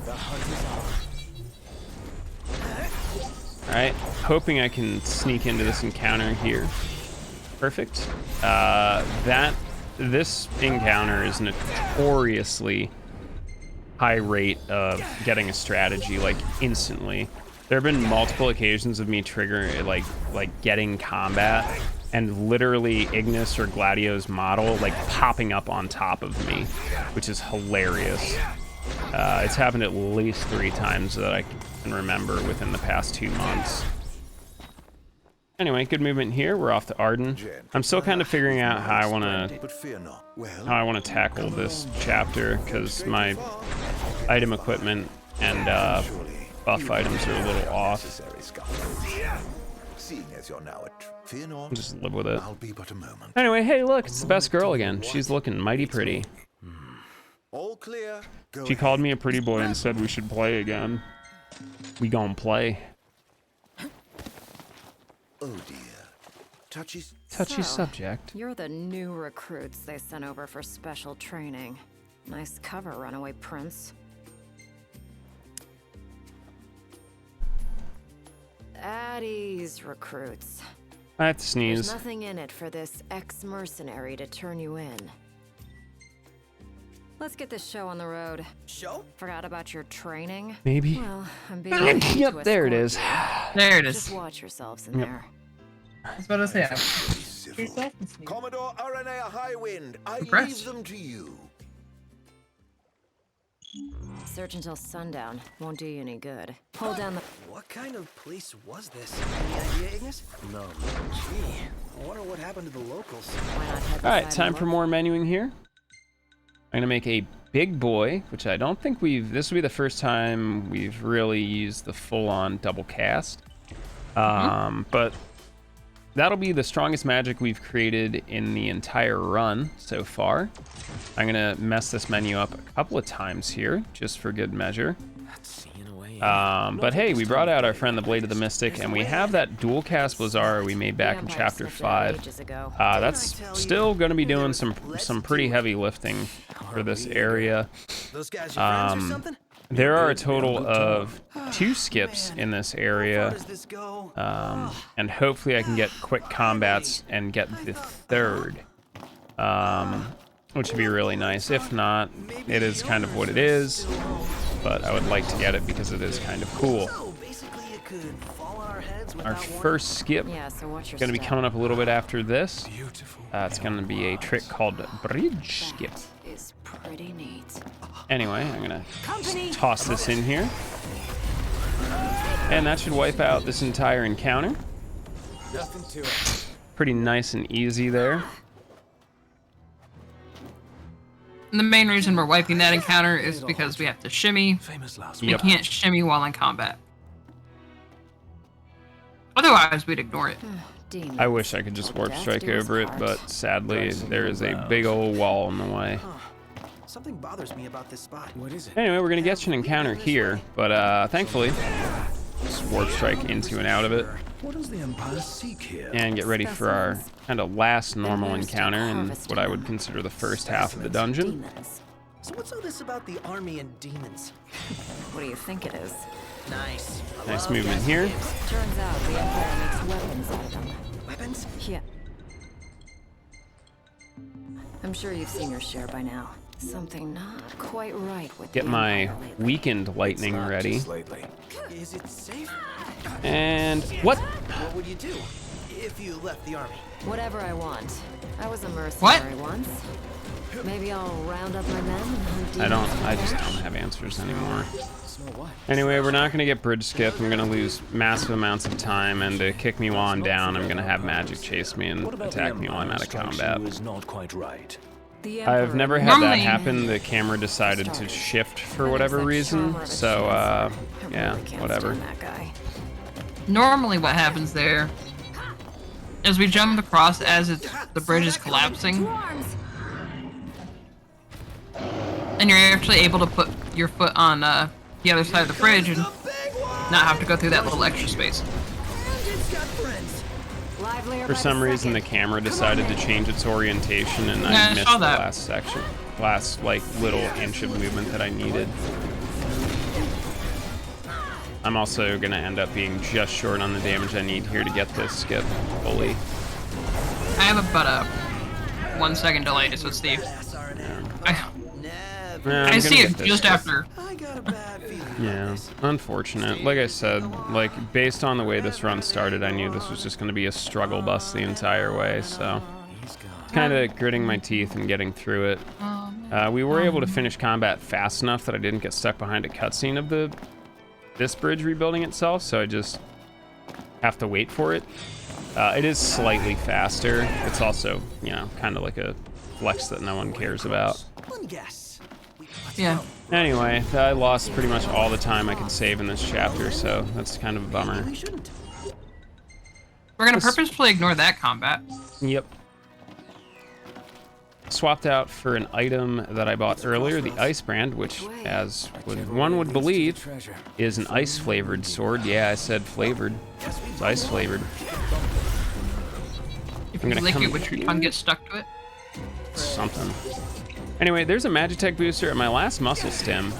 The hunt is on. hoping I can sneak into this encounter here. Perfect. This encounter is notoriously high rate of getting a strategy like instantly. There have been multiple occasions of me triggering like getting combat and literally Ignis or Gladio's model like popping up on top of me, which is hilarious. It's happened at least 3 times that I can remember within the past 2 months. Anyway, good movement here. We're off to Arden. I'm still kind of figuring out how I want to tackle this chapter because my item equipment and buff items are a little off. Just live with it. Anyway, hey, look, it's the best girl again. She's looking mighty pretty. She called me a pretty boy and said we should play again. We gon' play. Oh dear. Touchy subject. You're the new recruits they sent over for special training. Nice cover, runaway prince. At ease, recruits. I have to sneeze. There's nothing in it for this ex-mercenary to turn you in. Let's get this show on the road. Show? Forgot about your training? Maybe. Well, I'm being Yep, there it is. There it is. Just watch yourselves in there. I was about to say. Commodore Aranea Highwind, I Impressed. leave them to you. Search until sundown. Won't do you any good. Hold down the... What kind of place was this? Any idea, Ignis? No. Gee, I wonder what happened to the locals. Why not head All right, inside time and for look? more menuing here. I'm gonna make a big boy, which I don't think this will be the first time we've really used the full-on double cast. But that'll be the strongest magic we've created in the entire run so far. I'm gonna mess this menu up a couple of times here, just for good measure. But hey, we brought out our friend the Blade of the Mystic, and we have that dual cast Blazar we made back in Chapter 5. That's still going to be doing some pretty heavy lifting for this area. There are a total of 2 skips in this area, and hopefully I can get quick combats and get the 3rd, which would be really nice. If not, it is kind of what it is. But I would like to get it because it is kind of cool. Our first skip is going to be coming up a little bit after this. It's going to be a trick called Bridge Skip. Is pretty neat. Anyway, I'm going to toss this in here. And that should wipe out this entire encounter. Nothing to it. Pretty nice and easy there. And the main reason we're wiping that encounter is because we have to shimmy. We can't shimmy while in combat. Otherwise, we'd ignore it. I wish I could just warp strike over it, but sadly, there is a big old wall in the way. Something bothers me about this spot. What is it? Anyway, we're gonna get you an encounter here, but thankfully, just warp strike into and out of it. What does the Empire seek here? And get ready for our kind of last normal encounter in what I would consider the first half of the dungeon. So what's all this about the army and demons? What do you think it is? Nice. Nice movement here. Turns out the Empire makes weapons out of them. Weapons? Yeah. I'm sure you've seen your share by now. Something not quite right with Get my weakened lightning ready. Is it safe? And what? What would you do if you left the army? Whatever I want. I was a mercenary once. Maybe I'll round up my men and hunt demons. I just don't have answers anymore. Anyway, we're not gonna get bridge skip. I'm gonna lose massive amounts of time, and to kick me while I'm down, I'm gonna have magic chase me and attack me while I'm out of combat. Not quite right. I've never had that happen. The camera decided to shift for whatever reason, so yeah, whatever. Normally what happens there is we jump across as the bridge is collapsing. And you're actually able to put your foot on the other side of the bridge and not have to go through that little extra space. For some reason, the camera decided to change its orientation, and I missed the last section, last like little inch of movement that I needed. I'm also going to end up being just short on the damage I need here to get this skip fully. I have about a 1 second delay, so Steve. I see it just after. Yeah, unfortunate. Like I said, like based on the way this run started, I knew this was just going to be a struggle bus the entire way, so kind of gritting my teeth and getting through it. We were able to finish combat fast enough that I didn't get stuck behind a cutscene of this bridge rebuilding itself, so I just have to wait for it. It is slightly faster. It's also, you know, kind of like a flex that no one cares about. Yeah. Anyway, I lost pretty much all the time I could save in this chapter, so that's kind of a bummer. We're gonna purposefully ignore that combat. Yep. Swapped out for an item that I bought earlier, the Ice Brand, which, as one would believe, is an ice-flavored sword. Yeah, I said flavored. It's ice-flavored. If you lick it, would your tongue get stuck to it? Something. Anyway, there's a Magitech booster at my last muscle stim.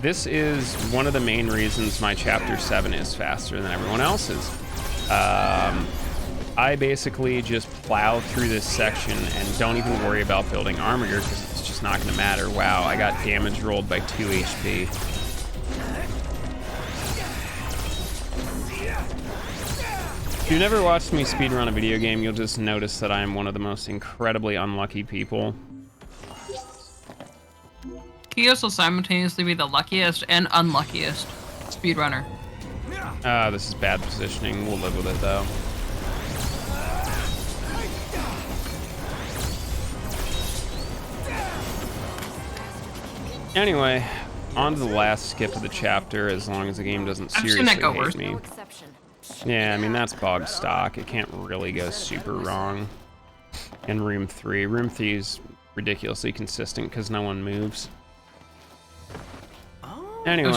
This is one of the main reasons my Chapter 7 is faster than everyone else's. I basically just plow through this section and don't even worry about building armor gear because it's just not going to matter. Wow, I got damage rolled by 2 HP. If you've never watched me speedrun a video game, you'll just notice that I am one of the most incredibly unlucky people. Kios will simultaneously be the luckiest and unluckiest speedrunner. This is bad positioning. We'll live with it, though. Anyway, on to the last skip of the chapter, as long as the game doesn't seriously hate me. Yeah, I mean, that's bog stock. It can't really go super wrong. In Room 3. Room 3 is ridiculously consistent because no one moves. Anyway,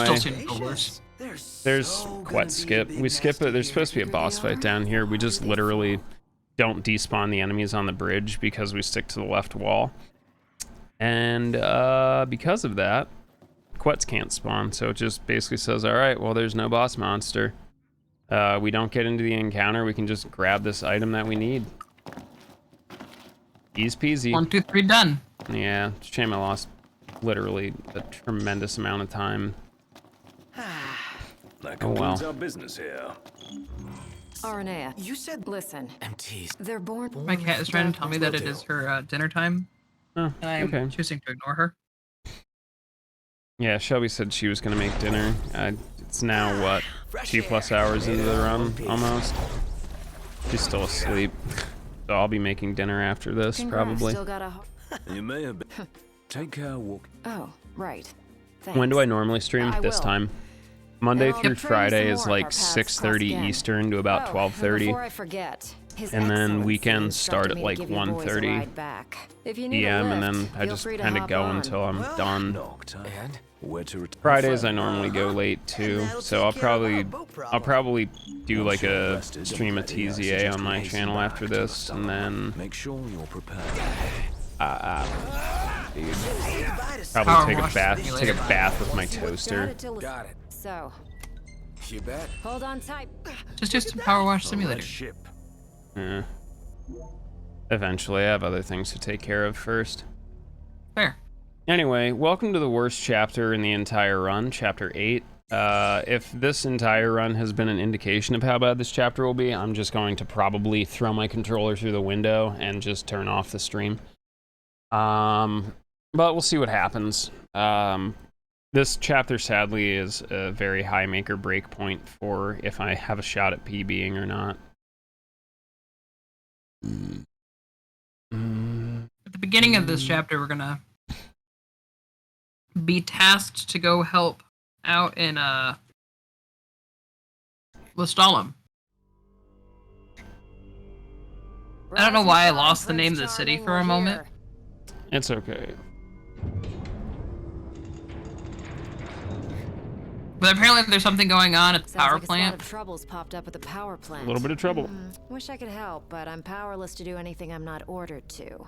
there's Quet skip. We skip it. There's supposed to be a boss fight down here. We just literally don't despawn the enemies on the bridge because we stick to the left wall. And because of that, Quets can't spawn. So it just basically says, all right, well, there's no boss monster. We don't get into the encounter. We can just grab this item that we need. Easy peasy. 1, 2, 3, done. Yeah, shame I lost literally a tremendous amount of time. That concludes our business here. Aranea, you said, listen, MTs. They're born. My cat is trying to tell me that it is her dinner time. Oh, and I am okay. choosing to ignore her. Yeah, Shelby said she was gonna make dinner. It's now, what, 2+ hours into the run, almost? She's still asleep. So I'll be making dinner after this, probably. Still got a... You may have been. Take care, walk. Oh, right. Thanks. When do I normally stream? This time. Monday through Friday is like paths 6:30 Eastern to about 12:30. Before I forget, His And then Excellency weekends start at instructed me like to give you boys a 1:30 ride back. If you need a PM, and lift, then I feel just free to kind of hop go on. until I'm done. And where to Fridays I normally go late too, so I'll probably do like a stream of TZA on my channel after this, and then make sure you're prepared. Probably take a bath with my toaster. Got it. So, You bet. hold on tight. Just a Power Wash Simulator. Yeah. Eventually, I have other things to take care of first. Fair. Anyway, welcome to the worst chapter in the entire run, Chapter 8. If this entire run has been an indication of how bad this chapter will be, I'm just going to probably throw my controller through the window and just turn off the stream. But we'll see what happens. This chapter, sadly, is a very high make-or-break point for if I have a shot at PBing or not. At the beginning of this chapter, we're gonna be tasked to go help out in Lestalem. I don't know why I lost the name of the city for a moment. It's okay. But apparently there's something going on at the power Sounds like plant. a lot of troubles popped up at the power plant. A little bit of trouble. Wish I could help, but I'm powerless to do anything I'm not ordered to.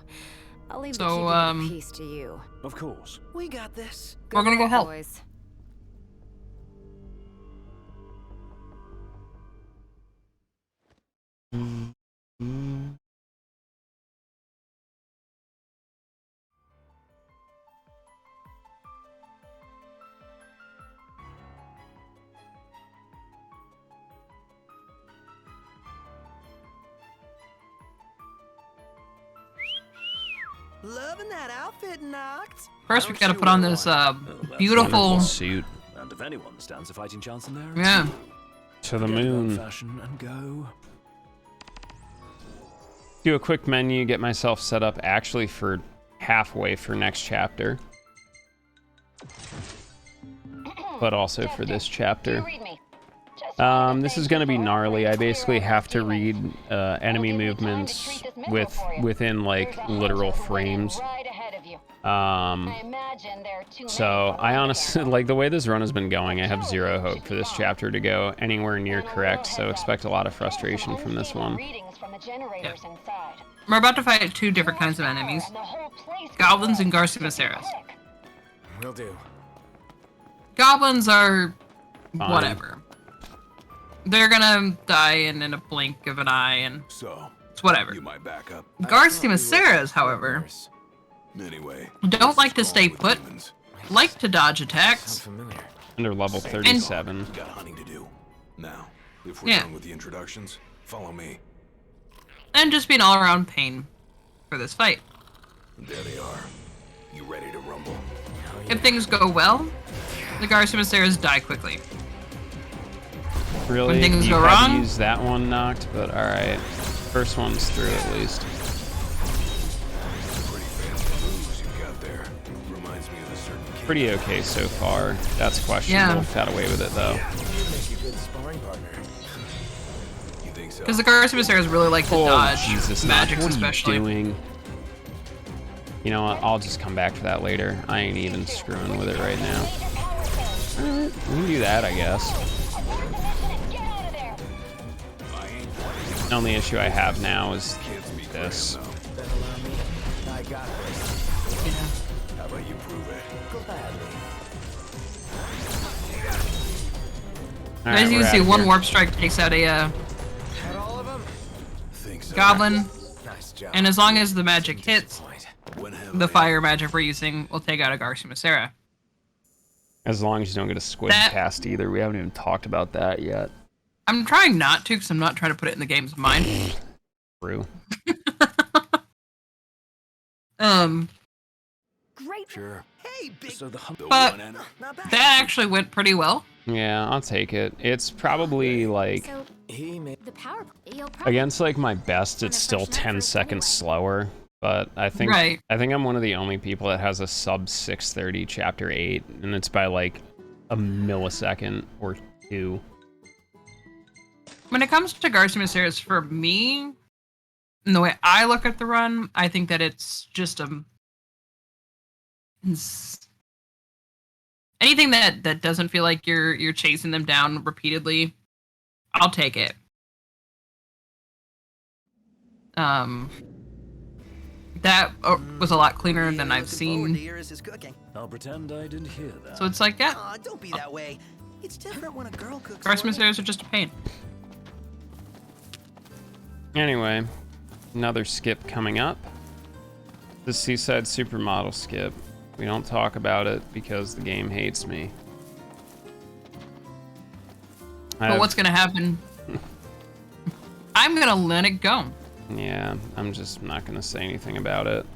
I'll leave the So, keeping of the peace to you. Of course. We got this. We're gonna go help. Boys. Loving that outfit, Noct. First, we gotta put on this beautiful suit. And if anyone stands a fighting chance in there, Yeah. To the Forget about moon. fashion and go. Do a quick menu, get myself set up actually for halfway for next chapter. But also for this chapter. This is going to be gnarly. I basically have to read enemy movements within like literal frames. So I honestly, like the way this run has been going, I have zero hope for this chapter to go anywhere near correct, so expect a lot of frustration from this one. Yeah. We're about to fight two different kinds of enemies. Goblins and Garcimaceras. Will do. Goblins are Fine. whatever. They're gonna die in a blink of an eye, and it's whatever. You might back up. Garcimaceras, however, Anyway, don't like to stay put, like to dodge attacks. Under level 37. got hunting to do. Now, if we're Yeah. done with the introductions, follow me. And just be an all-around pain for this fight. There they are. You ready to rumble? If things go well, the Garcimaceras die quickly. Really? When things you go had wrong, used that one knocked, but alright. First one's through at least. Pretty fancy moves you've got there. Reminds me of a certain kid. Pretty okay so far. That's questionable. Yeah. Got away with it though. Make a good sparring partner. You think so? because the Garcimaceras really like to dodge Jesus, magics, what especially. are you doing? You know what? I'll just come back to that later. I ain't even screwing with it right now. Alright, we can do that, I guess. The only issue I have now is this. I got this. How about you prove it? Alright, As you we're can see, outta one here. warp strike takes out a Had all of them? goblin, Nice job. and as long as the magic hits, When have the fire magic we're using will take out a Garcimacera. As long as you don't get a squid cast either. We haven't even talked about that yet. I'm trying not to, because I'm not trying to put it in the game's mind. True. Great. Sure. Hey, big. So the But one and that actually went pretty well. Yeah, I'll take it. It's probably like So, the power. You'll probably against like my best, it's still 10 seconds slower. But I think Right. I think I'm one of the only people that has a sub 630 chapter 8, and it's by like a millisecond or two. When it comes to Garcimaceras, for me, and the way I look at the run, I think that it's just anything that doesn't feel like you're chasing them down repeatedly, I'll take it. That was a lot cleaner than I've seen. I'll pretend I didn't hear that. So it's like, yeah, Aw, don't be that way. It's different when a girl cooks. Garcimaceras are just a pain. Anyway, another skip coming up. The Seaside Supermodel skip. We don't talk about it because the game hates me. But what's gonna happen? I'm gonna let it go. Yeah, I'm just not gonna say anything about it.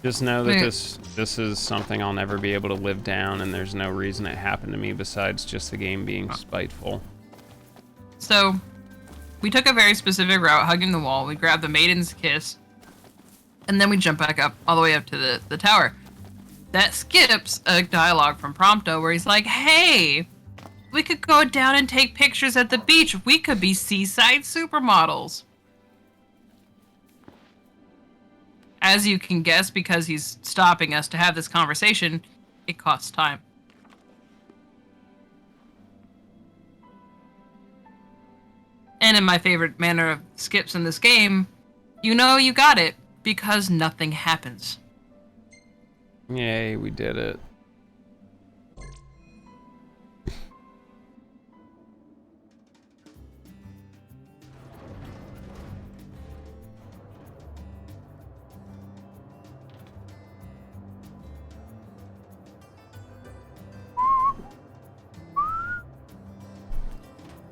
Just know that Wait. this is something I'll never be able to live down, and there's no reason it happened to me besides just the game being spiteful. So, we took a very specific route, hugging the wall. We grabbed the Maiden's Kiss, and then we jump back up, all the way up to the tower. That skips a dialogue from Prompto where he's like, hey, we could go down and take pictures at the beach. We could be seaside supermodels. As you can guess, because he's stopping us to have this conversation, it costs time. And in my favorite manner of skips in this game, you know you got it because nothing happens. Yay, we did it.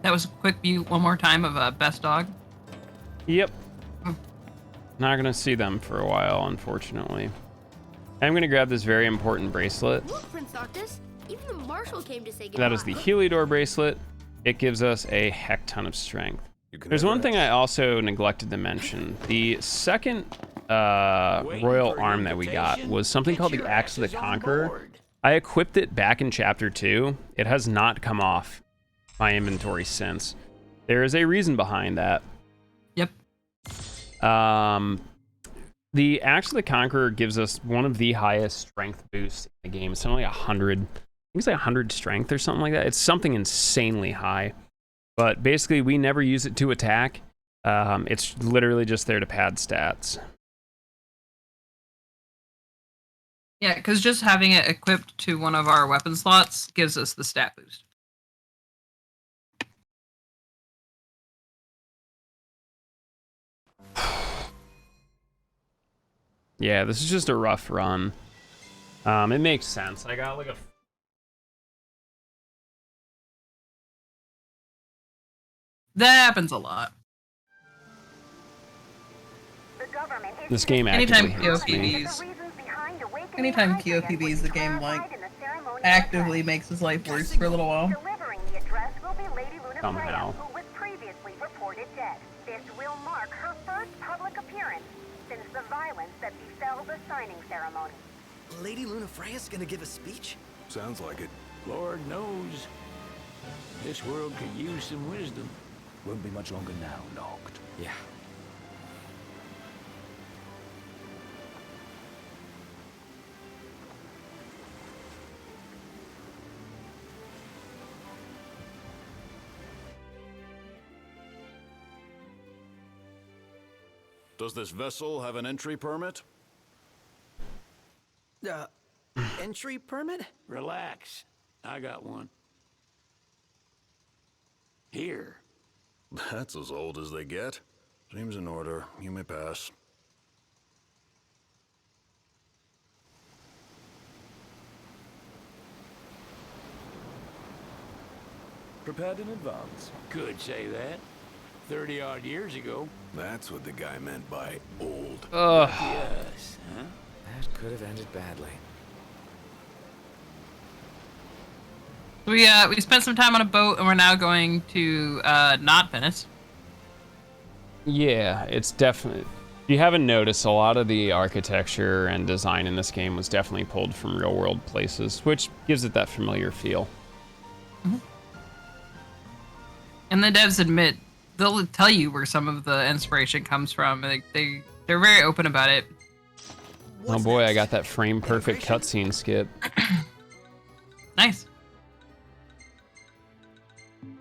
That was a quick view one more time of Best Dog. Yep. Not gonna see them for a while, unfortunately. I'm gonna grab this very important bracelet. Look, Prince Octus, even the marshal came to say goodbye. That is the Heliodor bracelet. It gives us a heck ton of strength. There's one thing I also neglected to mention. The second royal arm that we got was something called the Axe of the Conqueror. I equipped it back in Chapter 2. It has not come off my inventory since. There is a reason behind that. Yep. The Axe of the Conqueror gives us one of the highest strength boosts in the game. It's something like 100. I think it's like 100 strength or something like that. It's something insanely high. But basically, we never use it to attack. It's literally just there to pad stats. Yeah, because just having it equipped to one of our weapon slots gives us the stat boost. Yeah, this is just a rough run. It makes sense. I got like a... That happens a lot. This game actively hates me. Anytime KOPBs, the game like actively makes his life worse for a little while. Somehow. This will mark her first public appearance since the violence that befell the signing ceremony. Lady Lunafreya's gonna give a speech? Sounds like it. Lord knows. This world could use some wisdom. Won't be much longer now, Noct. Yeah. Does this vessel have an entry permit? Entry permit? Relax. I got one. Here. That's as old as they get. Seems in order. You may pass. Prepared in advance. Could say that. 30-odd years ago. That's what the guy meant by old. Yes, huh? That could have ended badly. We spent some time on a boat, and we're now going to not Venice. Yeah, it's definitely... If you haven't noticed, a lot of the architecture and design in this game was definitely pulled from real-world places, which gives it that familiar feel. Mm-hmm. And the devs admit, they'll tell you where some of the inspiration comes from. Like they're very open about it. Oh boy, I got that frame-perfect cutscene skip. Nice.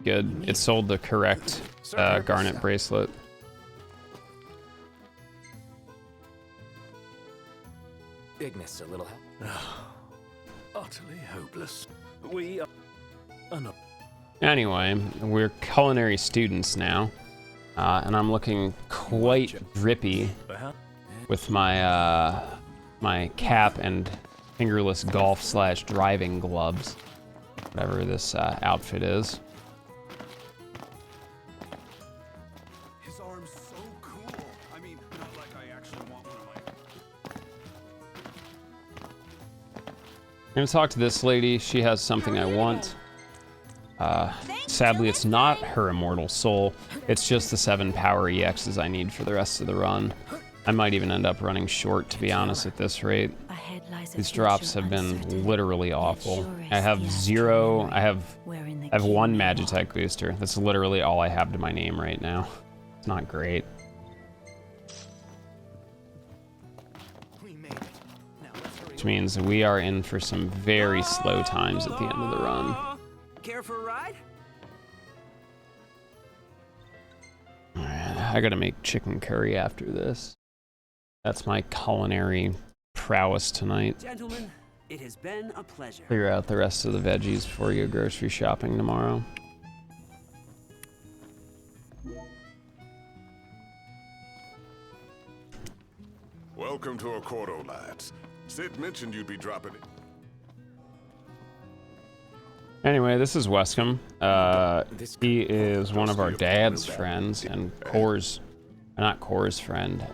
Good. It sold the correct garnet bracelet. Ignis, a little help. Utterly hopeless. We are not. Anyway, we're culinary students now, and I'm looking quite drippy with my my cap and fingerless golf/driving gloves, whatever this outfit is. His arm's so cool. I mean, not like I actually want one of my... I'm gonna talk to this lady. She has something I want. Sadly, it's not her immortal soul. It's just the 7 power EXs I need for the rest of the run. I might even end up running short, to be honest, at this rate. These drops have been literally awful. I have 0. I have 1 Magitech booster. That's literally all I have to my name right now. It's not great. Which means we are in for some very slow times at the end of the run. Care for a ride? Alright, I gotta make chicken curry after this. That's my culinary prowess tonight. Gentlemen, it has been a pleasure. Figure out the rest of the veggies before you go grocery shopping tomorrow. Welcome to Accordo, lads. Sid mentioned you'd be dropping it. Anyway, this is Wescom. He is one of our dad's friends and not Core's friend,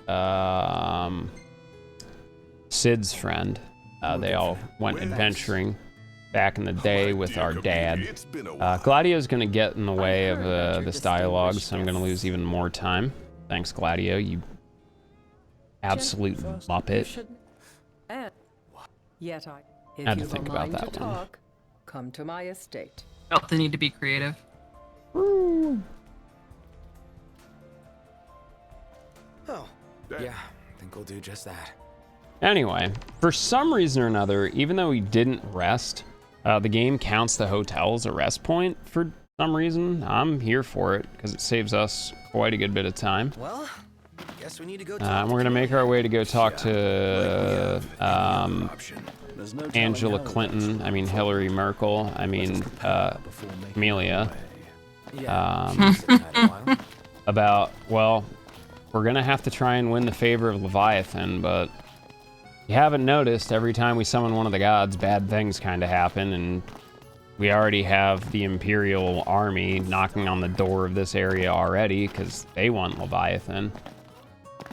Sid's friend. They all went adventuring back in the day with our dad. Gladio's gonna get in the way of this dialogue, so I'm gonna lose even more time. Thanks, Gladio, you absolute muppet. Yet I had to think about that one. Come to my estate. Felt the need to be creative. Oh. Yeah, I think we'll do just that. Anyway, for some reason or another, even though we didn't rest, the game counts the hotel as a rest point for some reason. I'm here for it because it saves us quite a good bit of time. Well, guess we need to go. We're gonna make our way to go talk to Angela Clinton. I mean Hillary Merkel. I mean Amelia. About, well, we're gonna have to try and win the favor of Leviathan, but you haven't noticed, every time we summon one of the gods, bad things kind of happen, and we already have the Imperial army knocking on the door of this area already because they want Leviathan.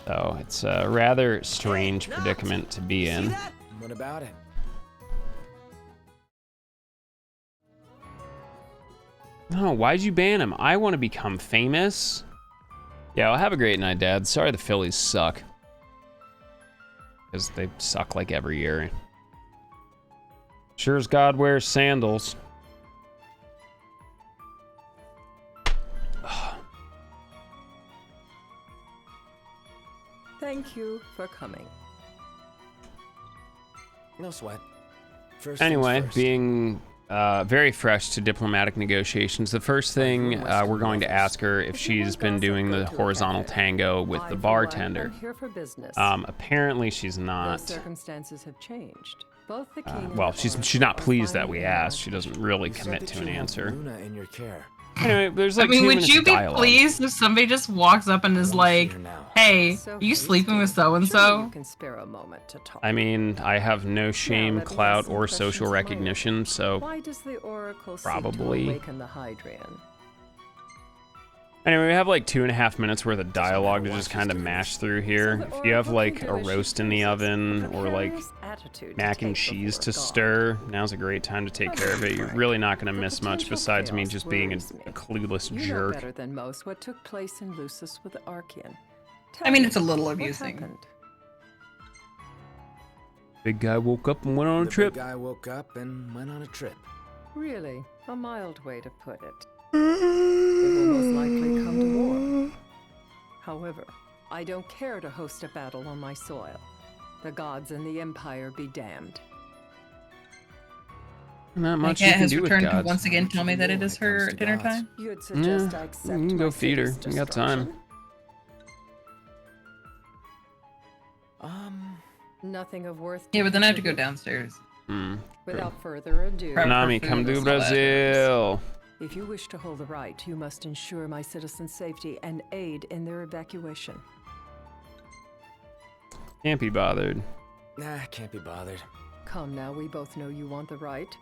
So it's a rather strange predicament to be in. What about it? No, why'd you ban him? I want to become famous. Yeah, well, have a great night, Dad. Sorry the Phillies suck. Because they suck like every year. Sure as God wears sandals. Thank you for coming. No sweat. First Anyway, first. being very fresh to diplomatic negotiations, the first thing we're going to ask her if she's been doing the horizontal tango with the bartender. I'm here for business. Apparently she's The not. circumstances have changed. Both the king Well, and she's not pleased that we asked. She doesn't really commit to an answer. Luna in your care. Anyway, there's like I mean, 2 would minutes you of be dialogue. pleased if somebody just walks up and is like, "Hey, are you sleeping with so and you so?" can spare a moment to talk. I mean, I have no shame, clout, or social recognition, so Why does the oracle probably. seek to awaken the Hydrian? Anyway, we have like 2.5 minutes worth of dialogue to just kind of mash through here. If you have like a roast in the oven or like mac and cheese to stir, now's a great time to take care of it. You're really not going to miss much besides me just being a clueless You know jerk. better than most what took place in Lucis with Archean. I mean, it's a little amusing. Big guy woke up and went on a The trip. big guy woke up and went on a trip. Really, a mild way to put it. It will most likely come to war. However, I don't care to host a battle on my soil. The gods and the Empire be damned. Not My much you cat can has do with returned to gods. once again tell me that it is her dinner time. You'd Yeah, suggest I you accept can go my feed her. city's You got time. Nothing of worth. Yeah, but then I have to go downstairs. Without further ado, Nami, come to Brazil. If you wish to hold the right, you must ensure my citizens' safety and aid in their evacuation. Can't be bothered. Nah, can't be bothered. Come now, we both know you want the right.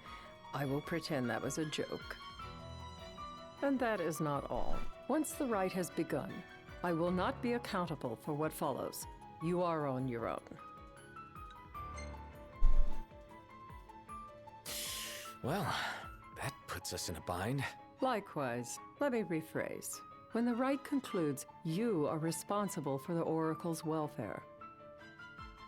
I will pretend that was a joke. And that is not all. Once the right has begun, I will not be accountable for what follows. You are on your own. Well, that puts us in a bind. Likewise, let me rephrase. When the right concludes, you are responsible for the Oracle's welfare.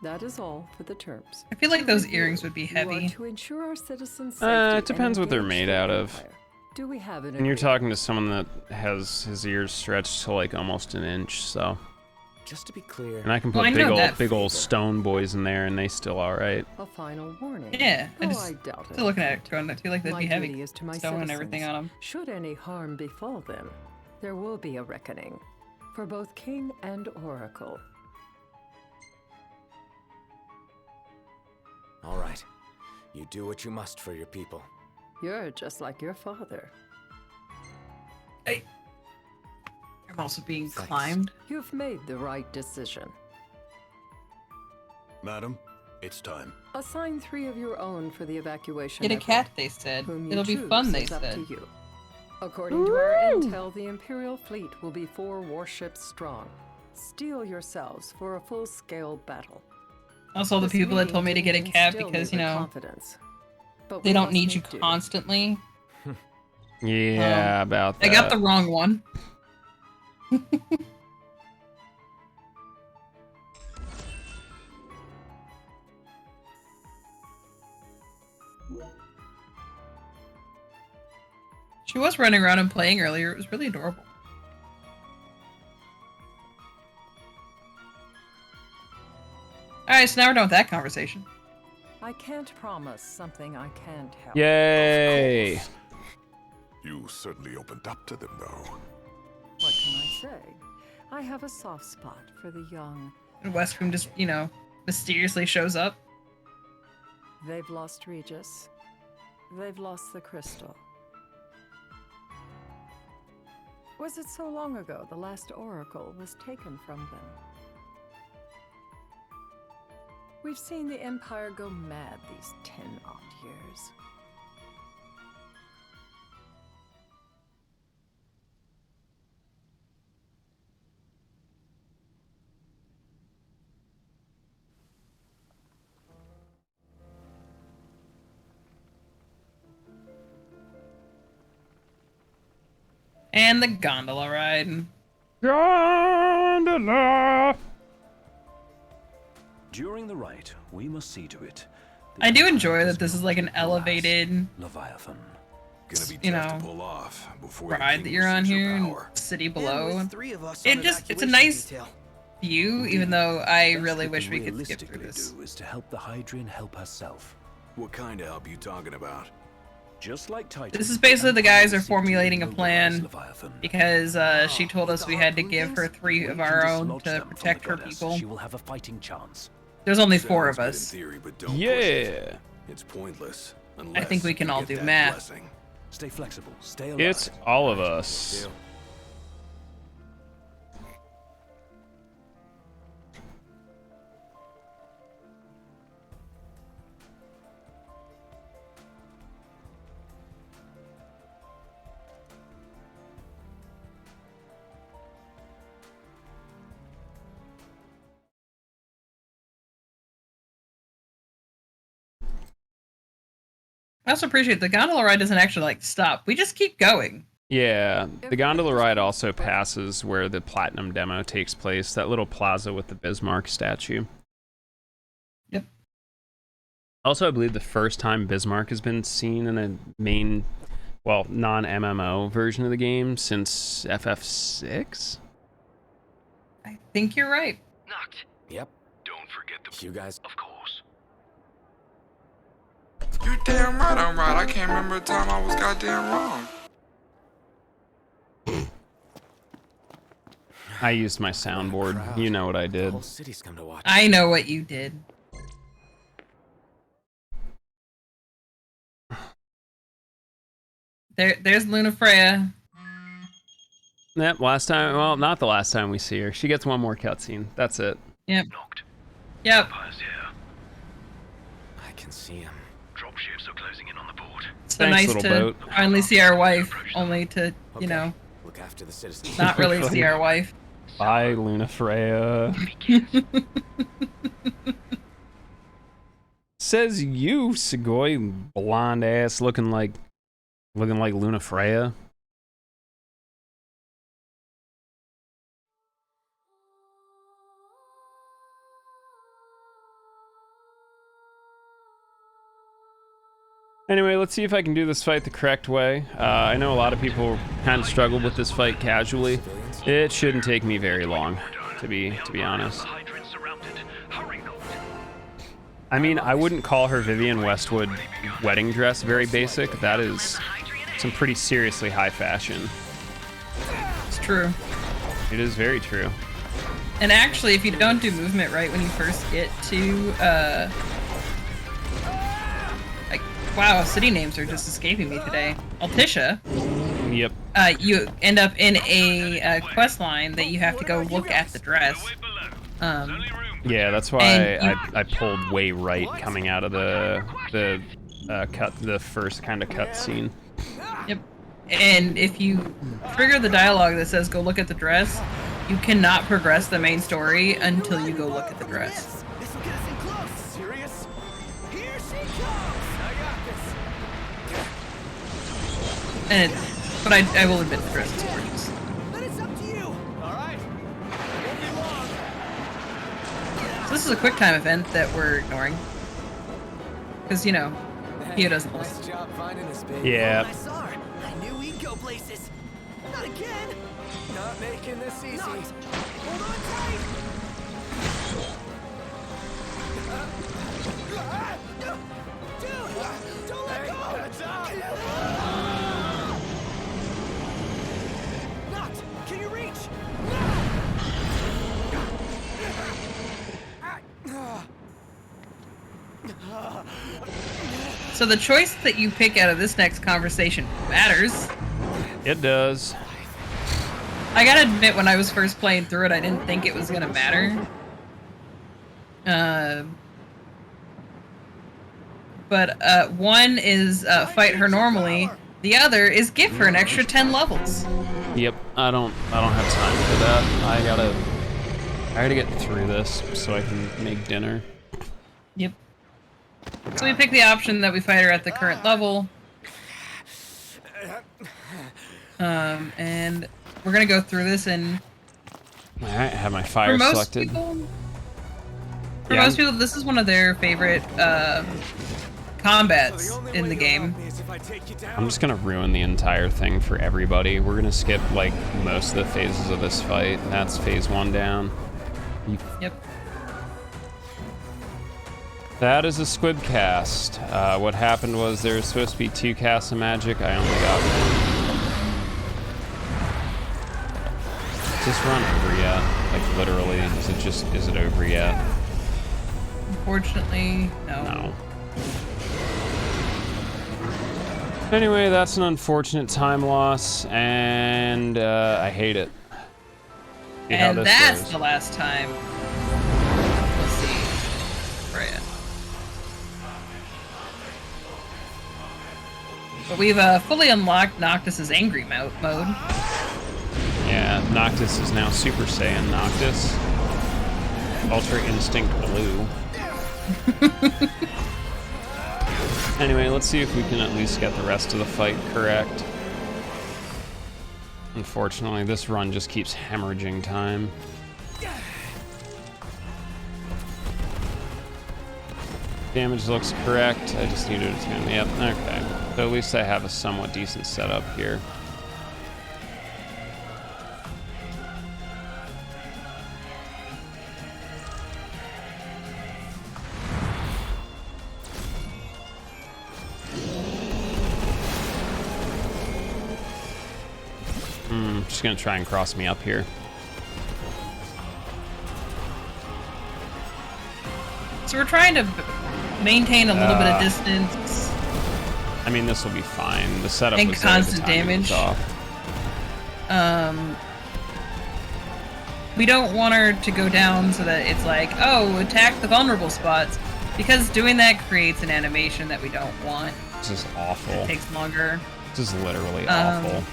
That is all for the terms. I feel like those earrings would be You heavy. are to ensure our citizens' safety It depends and what they're engage made the out of. Empire. Do we have an And you're agreement? talking to someone that has his ears stretched to like almost an inch, so. Just to be clear. And I can Well, put I know that big for old stone boys in there, and they still alright. A final warning. Yeah, I Though just I doubt it. still looking at it, going, I feel like they'd My be heavy. duty is to my Stone and everything citizens. on them. Should any harm befall them, there will be a reckoning for both king and oracle. All right. You do what you must for your people. You're just like your father. I'm also being climbed. You've made the right decision. Madam, It's time. Assign 3 of your own for the evacuation. Get a effort. cat, they said. Whom you It'll be choose fun, they is up said. to you. According to our intel, the Imperial fleet will be 4 warships strong. Steel yourselves for a full-scale battle. Also, the This people that meeting told me to get a didn't cat instill because, me you with know, confidence. But they we don't must need you make do. constantly. Yeah, about that. I got the wrong one. She was running around and playing earlier. It was really adorable. Alright, so now we're done with that conversation. I can't promise something I can't help. Yay! You certainly opened up to them, though. What can I say? I have a soft spot for the young. And Westruun just, you know, mysteriously shows up. They've lost Regis. They've lost the crystal. Was it so long ago the last oracle was taken from them? We've seen the Empire go mad these 10-odd years. And the gondola ride. Gondola! During the rite, we must see to it. I do enjoy that this is like an elevated, Leviathan. Gonna be you tough know, to pull off before ride that you're on here and city below. It's a nice view, even though I really wish we could skip through this. Do is to help the Hydrian help herself. What kind of help are you talking about? Just like Titan. This is basically the guys are formulating a plan because she told us we had to give her 3 of our own to protect her people. She will have a fighting chance. There's only 4 of us. Theory, but don't Yeah. It's pointless. I think we can all do math. Blessing. Stay flexible. Stay alive. It's all of us. Deal. I also appreciate the gondola ride doesn't actually like stop. We just keep going. Yeah, the gondola ride also passes where the Platinum demo takes place, that little plaza with the Bismarck statue. Yep. Also, I believe the first time Bismarck has been seen in a main, well, non-MMO version of the game since FF6? I think you're right. Knocked. Yep. Don't forget the You guys. Of course. You're damn right I'm right. I can't remember a time I was goddamn wrong. I used my soundboard. You know what I did. The whole city's come to watch. I know what you did. There's Luna Freya. Yep, last time, well, not the last time we see her. She gets one more cutscene. That's it. Yep. Knocked. Yep. Empire's here. I can see him. Dropships are closing in on the port. So Thanks, nice little to boat. finally see our wife, only to, you know, Look after the citizens. not really see our wife. Bye, Luna Freya. Says you, Segoy, blonde ass, looking like Luna Freya. Anyway, let's see if I can do this fight the correct way. I know a lot of people kind of struggled with this fight casually. It shouldn't take me very long, to be honest. I mean, I wouldn't call her Vivienne Westwood wedding dress very basic. That is some pretty seriously high fashion. It's true. It is very true. And actually, if you don't do movement right when you first get to, like, wow, city names are just escaping me today. Altisha. Yep. You end up in a quest line that you have to go look at the dress. Yeah, that's why I pulled way right coming out of the first kind of cut scene. Yep. And if you trigger the dialogue that says "Go look at the dress," you cannot progress the main story until you go look at the dress. This will get us in close. Serious? Here she comes. I got this. And but I will admit the dress is gorgeous. But it's up to you. All right. Won't be long. So this is a quick time event that we're ignoring. Because, you know, Kyo doesn't listen. Nice job finding this, baby. Yeah. I saw her. I knew we'd go places. Not again. Not making this easy. Hold on tight. Dude, don't let go. Knocked. Can you reach? So the choice that you pick out of this next conversation matters. It does. I gotta admit, when I was first playing through it, I didn't think it was gonna matter. But one is fight her normally. The other is give her an extra 10 levels. Yep, I don't have time for that. I gotta get through this so I can make dinner. Yep. So we pick the option that we fight her at the current level. And we're gonna go through this and... Alright, have my fire selected. For most people, this is one of their favorite combats in the game. I'm just gonna ruin the entire thing for everybody. We're gonna skip, like, most of the phases of this fight. And that's phase 1 down. Yep. That is a squib cast. What happened was there was supposed to be 2 casts of magic. I only got 1. Is this run over yet? Like, literally, is it over yet? Unfortunately, no. No. Anyway, that's an unfortunate time loss, and I hate it. And that's the last time. We'll see. Freya. But we've fully unlocked Noctis's angry mode. Yeah, Noctis is now Super Saiyan Noctis. Ultra Instinct Blue. Anyway, let's see if we can at least get the rest of the fight correct. Unfortunately, this run just keeps hemorrhaging time. Damage looks correct. I just need to attune. Yep, okay. So at least I have a somewhat decent setup here. Just gonna try and cross me up here. So we're trying to maintain a little bit of distance. I mean, this will be fine. The setup and was constant damage. We don't want her to go down so that it's like, oh, attack the vulnerable spots, because doing that creates an animation that we don't want. This is awful. It takes longer. This is literally awful.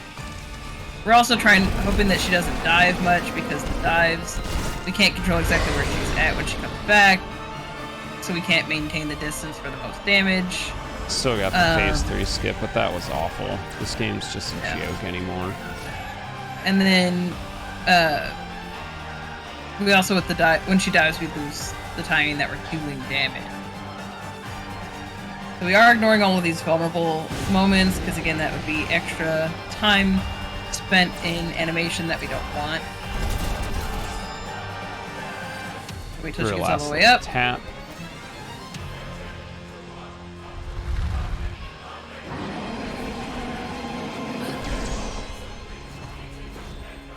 We're also hoping that she doesn't dive much, because the dives, we can't control exactly where she's at when she comes back, so we can't maintain the distance for the most damage. Still got the phase 3 skip, but that was awful. This game's just a joke anymore. And then, we also, with the when she dives, we lose the timing that we're doing damage. So we are ignoring all of these vulnerable moments, because again, that would be extra time spent in animation that we don't want. Wait till she gets all the way up. Tap.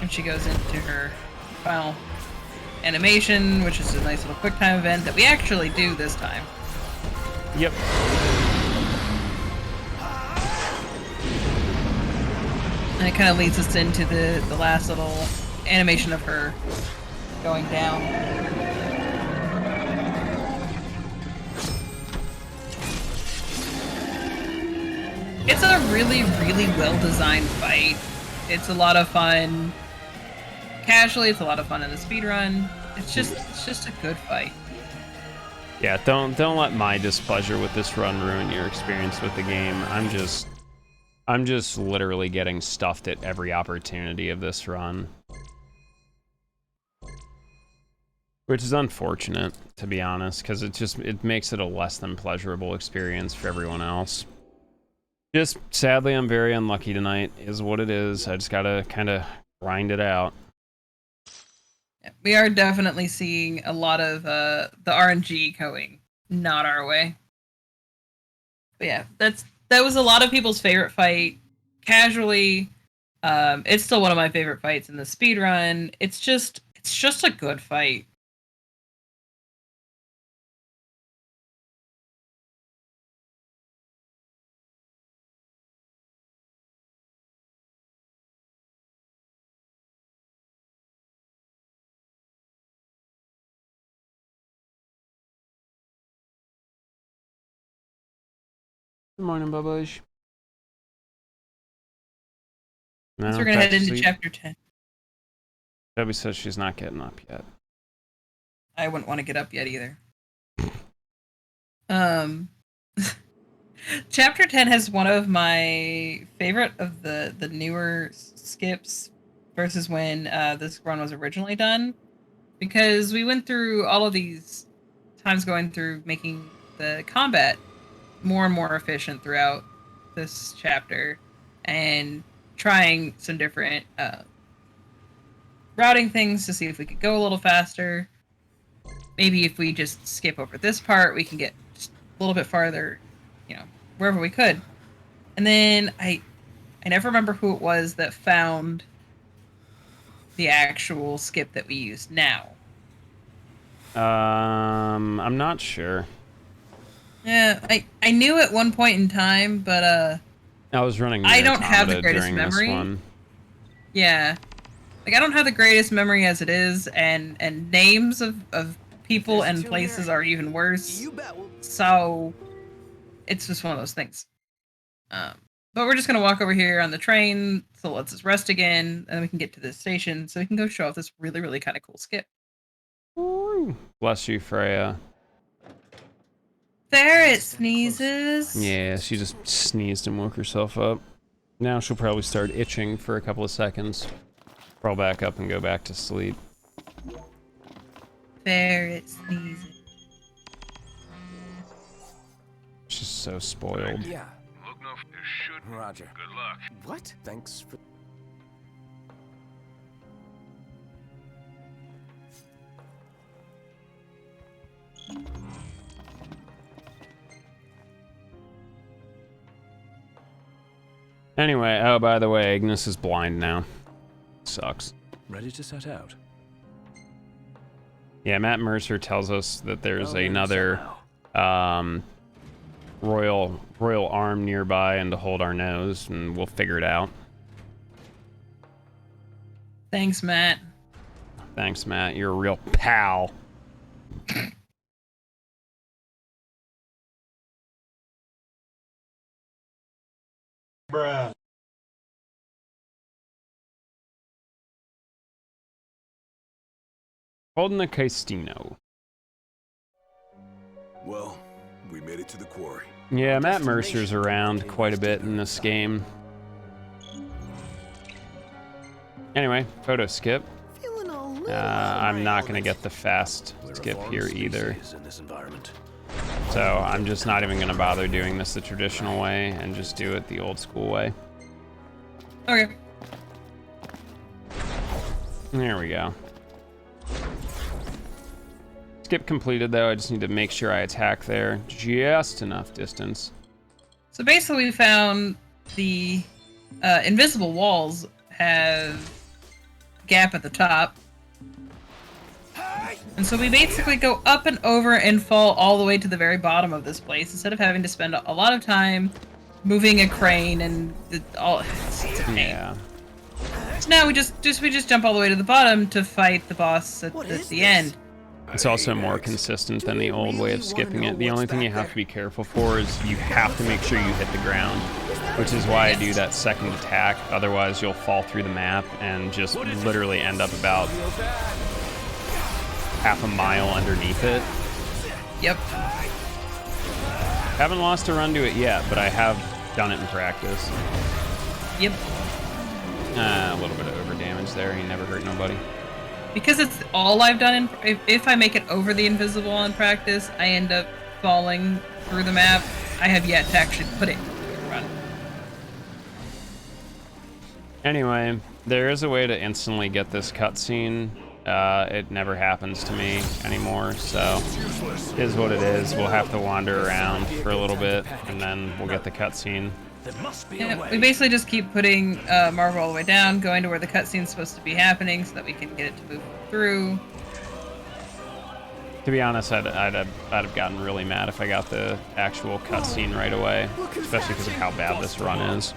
And she goes into her final animation, which is a nice little quick time event that we actually do this time. Yep. And it kind of leads us into the last little animation of her going down. It's a really, really well-designed fight. It's a lot of fun. Casually, it's a lot of fun in the speedrun. It's just a good fight. Yeah, don't let my displeasure with this run ruin your experience with the game. I'm just literally getting stuffed at every opportunity of this run. Which is unfortunate, to be honest, because it makes it a less than pleasurable experience for everyone else. Just, sadly, I'm very unlucky tonight, is what it is. I just gotta kind of grind it out. We are definitely seeing a lot of the RNG going not our way. But yeah, that was a lot of people's favorite fight. Casually, it's still one of my favorite fights in the speedrun. It's just a good fight. Good morning, Bubbush. So we're gonna head into chapter 10. Debbie says she's not getting up yet. I wouldn't want to get up yet either. Chapter 10 has one of my favorite of the newer skips versus when this run was originally done, because we went through all of these times going through making the combat more and more efficient throughout this chapter and trying some different routing things to see if we could go a little faster. Maybe if we just skip over this part, we can get just a little bit farther, wherever we could. And then I never remember who it was that found the actual skip that we use now. I'm not sure. Yeah, I knew at one point in time, but I was running. I don't have the greatest memory. Yeah, like I don't have the greatest memory as it is, and names of people and places are even worse. So it's just one of those things. But we're just gonna walk over here on the train, so it lets us rest again, and then we can get to this station, so we can go show off this really, really kind of cool skip. Ooh. Bless you, Freya. There it sneezes. Yeah, she just sneezed and woke herself up. Now she'll probably start itching for a couple of seconds. Crawl back up and go back to sleep. There it sneezes. She's so spoiled. Yeah. Roger. Good luck. What? Thanks for... Anyway, oh, by the way, Agnes is blind now. Sucks. Ready to set out? Yeah, Matt Mercer tells us that there's another royal arm nearby and to hold our nose, and we'll figure it out. Thanks, Matt. Thanks, Matt. You're a real pal. Bruh. Holding the Castino. Well, we made it to the quarry. Yeah, Matt Mercer's around quite a bit in this game. Anyway, photo skip. I'm not going to get the fast skip here either. So I'm just not even going to bother doing this the traditional way and just do it the old school way. Okay. There we go. Skip completed though, I just need to make sure I attack there just enough distance. So basically we found the invisible walls have a gap at the top. And so we basically go up and over and fall all the way to the very bottom of this place instead of having to spend a lot of time moving a crane and all. It's a pain. Yeah. So now we just jump all the way to the bottom to fight the boss at the end. It's also more consistent than the old way of skipping it. The only thing you have to be careful for is you have to make sure you hit the ground, which is why I do that second attack. Otherwise, you'll fall through the map and just literally end up about half a mile underneath it. Yep. Haven't lost a run to it yet, but I have done it in practice. Yep. A little bit of over damage there. He never hurt nobody. Because it's all I've done, if I make it over the invisible in practice, I end up falling through the map. I have yet to actually put it in a run. Anyway, there is a way to instantly get this cutscene. It never happens to me anymore, so it is what it is. We'll have to wander around for a little bit, and then we'll get the cutscene. Yeah, we basically just keep putting Marvel all the way down, going to where the cutscene's supposed to be happening so that we can get it to move through. To be honest, I'd have gotten really mad if I got the actual cutscene right away, especially because of how bad this run is.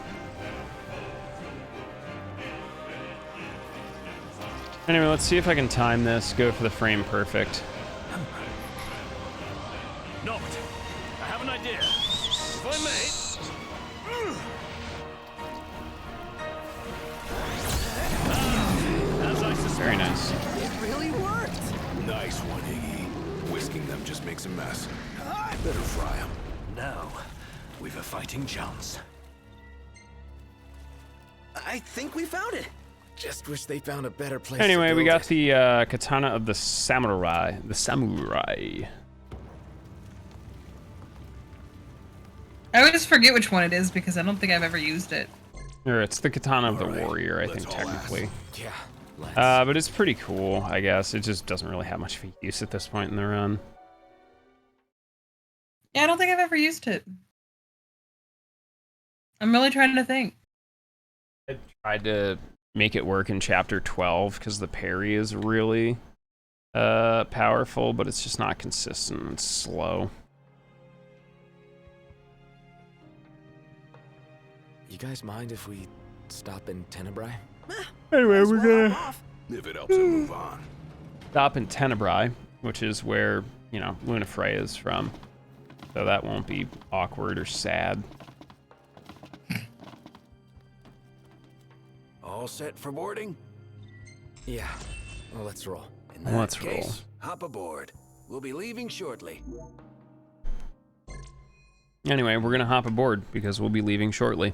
Anyway, let's see if I can time this, go for the frame perfect. Noct, I have an idea. If I may... Very nice. It really worked. Nice one, Iggy. Whisking them just makes a mess. Better fry them. Now, we've a fighting chance. I think we found it. Just wish they found a better place. Anyway, to we build got it. the katana of the samurai. I always forget which one it is because I don't think I've ever used it. Or it's the katana of the warrior, I think, technically. Yeah. But it's pretty cool, I guess. It just doesn't really have much use at this point in the run. Yeah, I don't think I've ever used it. I'm really trying to think. I tried to make it work in chapter 12 because the parry is really powerful, but it's just not consistent. It's slow. You guys mind if we stop in Tenebrae? Anyway, we're gonna if it helps him move on. Stop in Tenebrae, which is where, you know, Lunafreya is from. So that won't be awkward or sad. All set for boarding? Yeah. Well, let's roll. In that Let's case, roll. hop aboard. We'll be leaving shortly. Anyway, we're gonna hop aboard because we'll be leaving shortly.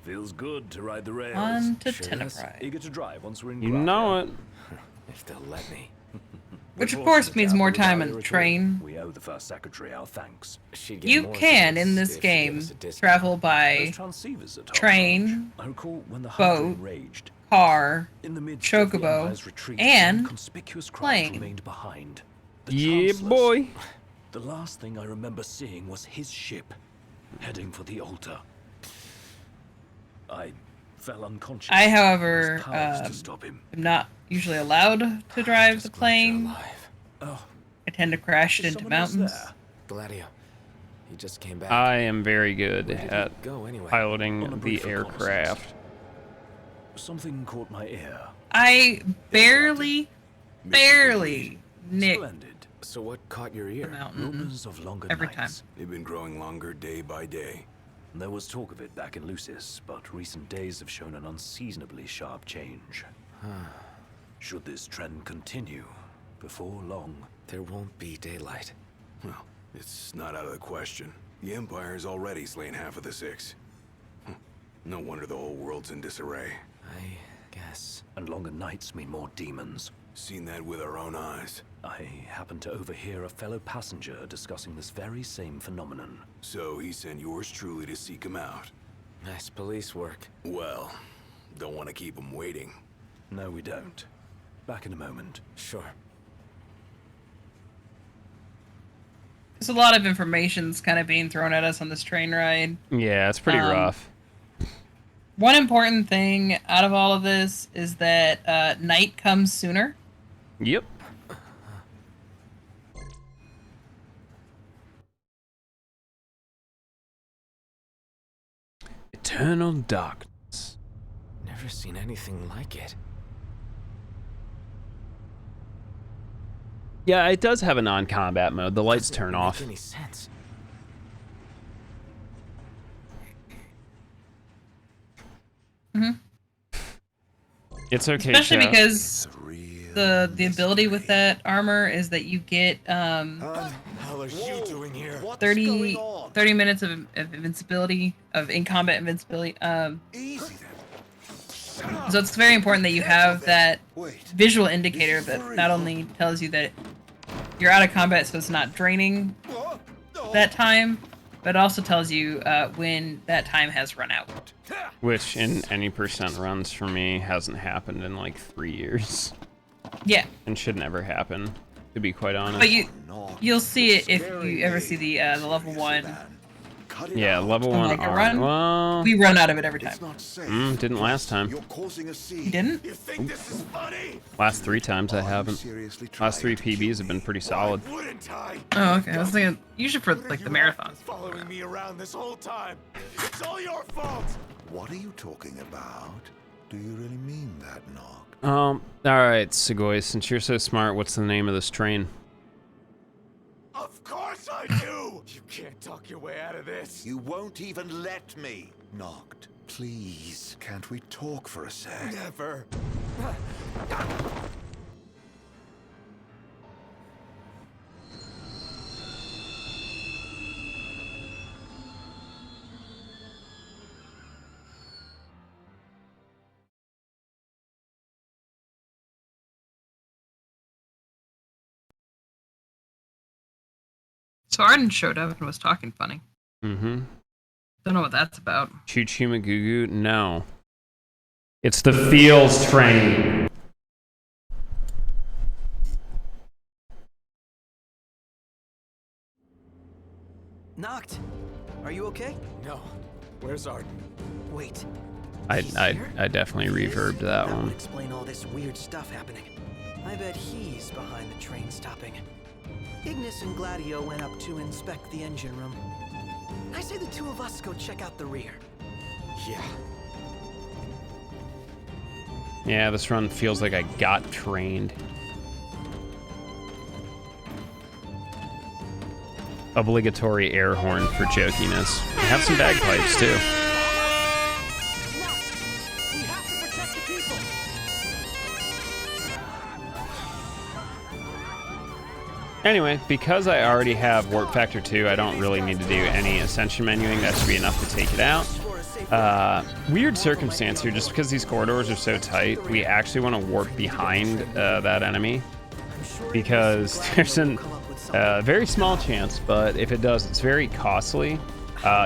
Feels good to ride the rails. On to Tenebrae. Eager to drive once we're in You Gravia. know it. If they'll let me. Which of course means more time in the train. We owe the first secretary our thanks. You can, in this game, travel by train, I recall when the boat, raged. car, In the midst of the chocobo, Empire's retreat, and conspicuous craft plane. remained behind. The Yeah, Chancellor's. boy. The last thing I remember seeing was his ship heading for the altar. I fell unconscious. I, however, Was powerless to stop him. am not usually allowed to drive the plane. Oh, I tend to crash it into someone else mountains. there? Gladio. He just came back. I am very good Where did he at go anyway? On a piloting the brief aircraft. Something caught my ear. I barely nicked Splendid. So what caught your the ear? mountain Rumors of longer every nights. They've been growing longer day by day. There was talk of it back in Lucis, but recent days have shown an unseasonably sharp change. Should this trend continue, before long, There won't be daylight. Well, it's not out of the question. The Empire's already slain half of the Six. No wonder the whole world's in disarray. I guess. And longer nights mean more demons. Seen that with our own eyes. I happened to overhear a fellow passenger discussing this very same phenomenon. So he sent yours truly to seek him out. Nice police work. Well, don't want to keep him waiting. No, we don't. Back in a moment. Sure. There's a lot of information's kind of being thrown at us on this train ride. Yeah, it's pretty rough. One important thing out of all of this is that night comes sooner. Yep. Eternal darkness. Never seen anything like it. Yeah, it does have a non-combat mode. The lights turn off. Doesn't make any sense. It's okay, especially chat. because the ability with that armor is that you get How are you doing here? 30 minutes of invincibility, of in-combat invincibility. Easy then. So it's very important that you have that visual indicator that not only tells you that you're out of combat, so it's not draining that time, but also tells you when that time has run out. Which, in any percent runs for me, hasn't happened in like 3 years. Yeah. And should never happen, to be quite honest. But you'll see it if you ever see the level 1. Yeah, level 1 like a run. Well, we run out of it every time. Didn't last time. You didn't? Last 3 times I haven't. Last 3 PBs have been pretty solid. Oh, okay. I was thinking usually for like the marathon. Following me around this whole time. It's all your fault. What are you talking about? Do you really mean that, Nog? Alright, Segoy, since you're so smart, what's the name of this train? Of course I do! You can't talk your way out of this. You won't even let me. Noct, please. Can't we talk for a sec? Never. So Arden showed up and was talking funny. Mm-hmm. Don't know what that's about. Choo Choo Magoo? No. It's the Feels train. Noct, are you okay? No. Where's Arden? Wait. I definitely reverbed that That would one. explain all this weird stuff happening. I bet he's behind the train stopping. Ignis and Gladio went up to inspect the engine room. I say the two of us go check out the rear. Yeah. Yeah, this run feels like I got trained. Obligatory air horn for jokiness. I have some bagpipes too. We have to protect the people. Anyway, because I already have Warp Factor 2, I don't really need to do any Ascension menuing. That should be enough to take it out. Weird circumstance here, just because these corridors are so tight, we actually want to warp behind that enemy. Because there's a very small chance, but if it does, it's very costly.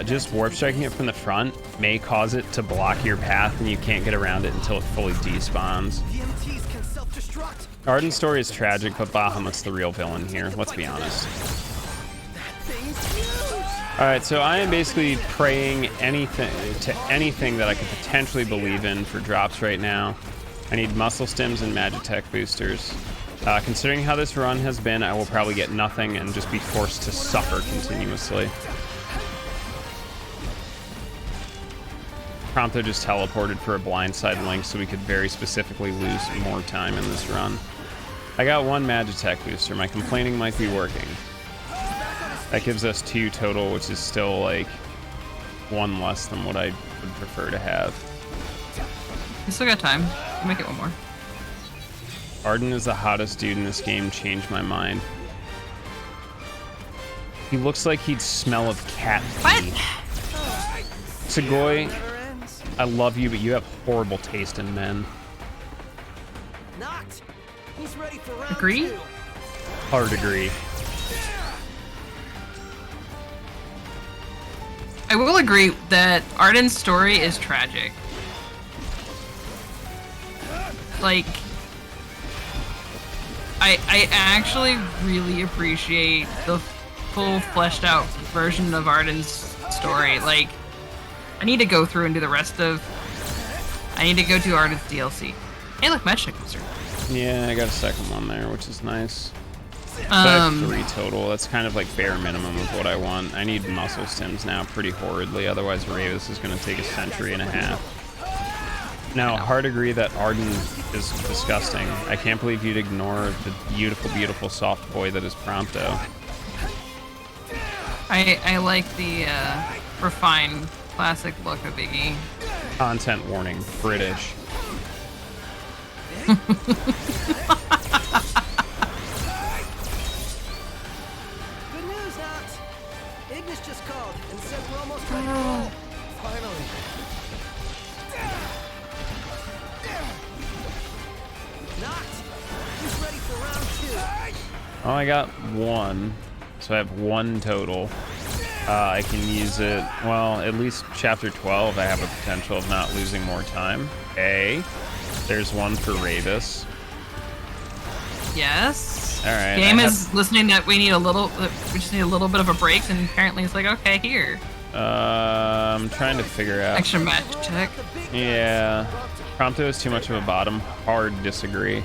Just warp striking it from the front may cause it to block your path and you can't get around it until it fully despawns. EMTs can self-destruct. Arden's story is tragic, but Bahamut's the real villain here, let's be honest. Alright, so I am basically praying anything that I could potentially believe in for drops right now. I need muscle stims and Magitech boosters. Considering how this run has been, I will probably get nothing and just be forced to suffer continuously. Prompto just teleported for a blindside link so we could very specifically lose more time in this run. I got 1 Magitech booster. My complaining might be working. That gives us 2 total, which is still like 1 less than what I would prefer to have. You still got time. We'll make it 1 more. Arden is the hottest dude in this game, changed my mind. He looks like he'd smell of cat pee. Segoy, I love you, but you have horrible taste in men. Knocked. He's ready for round Agree? 2. Hard agree. I will agree that Arden's story is tragic. Like, I actually really appreciate the full fleshed out version of Arden's story. Like, I need to go through and do the rest of... I need to go do Arden's DLC. Hey, look, Matchstick comes through. Yeah, I got a second one there, which is nice. So I have 3 total. That's kind of like bare minimum of what I want. I need muscle stims now pretty horridly, otherwise Ravis is going to take a century and a half. Now, hard agree that Arden is disgusting. I can't believe you'd ignore the beautiful, beautiful soft boy that is Prompto. I like the refined classic look of Iggy. Content warning, British. Good news, Knox. Ignis just called and said we're almost ready to roll. Finally. Knox, he's ready for round 2. Oh, I got 1, so I have 1 total. I can use it, well, at least chapter 12 I have a potential of not losing more time. There's 1 for Ravis. Yes. All right. Game is listening that we just need a little bit of a break, and apparently it's like, okay, here. I'm trying to figure out. Extra match check. Yeah. Prompto is too much of a bottom. Hard disagree.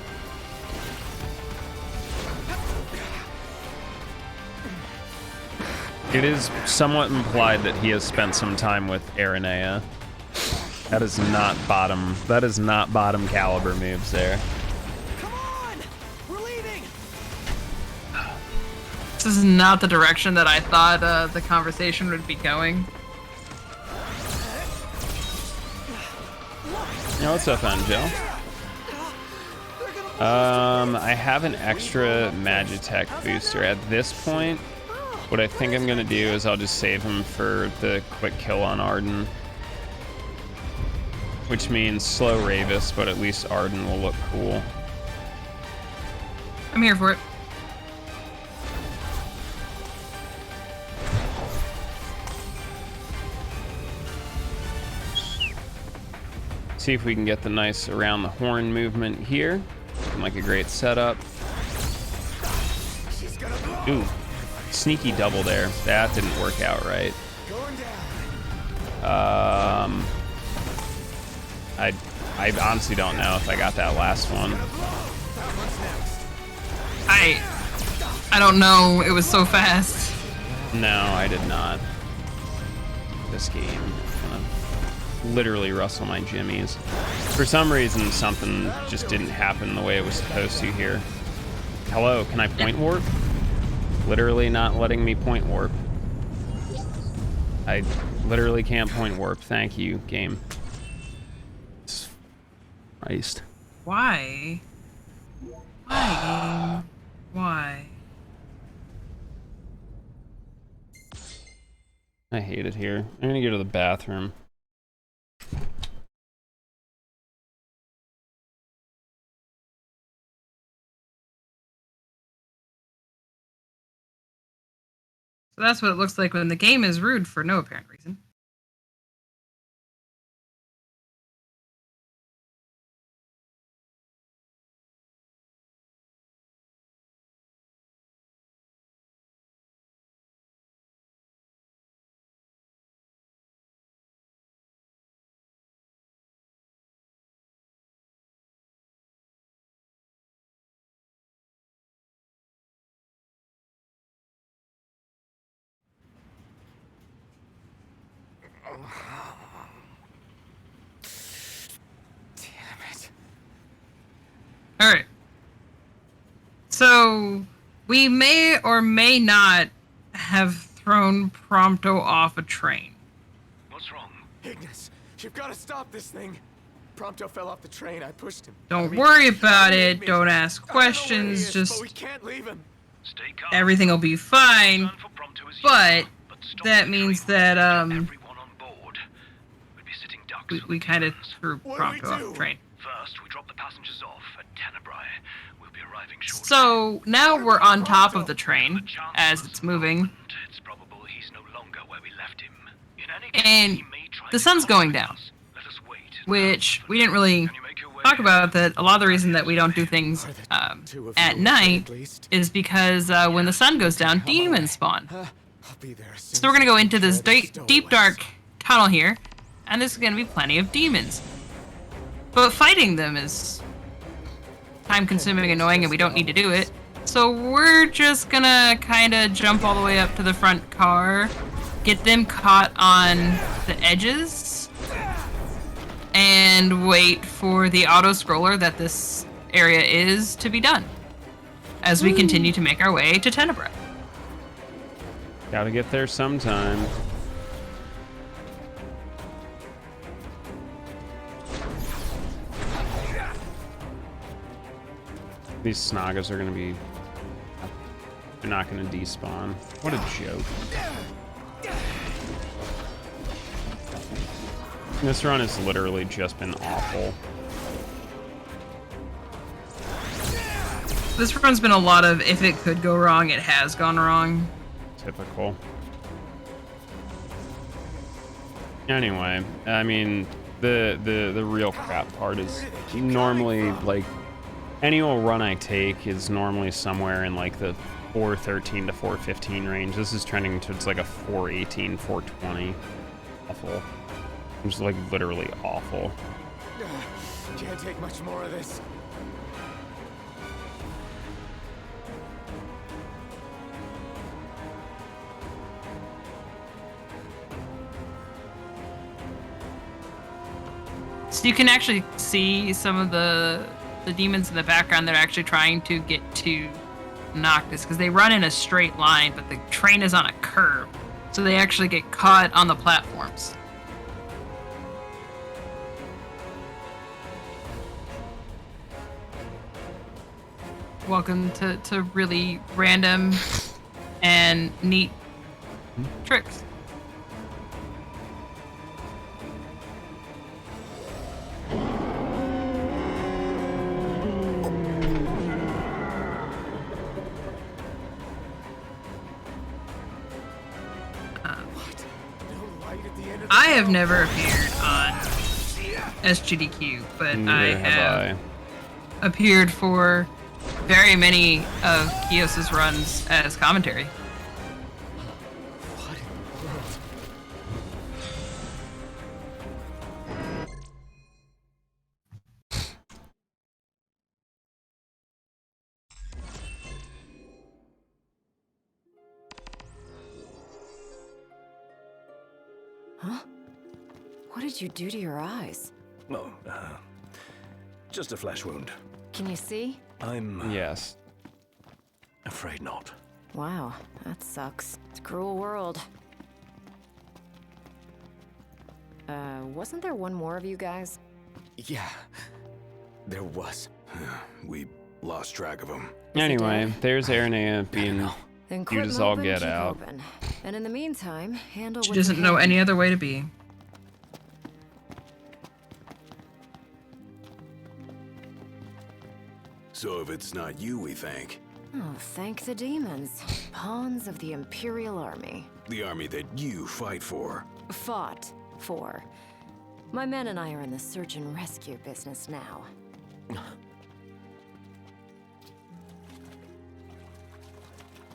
It is somewhat implied that he has spent some time with Aranea. That is not bottom. That is not bottom caliber moves there. Come on! We're leaving! This is not the direction that I thought the conversation would be going. Yeah, what's up, Angel? I have an extra Magitech booster. At this point, what I think I'm gonna do is I'll just save him for the quick kill on Arden. Which means slow Ravis, but at least Arden will look cool. I'm here for it. See if we can get the nice around the horn movement here. Looking like a great setup. Ooh, sneaky double there. That didn't work out right. I honestly don't know if I got that last one. I don't know. It was so fast. No, I did not. This game gonna literally rustle my jimmies. For some reason, something just didn't happen the way it was supposed to here. Hello, can I point warp? Literally not letting me point warp. I literally can't point warp. Thank you, game. Christ. Why? Why, game? Why? I hate it here. I'm gonna go to the bathroom. So that's what it looks like when the game is rude for no apparent reason. Alright. So, we may or may not have thrown Prompto off a train. What's wrong? Ignis, you've got to stop this thing. Prompto fell off the train. I pushed him. Don't worry about it. Don't ask questions. Just But we can't leave him. Stay calm. everything will be fine. But that means that Everyone on board. We'd be sitting ducks. we kind of threw Prompto off the train. First, we drop the passengers off at Tenebrae. We'll be arriving shortly. So now we're on top of the train as it's moving. It's probable he's no longer where we left him. And the sun's going down. Which we didn't really talk about, that a lot of the reason that we don't do things at night is because when the sun goes down, demons spawn. So we're going to go into this deep dark tunnel here, and there's going to be plenty of demons. But fighting them is time-consuming, annoying, and we don't need to do it. So we're just going to kind of jump all the way up to the front car, get them caught on the edges, and wait for the auto-scroller that this area is to be done as we continue to make our way to Tenebrae. Gotta get there sometime. These Snagas are gonna be... They're not gonna despawn. What a joke. This run has literally just been awful. This run's been a lot of, if it could go wrong, it has gone wrong. Typical. Anyway, I mean, the real crap part is normally, like, any old run I take is normally somewhere in, like, the 413 to 415 range. This is trending towards, like, a 418, 420. Awful. It's, like, literally awful. Can't take much more of this. So you can actually see some of the demons in the background that are actually trying to get to Noctis, because they run in a straight line, but the train is on a curve. So they actually get caught on the platforms. Welcome to really random and neat tricks. I have never appeared on SGDQ, but I have appeared for very many of Kios's runs as commentary. Huh? What did you do to your eyes? Oh, just a flesh wound. Can you see? Yes. Afraid not. Wow, that sucks. It's a cruel world. Wasn't there one more of you guys? Yeah, there was. We lost track of him. Anyway, there's Aranea being Then cute as all get out. Open. And in the meantime, handle She what you doesn't know can. any other way to be. So if it's not you, we thank. Oh, thank the demons. Pawns of the Imperial Army. The army that you fight for. Fought for. My men and I are in the search and rescue business now.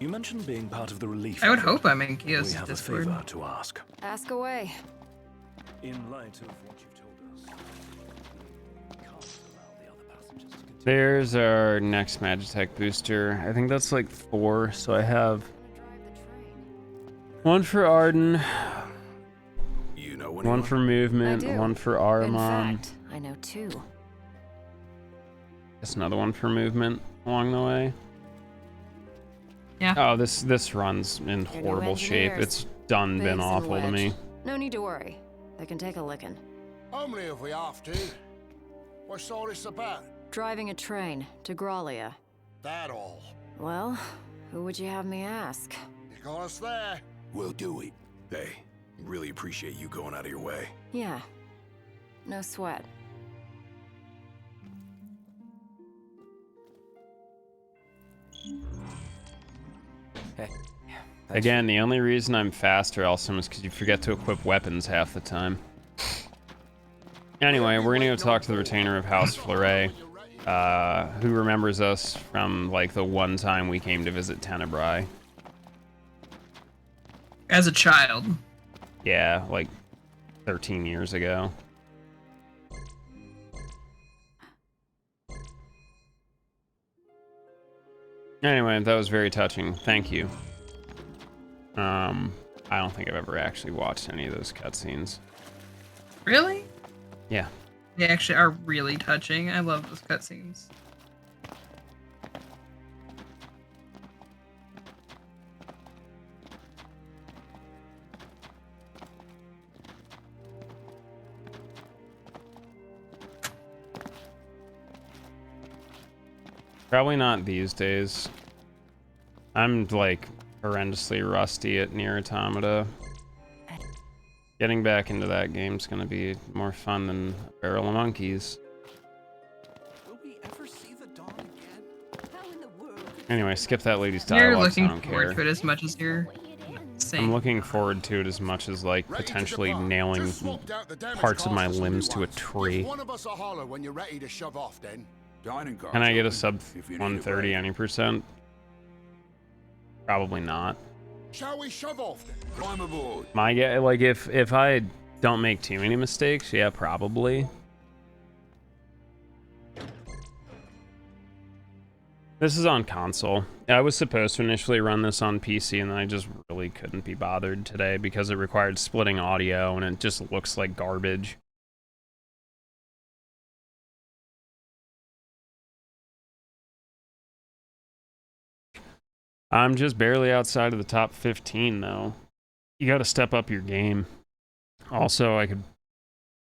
You mentioned being part of the relief. I would effort. hope I'm in Kios' We have Discord. a favor to ask. Ask away. In light of what you've told us, we can't allow the other passengers to continue. There's our next Magitech booster. I think that's like 4, so I have 1 for Arden, You know 1 for movement, I do. 1 for In Aramon. fact, I know 2. Guess another 1 for movement along the way. Yeah. Oh, this run's in They're new horrible shape. engineers. It's done been Biggs and awful to me. Wedge. No need to worry. They can take a licking. Only if we have to. What's all this about? Driving a train to Graulia. That all. Well, who would you have me ask? You got us there. We'll do it. Hey, really appreciate you going out of your way. Yeah. No sweat. Hey. Again, the only reason I'm faster, also, is because you forget to equip weapons half the time. Anyway, we're gonna go talk to the retainer of House Fleuret, who remembers us from, like, the one time we came to visit Tenebrae. As a child. Yeah, like 13 years ago. Anyway, that was very touching. Thank you. I don't think I've ever actually watched any of those cutscenes. Really? Yeah. They actually are really touching. I love those cutscenes. Probably not these days. I'm, like, horrendously rusty at Nier Automata. Getting back into that game's gonna be more fun than a barrel of monkeys. Will we ever see the dawn again? How in the world? Anyway, skip that lady's You're dialogue, looking I don't forward care. to it as much as you're saying. I'm looking forward to it as much as, like, potentially nailing parts of my limbs to a tree. Give one of us a holler when you're ready to shove off, then. Dining car. Can I get a sub 130 any percent? Probably not. Shall we shove off then? Climb aboard. Like, if I don't make too many mistakes, yeah, probably. This is on console. I was supposed to initially run this on PC, and then I just really couldn't be bothered today because it required splitting audio, and it just looks like garbage. I'm just barely outside of the top 15, though. You gotta step up your game. Also, I'm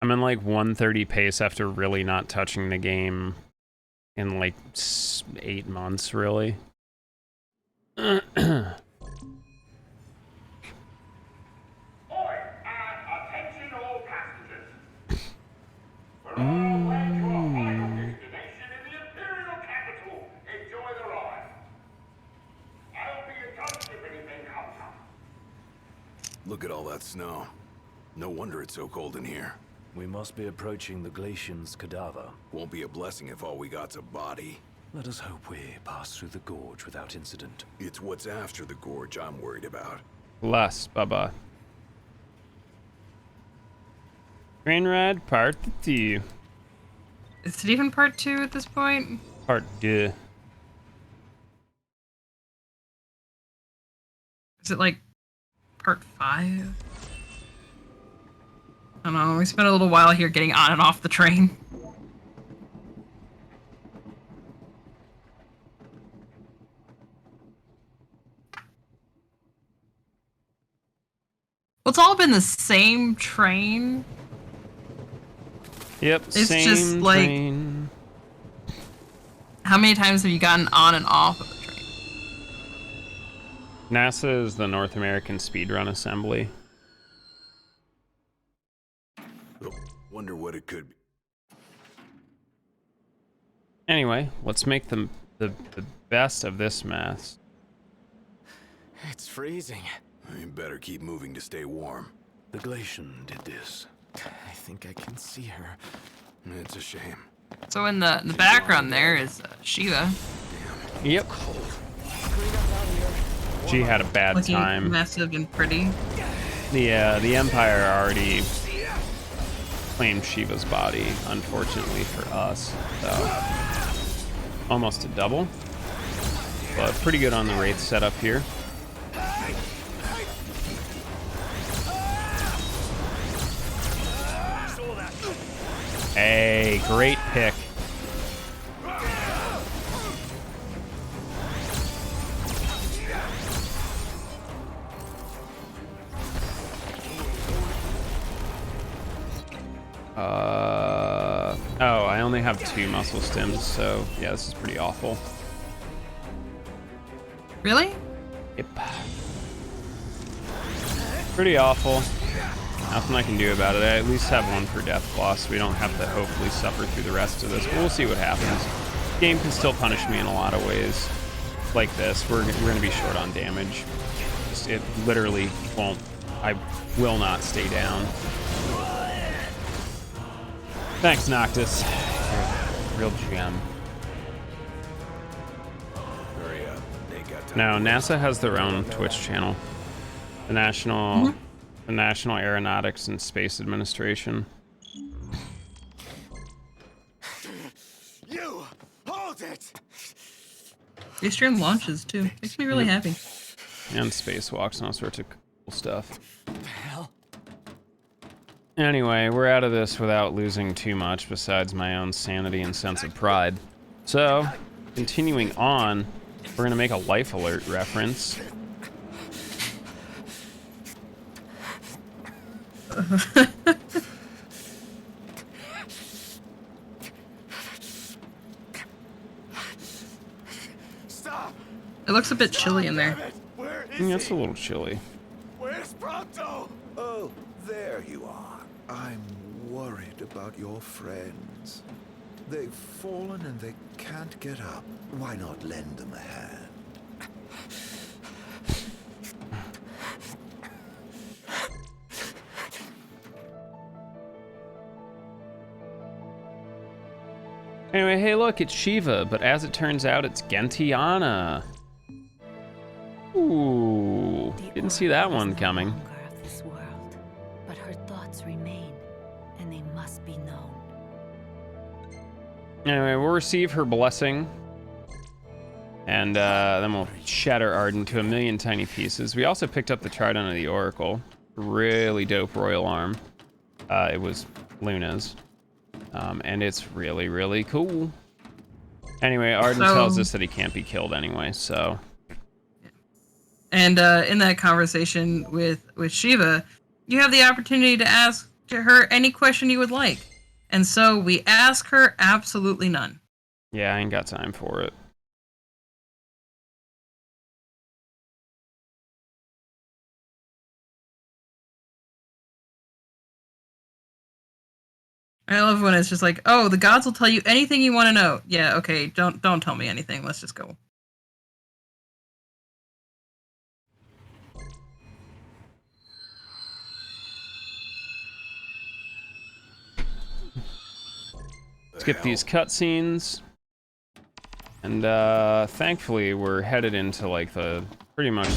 in like 130 pace after really not touching the game in like 8 months, really. Attention all passengers. We're on our way to our final destination in the Imperial capital. Enjoy the ride. I'll be in touch if anything comes up. Look at all that snow. No wonder it's so cold in here. We must be approaching the Glacian's cadaver. Won't be a blessing if all we got's a body. Let us hope we pass through the gorge without incident. It's what's after the gorge I'm worried about. Less, bye-bye. Train ride part 2. Is it even part 2 at this point? Part 2. Is it like part 5? I don't know, we spent a little while here getting on and off the train. Well, it's all been the same train. Yep, it's same just like, train. How many times have you gotten on and off of the train? NASA is the North American Speedrun Assembly. Wonder what it could be. Anyway, let's make the best of this mess. It's freezing. You better keep moving to stay warm. The Glacian did this. I think I can see her. It's a shame. So in the background there is Shiva. Yep. She had a bad Looking time. massive and pretty. The Empire already claimed Shiva's body, unfortunately for us. So almost a double, but pretty good on the Wraith setup here. Hey, great pick. Oh, I only have 2 muscle stims, so yeah, this is pretty awful. Really? Yep. Pretty awful. Nothing I can do about it. I at least have one for death claw, so we don't have to hopefully suffer through the rest of this. But we'll see what happens. The game can still punish me in a lot of ways. Like this, we're going to be short on damage. It literally won't. I will not stay down. Thanks, Noctis. You're a real gem. Hurry up. They got time. Now, NASA has their own Twitch channel. The National Aeronautics and Space Administration. You hold it. They stream launches too. Makes me really happy. And spacewalks and all sorts of cool stuff. What the hell? Anyway, we're out of this without losing too much besides my own sanity and sense of pride. So, continuing on, we're gonna make a life alert reference. Stop! It looks a bit chilly in there. Where is It's a little chilly. Where's Prompto? Oh, there you are. I'm worried about your friends. They've fallen and they can't get up. Why not lend them a hand? Anyway, hey look, it's Shiva, but as it turns out, it's Gentiana. Ooh, didn't see that one coming. Of this world, but her thoughts remain, and they must be known. Anyway, we'll receive her blessing, and then we'll shatter Arden to a million tiny pieces. We also picked up the Trident of the Oracle. Really dope royal arm. It was Luna's. And it's really, really cool. Anyway, Arden tells us that he can't be killed anyway, so... And in that conversation with Shiva, you have the opportunity to ask her any question you would like. And so we ask her absolutely none. Yeah, I ain't got time for it. I love when it's just like, oh, the gods will tell you anything you want to know. Yeah, okay, don't tell me anything. Let's just go. Skip these cutscenes. And thankfully we're headed into like the pretty much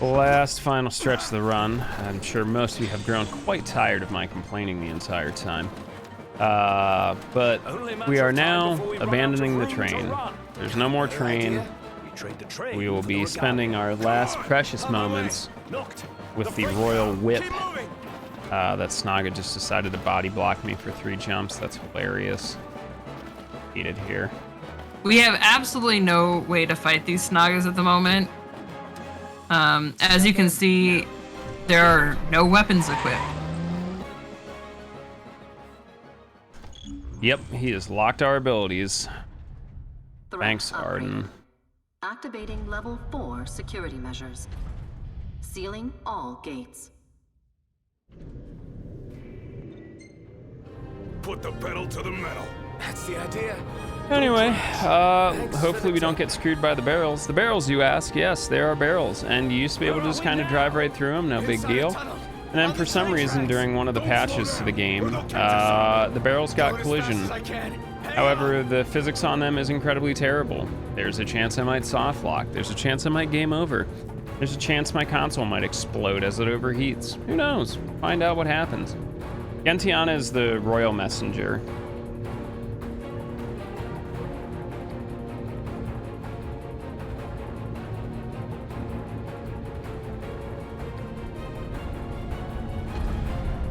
the last final stretch of the run. I'm sure most of you have grown quite tired of my complaining the entire time. But we are now abandoning the train. There's no more train. We will be spending our last precious moments with the royal whip. That Snaga just decided to body block me for 3 jumps. That's hilarious. Eat it here. We have absolutely no way to fight these Snagas at the moment. As you can see, there are no weapons equipped. Yep, he has locked our abilities. Thanks, Arden. Activating level 4 security measures. Sealing all gates. Put the pedal to the metal. That's the idea. Anyway, hopefully we don't get screwed by the barrels. The barrels, you ask? Yes, there are barrels, and you used to be able to just kind of drive right through them, no big deal. And then for some reason during one of the patches to the game, the barrels got collision. However, the physics on them is incredibly terrible. There's a chance I might soft lock. There's a chance I might game over. There's a chance my console might explode as it overheats. Who knows? Find out what happens. Gentiana is the royal messenger.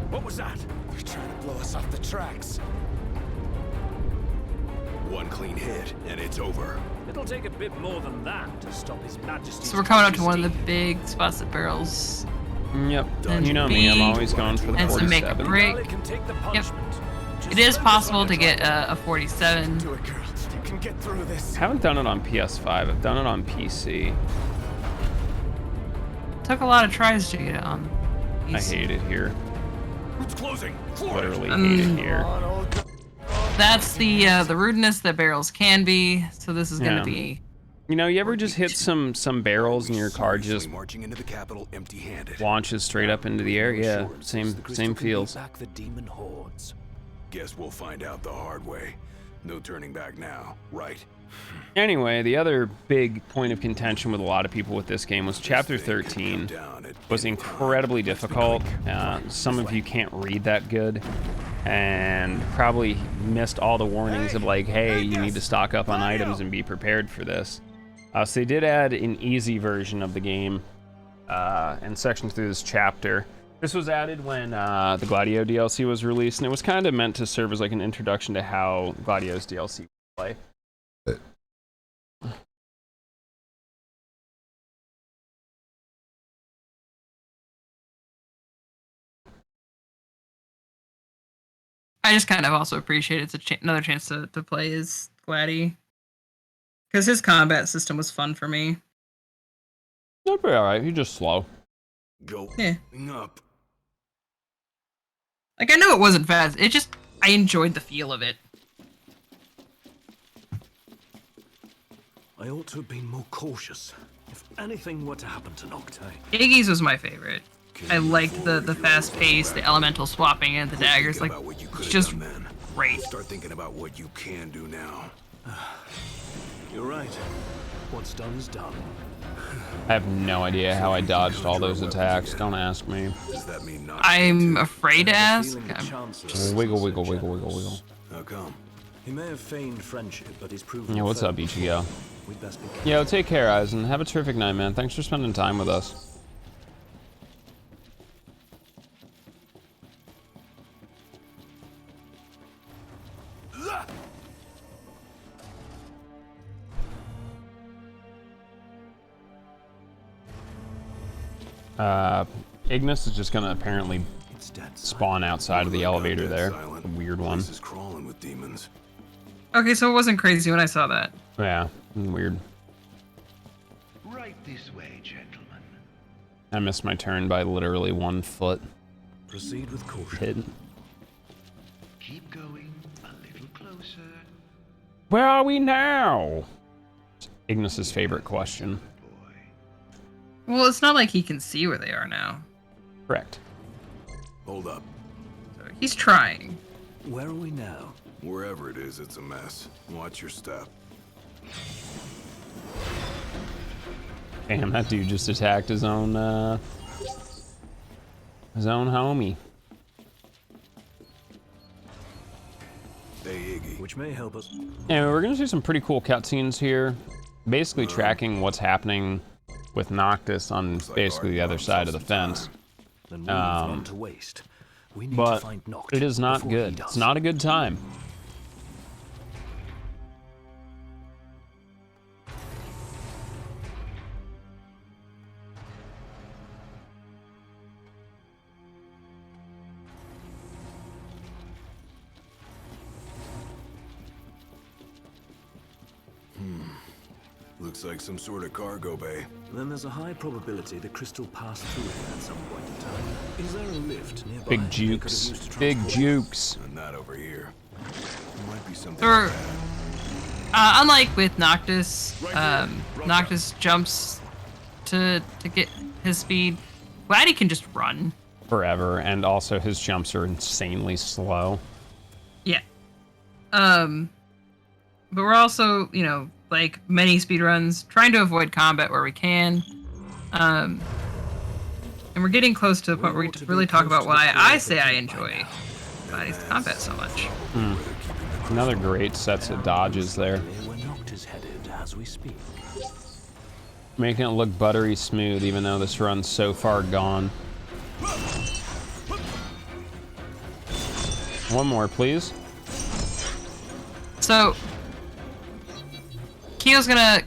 What was that? They're trying to blow us off the tracks. One clean hit, and it's over. It'll take a bit more than that to stop His Majesty's So we're coming up to one of the big spots that barrels. Yep, And you know me, I'm always going for the and to make a 47. break. Yep. It is possible to get a 47. Do it, girl. You can get through this. Haven't done it on PS5, I've done it on PC. It's took a lot of tries to get it on. I hate it here. It's closing. Literally hate it here. That's the rudeness that barrels can be. So this is gonna be. You know, you ever just hit some barrels and your car just marching into the capital empty-handed. launches straight up into the air? Yeah, same feels. Back the demon hordes. Guess we'll find out the hard way. No turning back now, right? Anyway, the other big point of contention with a lot of people with this game was Chapter 13 was incredibly difficult. Some of you can't read that good and probably missed all the warnings of like, hey, you need to stock up on items and be prepared for this. So they did add an easy version of the game and sections through this chapter. This was added when the Gladio DLC was released, and it was kind of meant to serve as like an introduction to how Gladio's DLC would play. I just kind of also appreciate it's another chance to play as Gladdy. Because his combat system was fun for me. That'll be alright, he's just slow. Go up. Like, I know it wasn't fast, it just, I enjoyed the feel of it. I ought to have been more cautious. If anything were to happen to Nocte. Iggy's was my favorite. I liked the fast pace, the elemental swapping, and the daggers. Like, it's just great. Start thinking about what you can do now. You're right. What's done is done. I have no idea how I dodged all those attacks. Don't ask me. Does that mean not? I'm afraid to ask. Wiggle, wiggle, wiggle, wiggle, wiggle. How come? He may have feigned friendship, but he's proven. Yeah, what's up, Ichigo? We'd best be careful. Yo, take care, Eisen. Have a terrific night, man. Thanks for spending time with us. Ignis is just gonna apparently spawn outside of the elevator there. A weird one. This is crawling with demons. Okay, so it wasn't crazy when I saw that. Yeah, weird. Right this way, gentlemen. I missed my turn by literally 1 foot. Proceed with caution. Hidden. Keep going a little closer. Where are we now? It's Ignis's favorite question. Well, it's not like he can see where they are now. Correct. Hold up. So he's trying. Where are we now? Wherever it is, it's a mess. Watch your step. Damn, that dude just attacked his own homie. Hey, Iggy. Which may help us. Anyway, we're gonna see some pretty cool cutscenes here. Basically tracking what's happening with Noctis on basically the other side of the fence. But it is not good. It's not a good time. Looks like some sort of cargo bay. Then there's a high probability the crystal passed through it at some point in time. Is there a lift nearby? Big jukes. Big jukes. And not over here. There might be something. Unlike with Noctis, Noctis jumps to get his speed. Gladdy can just run. Forever, and also his jumps are insanely slow. Yeah. But we're also, you know, like many speedruns, trying to avoid combat where we can. And we're getting close to the point where we can really talk about why I say I enjoy Gladdy's combat so much. Another great sets of dodges there. Making it look buttery smooth, even though this run's so far gone. One more, please. So, Kyo's gonna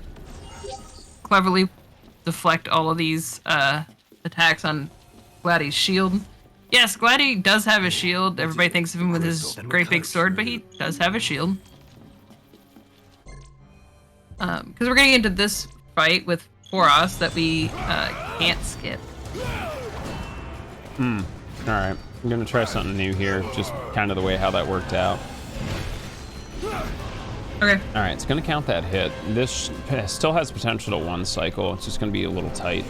cleverly deflect all of these attacks on Gladdy's shield. Yes, Gladdy does have a shield. Everybody thinks of him with his great big sword, but he does have a shield. Because we're getting into this fight with Foros that we can't skip. Alright. I'm gonna try something new here. Just kind of the way how that worked out. Okay. Alright, it's gonna count that hit. This still has potential to one cycle. It's just gonna be a little tight.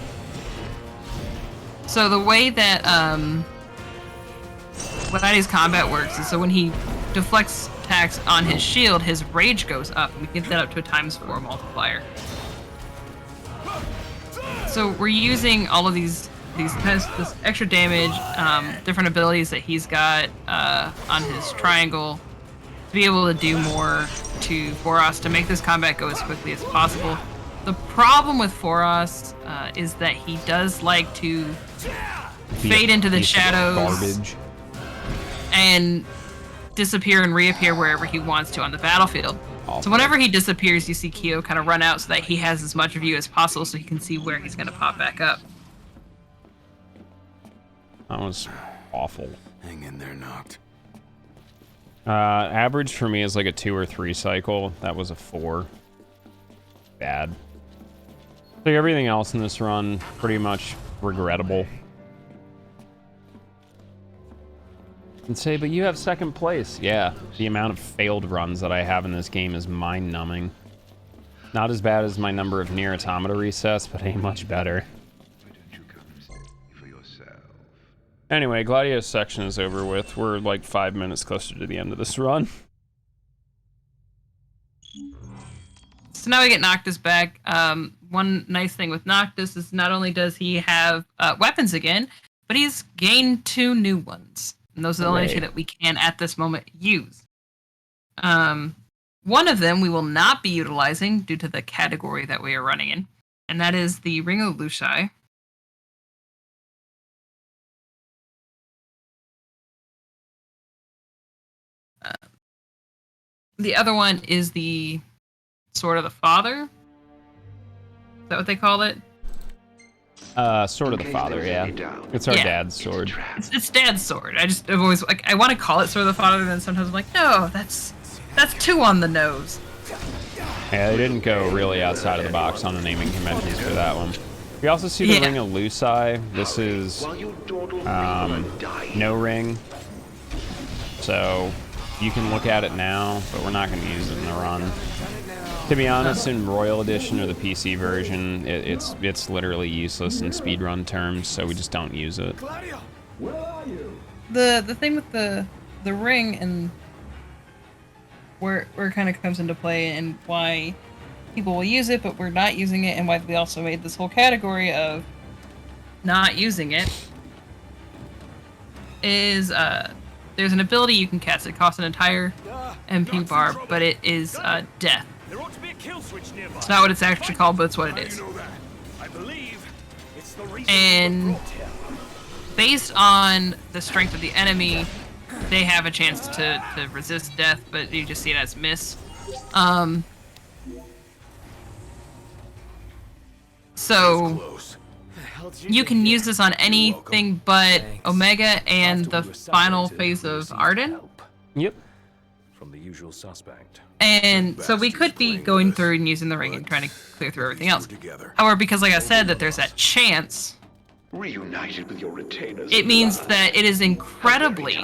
So the way that Gladius combat works is so when he deflects attacks on his shield, his rage goes up. We can get that up to a ×4 multiplier. So we're using all of this extra damage, different abilities that he's got on his triangle to be able to do more to Foros to make this combat go as quickly as possible. The problem with Foros is that he does like to fade into the shadows Garbage. and disappear and reappear wherever he wants to on the battlefield. So whenever he disappears, you see Kyo kind of run out so that he has as much of you as possible so he can see where he's going to pop back up. That was awful. Hang in there, Noct. Average for me is like a 2 or 3 cycle. That was a 4. Bad. So everything else in this run, pretty much regrettable. And say, but you have second place. Yeah, the amount of failed runs that I have in this game is mind-numbing. Not as bad as my number of near automata resets, but ain't much better. Anyway, Gladius section is over with. We're like 5 minutes closer to the end of this run. So now we get Noctis back. One nice thing with Noctis is not only does he have weapons again, but he's gained 2 new ones. And those are the only 2 that we can, at this moment, use. One of them we will not be utilizing due to the category that we are running in, and that is the Ring of Luci. The other one is the Sword of the Father. Is that what they call it? Sword of the Father, yeah. It's our dad's sword. It's Dad's sword. I've always like I want to call it Sword of the Father, and then sometimes I'm like, no, that's too on the nose. Yeah, they didn't go really outside of the box on the naming conventions for that one. We also see the Ring of Luci. This is no ring, so you can look at it now, but we're not going to use it in the run. To be honest, in Royal Edition or the PC version, it's literally useless in speedrun terms, so we just don't use it. The thing with the ring and where it kind of comes into play and why people will use it, but we're not using it, and why we also made this whole category of not using it, is there's an ability you can cast. It costs an entire MP bar, but it is death. It's not what it's actually called, but it's what it is. And based on the strength of the enemy, they have a chance to resist death, but you just see it as miss. So you can use this on anything but Omega and the final phase of Arden. Yep. From the usual suspect. And so we could be going through and using the ring and trying to clear through everything else. However, because like I said, that there's that chance, reunited with your retainers, it means that it is incredibly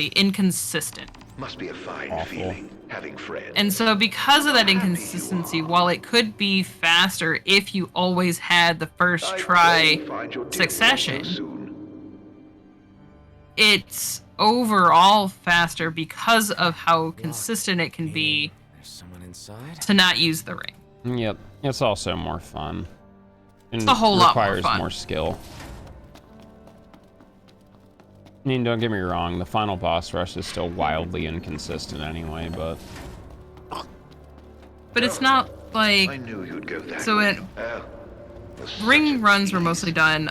inconsistent. Must be a fine feeling having friends. And so because of that inconsistency, while it could be faster if you always had the first try succession, it's overall faster because of how consistent it can be to not use the ring. Yep, it's also more fun. And it's a whole lot more requires fun. More skill. I mean, don't get me wrong, the final boss rush is still wildly inconsistent anyway, but it's not like... I knew you'd go that so way. Ring runs were mostly done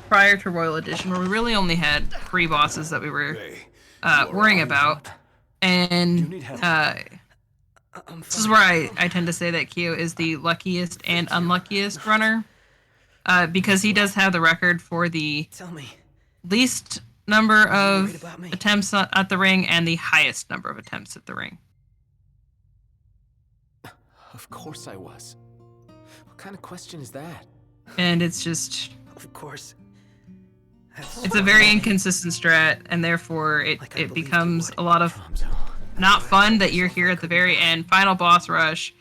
prior to Royal Edition, where we really only had 3 bosses that we were worrying about. And this is where I tend to say that Kyo is the luckiest and unluckiest runner, because he does have the record for the least number of attempts at the ring and the highest number of attempts at the ring. Of course I was. What kind of question is that? and it's just... Of course. It's a very inconsistent strat, and therefore it becomes a lot of not fun that you're here at the very end, final boss rush,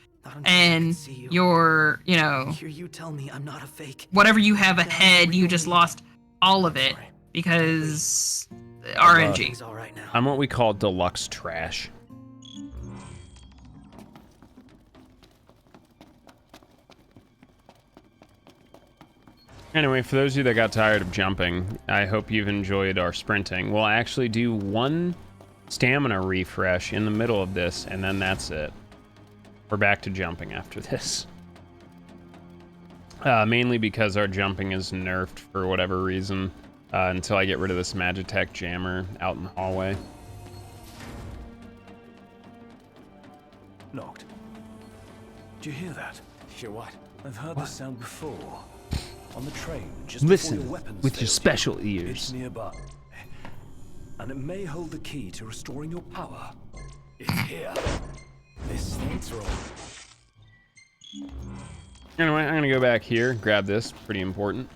and you're, you know, Hear you tell me I'm not a fake. whatever you have ahead, you just lost all of it because RNG. I'm what we call deluxe trash. Anyway, for those of you that got tired of jumping, I hope you've enjoyed our sprinting. We'll actually do one stamina refresh in the middle of this, and then that's it. We're back to jumping after this. Mainly because our jumping is nerfed for whatever reason, until I get rid of this Magitech jammer out in the hallway. Knocked. Do you hear that? Hear what? I've heard this sound before. On the train, just Listen before your weapons with your failed special you. ears. It's nearby. And it may hold the key to restoring your power. It's here. This central. Anyway, I'm gonna go back here, grab this, pretty important.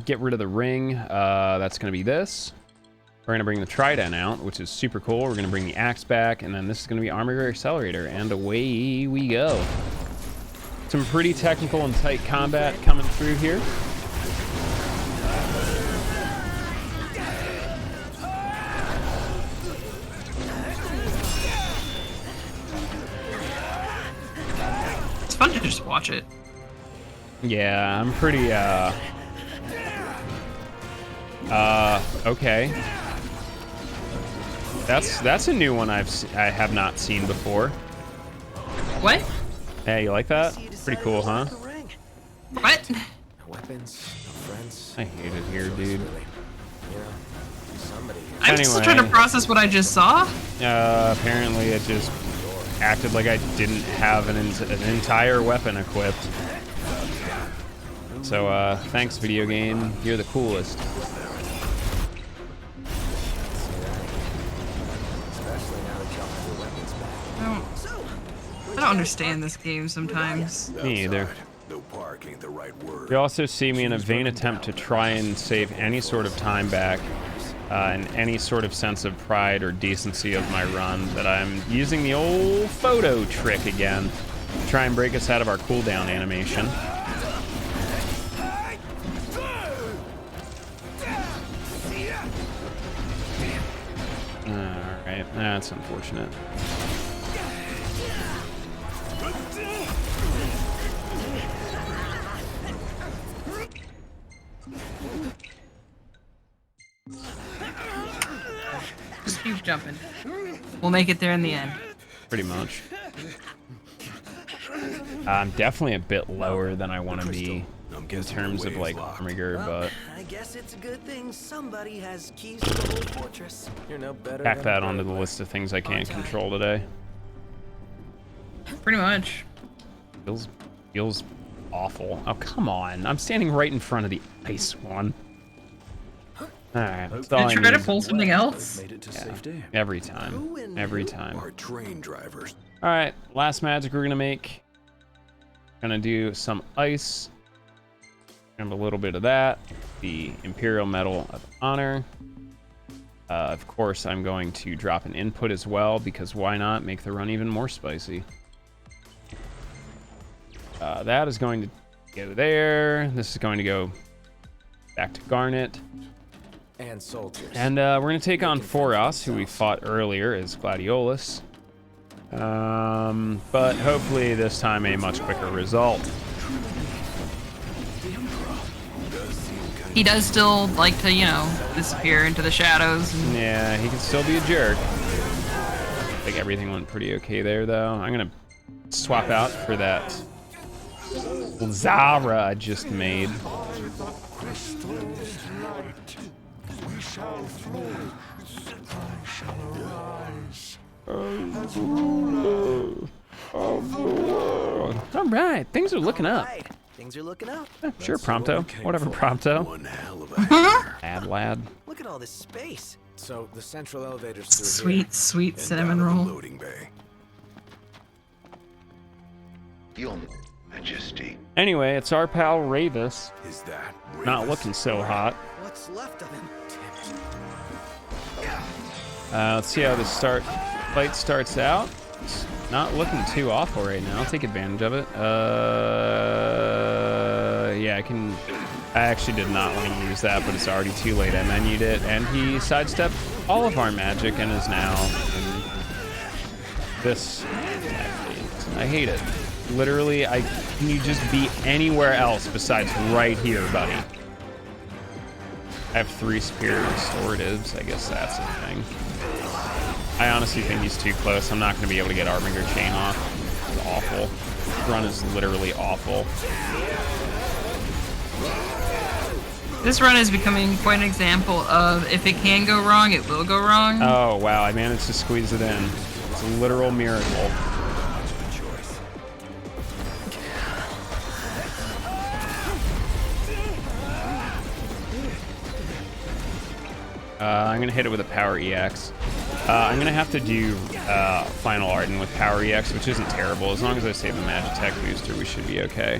Get rid of the ring, that's gonna be this. We're gonna bring the trident out, which is super cool. We're gonna bring the axe back, and then this is gonna be armor accelerator, and away we go. Some pretty technical and tight combat coming through here. It's fun to just watch it. Yeah, I'm pretty, okay. That's a new one I have not seen before. What? Yeah, you like that? Pretty cool, huh? What? No weapons, no friends. I hate it here, dude. You know, somebody. I'm still trying to process what I just saw. Apparently it just acted like I didn't have an entire weapon equipped. So, thanks, video game. You're the coolest. I don't understand this game sometimes. Me either. No park ain't the right word. You also see me in a vain attempt to try and save any sort of time back and any sort of sense of pride or decency of my run, that I'm using the old photo trick again to try and break us out of our cooldown animation. Alright, that's unfortunate. Just keep jumping. We'll make it there in the end. Pretty much. I'm definitely a bit lower than I want to be in terms of like armor, but I guess it's a good thing somebody has keys to the whole fortress. You're no better. tack that onto the list of things I can't control today. Pretty much. Feels awful. Oh, come on. I'm standing right in front of the ice one. Alright, that's all I Did you try to need. pull something else? Yeah, every time. Every time. Our train drivers. Alright, last magic we're gonna make. Gonna do some ice. And a little bit of that. The Imperial Medal of Honor. Of course, I'm going to drop an input as well, because why not make the run even more spicy? That is going to go there. This is going to go back to Garnet. And soldiers. And we're going to take on Foros, who we fought earlier as Gladiolus. But hopefully this time a much quicker result. He does still like to, you know, disappear into the shadows. And... Yeah, he can still be a jerk. I think everything went pretty okay there, though. I'm going to swap out for that Zara I just made. We shall float, I shall arise. All right, things are looking up. Things are looking up. Sure, Prompto. Whatever, Prompto. One hell of a Ad lad. Look at all this space. So the central elevator's through Sweet, sweet cinnamon roll. loading bay. Yon and Majesty. Anyway, it's our pal Ravis. Is that not looking so hot? What's left of him? Let's see how this fight starts out. It's not looking too awful right now. I'll take advantage of it. Yeah, I actually did not want to use that, but it's already too late. I menued it, and he sidestepped all of our magic and is now in this. I hate it. Literally, can you just be anywhere else besides right here, buddy? I have 3 superior restoratives. I guess that's a thing. I honestly think he's too close. I'm not going to be able to get Armiger Chain off. It's awful. This run is literally awful. This run is becoming quite an example of if it can go wrong, it will go wrong. Oh, wow. I managed to squeeze it in. It's a literal miracle. I'm going to hit it with a Power EX. I'm going to have to do Final Arden with Power EX, which isn't terrible. As long as I save the Magitech booster, we should be okay.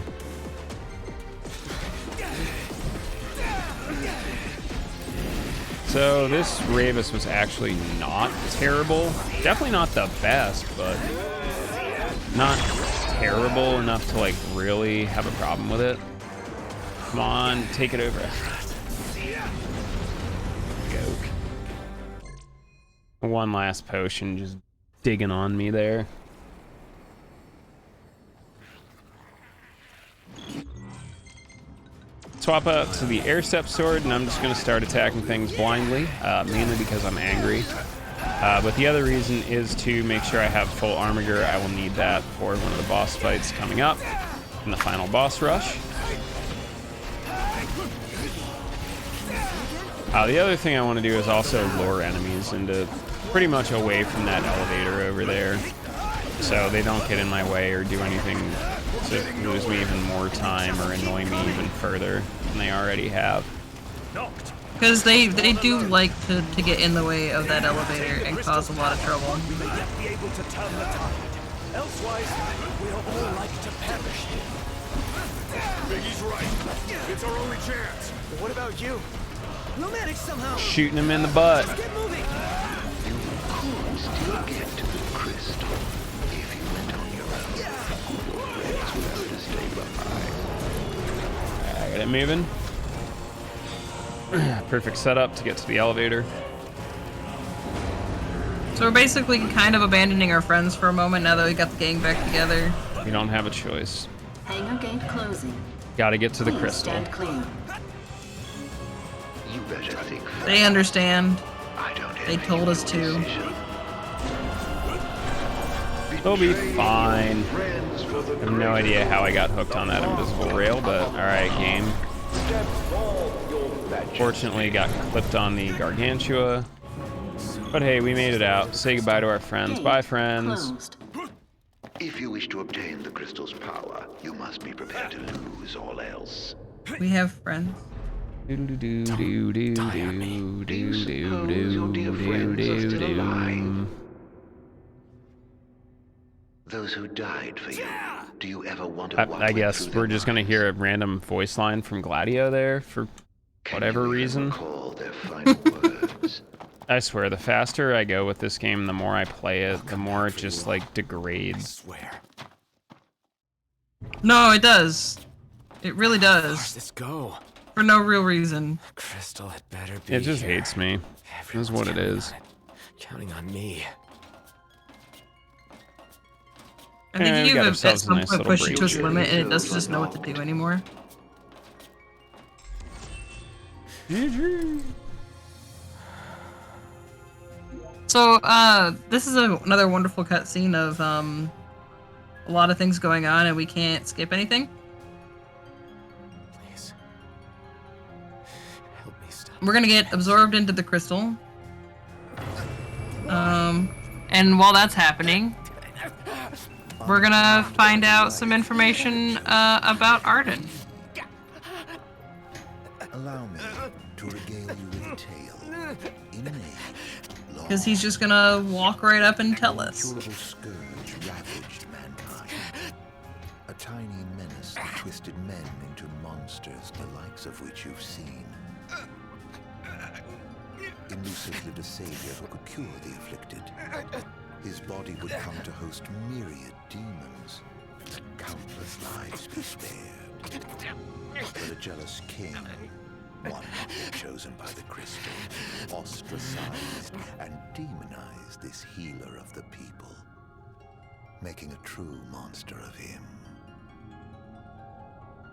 So this Ravis was actually not terrible. Definitely not the best, but not terrible enough to like really have a problem with it. Come on, take it over. One last potion just digging on me there. Swap out to the Air Step Sword, and I'm just going to start attacking things blindly, mainly because I'm angry. But the other reason is to make sure I have full Armiger. I will need that for one of the boss fights coming up in the final boss rush. The other thing I want to do is also lure enemies into pretty much away from that elevator over there, so they don't get in my way or do anything to lose me even more time or annoy me even further than they already have. Because they do like to get in the way of that elevator and cause a lot of trouble. We may yet be able to turn the tide. Elsewise, we'll all like to perish. Biggie's right. It's our only chance. What about you? We'll manage somehow. Shooting him in the butt. Let's get moving. You could still get to the crystal if you went on your own. Your friends would have to stay behind. I got it moving. Perfect setup to get to the elevator. So we're basically kind of abandoning our friends for a moment now that we got the gang back together. We don't have a choice. Hangar gate closing. Gotta get to the Please crystal. stand clear. You better think. They understand. They told us to. They'll be fine. I have no idea how I got hooked on that invisible rail, but alright, game. Fortunately, got clipped on the Gargantua. But hey, we made it out. Say goodbye to our friends. Bye, friends. If you wish to obtain the crystal's power, you must be prepared to lose all else. We have friends. Those who died for you. Do you ever want to walk I guess we're just gonna hear a random voice line from Gladio there for whatever reason. their final words? I swear, the faster I go with this game, the more I play it, the more it just like degrades. No, it does. It really does. Where's this go? For no real reason. Crystal had better be. It just hates me. This is what it is. Counting on me. I think you have at some point pushed it to its limit and it doesn't just know what to do anymore. So, this is another wonderful cutscene of a lot of things going on and we can't skip anything. Please. Help me stop. We're gonna get absorbed into the crystal. And while that's happening, we're gonna find out some information about Arden. Allow me to regale you with a tale. In an age Because he's just gonna walk right up and tell us. incurable scourge ravaged mankind. A tiny menace twisted men into monsters, the likes of which you've seen. In Lucis lived a savior who could cure the afflicted. His body would come to host myriad demons. Countless lives be spared. But a jealous king, one not yet chosen by the crystal, ostracized and demonized this healer of the people, making a true monster of him.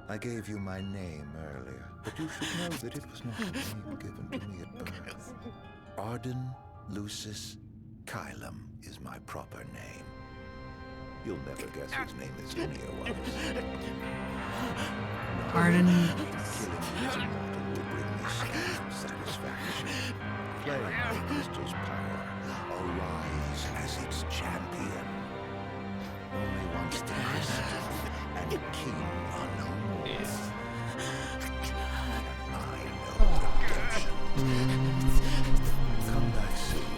I gave you my name earlier, but you should know that it was not a name given to me at birth. Arden Lucis Kylum is my proper name. You'll never guess whose name this linear was. Arden. Killing you as immortal will bring me some satisfaction. Playing my crystal's power, arise as its champion. Only once the crystal and king are no more. I know redemption. Come back soon.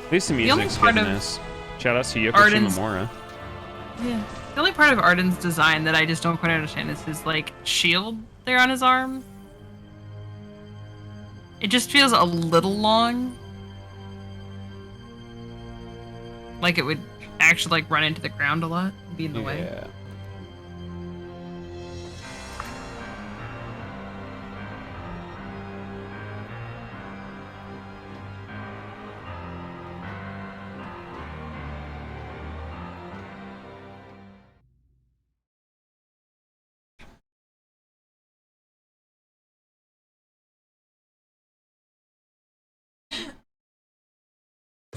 At least the music's good in this. Shout out to Yoko Shimomura. Yeah. The only part of Arden's design that I just don't quite understand is his, like, shield there on his arm. It just feels a little long. Like it would actually, like, run into the ground a lot and be in the way. Yeah.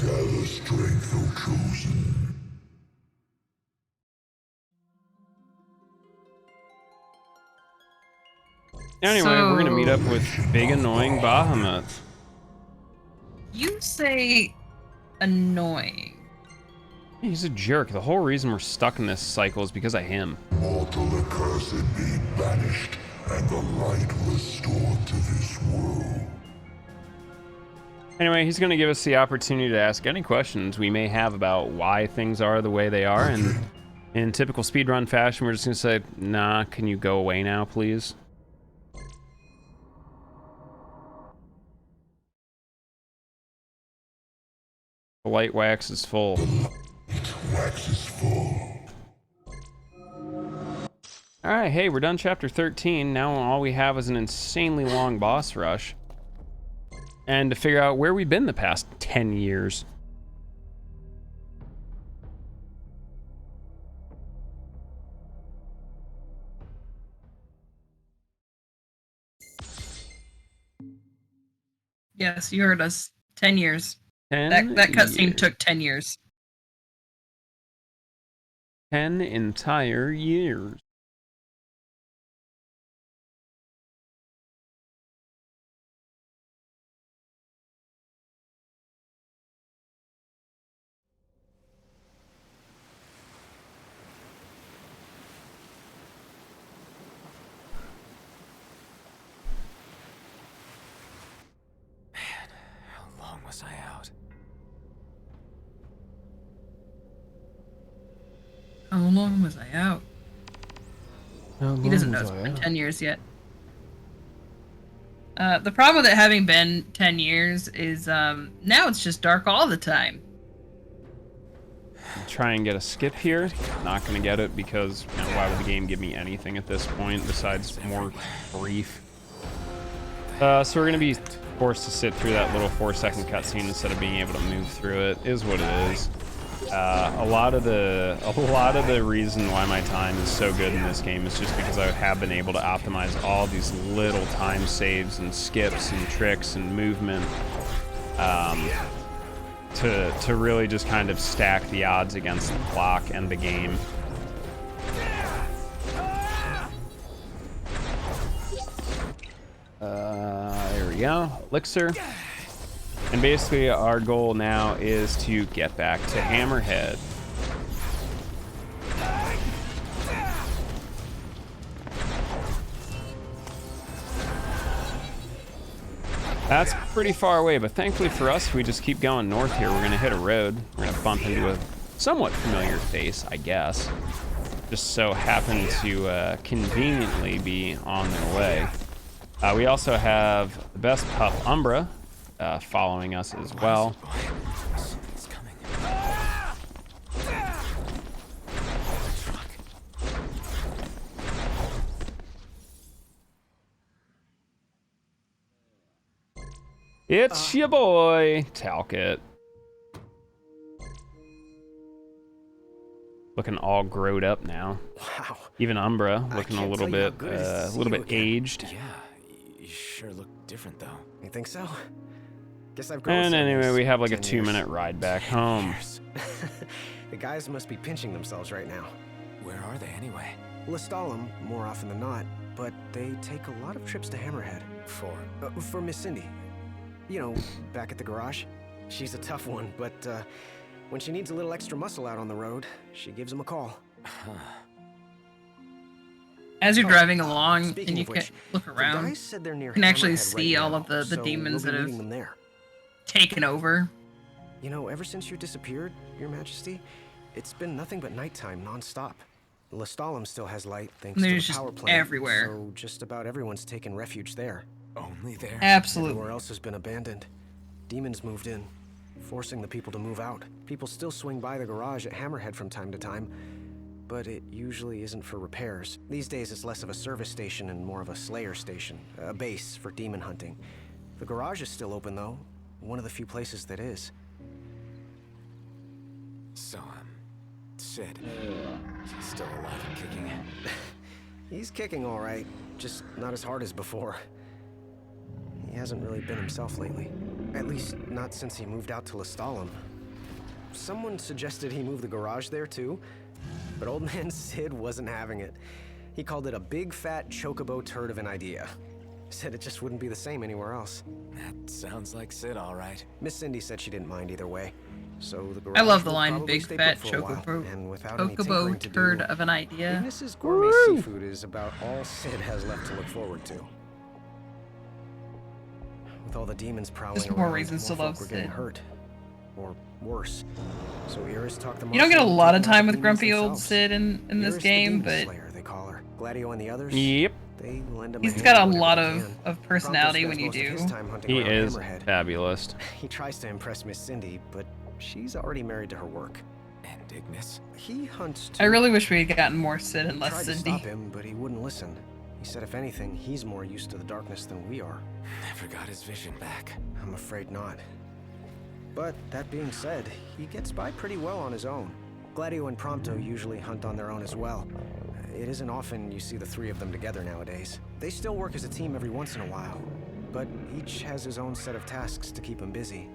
Gather strength, O chosen. Anyway, we're gonna meet up with big annoying Bahamut. You say annoying. He's a jerk. The whole reason we're stuck in this cycle is because of him. Mortal accursed be banished, and the light restored to this world. Anyway, he's going to give us the opportunity to ask any questions we may have about why things are the way they are, and in typical speedrun fashion, we're just going to say, nah, can you go away now, please? The light wax is full. Wax is full. Alright, hey, we're done chapter 13. Now all we have is an insanely long boss rush. And to figure out where we've been the past 10 years. Yes, you heard us. 10 years. 10 that cutscene years. took 10 years. 10 entire years. How long was I out? How long was I out? He doesn't know it's been 10 years yet. The problem with it having been 10 years is now it's just dark all the time. Try and get a skip here. Not gonna get it because, you know, why would the game give me anything at this point besides more grief? So we're gonna be forced to sit through that little 4-second cutscene instead of being able to move through it. Is what it is. A lot of the reason why my time is so good in this game is just because I have been able to optimize all these little time saves and skips and tricks and movement to really just kind of stack the odds against the clock and the game. There we go. Elixir. And basically our goal now is to get back to Hammerhead. That's pretty far away, but thankfully for us, if we just keep going north here, we're gonna hit a road. We're gonna bump into a somewhat familiar face, I guess. Just so happen to conveniently be on their way. We also have the best pup, Umbra, following us as well. It's your boy, Talcott. Looking all growed up now. Wow. Even Umbra looking a little bit aged. Yeah, you sure look different though. You think so? Guess I've grown. And anyway, we have like a 10 years. 2-minute ride back home. The guys must be pinching themselves right now. Where are they anyway? Lestalem, more often than not, but they take a lot of trips to Hammerhead. For Miss Cindy. You know, back at the garage. She's a tough one, but when she needs a little extra muscle out on the road, she gives him a call. As you're driving along speaking and you of can which, look the around, guys said they're near you can actually Hammerhead see right all now, of the so demons we'll that be have meeting them there. taken over. You know, ever since you disappeared, Your Majesty, it's been nothing but nighttime non-stop. Lestalem still has light thanks to There's the just power plant, everywhere. so just about everyone's taken refuge there. Only there? Absolutely. Everywhere else has been abandoned. Demons moved in, forcing the people to move out. People still swing by the garage at Hammerhead from time to time, but it usually isn't for repairs. These days it's less of a service station and more of a slayer station, a base for demon hunting. The garage is still open though, one of the few places that is. So, Sid, he's still alive and kicking. He's kicking all right, just not as hard as before. He hasn't really been himself lately. At least, not since he moved out to Lestalem. Someone suggested he move the garage there too, but old man Sid wasn't having it. He called it a big fat chocobo turd of an idea. Said it just wouldn't be the same anywhere else. That sounds like Sid, all right. Miss Cindy said she didn't mind either way. So the garage I love the will line probably "big stay fat put for a while, chocobo, and without any tinkering chocobo to turd do, of an idea." Ignis's gourmet seafood is about all Sid has left to look forward to. With all the demons prowling Just around, more reasons to folk love were getting Sid. hurt, or worse. So Iris talked the You don't get a Martian lot of taking out time the with demons grumpy old themselves. Sid in this Iris game, the Demon but Slayer, they call her. Gladio and the others. Yep. They lend him he's hand got a whenever lot they of can. personality Pronto when you spends most of do. his time hunting He around is Hammerhead. fabulous. He tries to impress Miss Cindy, but she's already married to her work. And Ignis? He hunts too. I really wish we had gotten more Sid and He less tried to Cindy. stop him, but he wouldn't listen. He said if anything, he's more used to the darkness than we are. Never got his vision back. I'm afraid not. But that being said, he gets by pretty well on his own. Gladio and Prompto usually hunt on their own as well. It isn't often you see the three of them together nowadays. They still work as a team every once in a while, but each has his own set of tasks to keep him busy.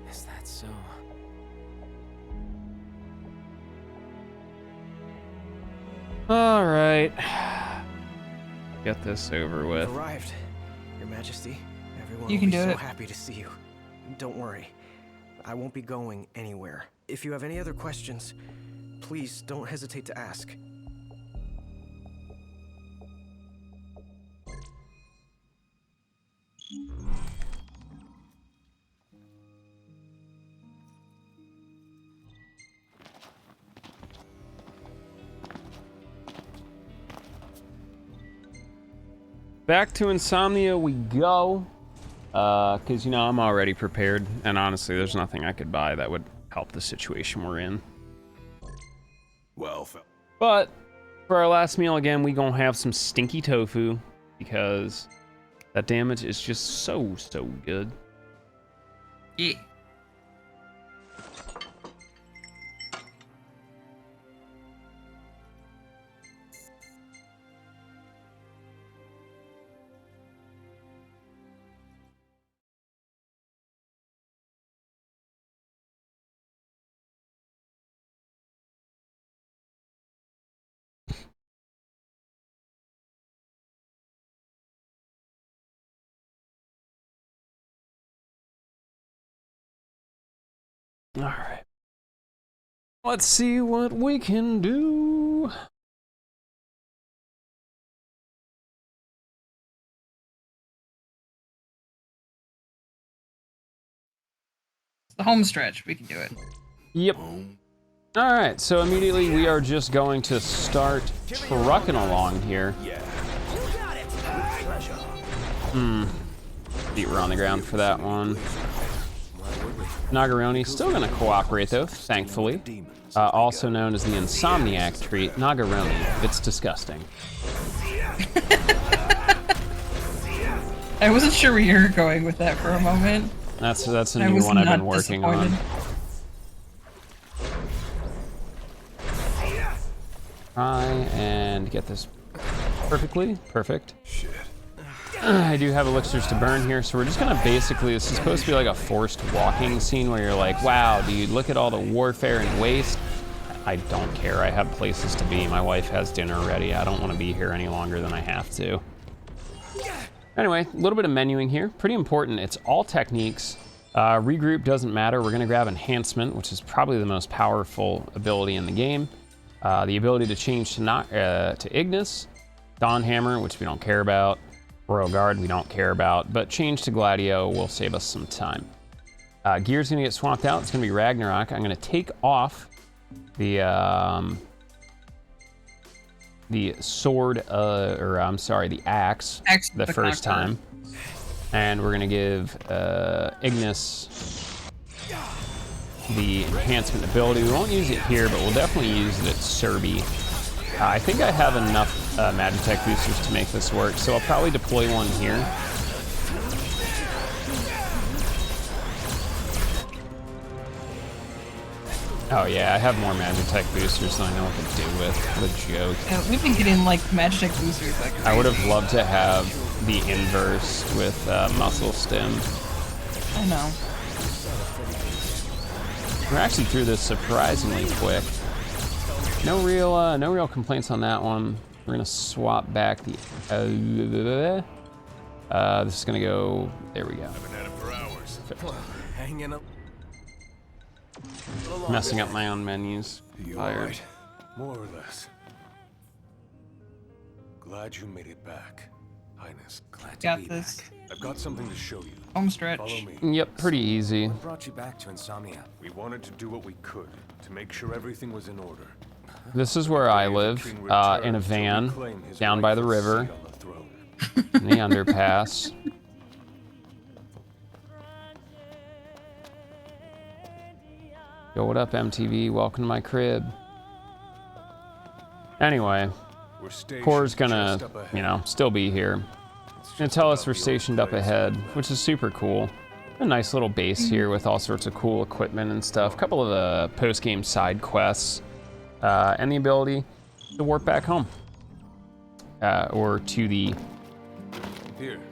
Is that so? All right. Get this over with. We've arrived, Your Majesty. Everyone You will can be do so it. happy to see you. Don't worry. I won't be going anywhere. If you have any other questions, please don't hesitate to ask. Back to Insomnia we go. Because, you know, I'm already prepared. And honestly, there's nothing I could buy that would help the situation we're in. Well, But for our last meal, again, we gonna have some stinky tofu. Because that damage is just so good. Yeah. All right. Let's see what we can do. The home stretch, we can do it. Yep. All right, so immediately we are just going to start trucking along here. Feet were on the ground for that one. Nagaroni still gonna cooperate though, thankfully. Also known as the insomniac treat, Nagaroni. It's disgusting. I wasn't sure where you were going with that for a moment. That's a new one I've been working on. Try and get this perfectly. Perfect. Shit. I do have elixirs to burn here, so we're just gonna basically, this is supposed to be like a forced walking scene where you're like, wow, dude, look at all the warfare and waste. I don't care, I have places to be. My wife has dinner ready. I don't want to be here any longer than I have to. Anyway, a little bit of menuing here. Pretty important, it's all techniques. Regroup doesn't matter. We're gonna grab enhancement, which is probably the most powerful ability in the game. The ability to change to Ignis, Dawn Hammer, which we don't care about, Royal Guard we don't care about, but change to Gladio will save us some time. Gear's gonna get swapped out. It's gonna be Ragnarok. I'm gonna take off the sword, or I'm sorry, the axe the first time. And we're gonna give Ignis the enhancement ability. We won't use it here, but we'll definitely use it at Serbi. I think I have enough Magitech boosters to make this work, so I'll probably deploy one here. Oh yeah, I have more Magitech boosters than I know what to do with. What a joke. Yeah, we've been getting like Magitech boosters like crazy. I would have loved to have the inverse with muscle stim. I know. We're actually through this surprisingly quick. No real complaints on that one. We're gonna swap back the. This is gonna go. There we go. Hanging up. Messing up my own menus. You all right? More or less. Glad you made it back, Highness. Glad to be back. I've got something to show you. Home stretch. Follow me. Yep, pretty easy. What brought you back to Insomnia? We wanted to do what we could to make sure everything was in order. This is where I live, in a van, down by the river, in the underpass. Yo, what up, MTV? Welcome to my crib. Anyway, Core's gonna, you know, still be here. Gonna tell us we're stationed up ahead, which is super cool. A nice little base here with all sorts of cool equipment and stuff. A couple of post-game side quests, and the ability to warp back home, or to the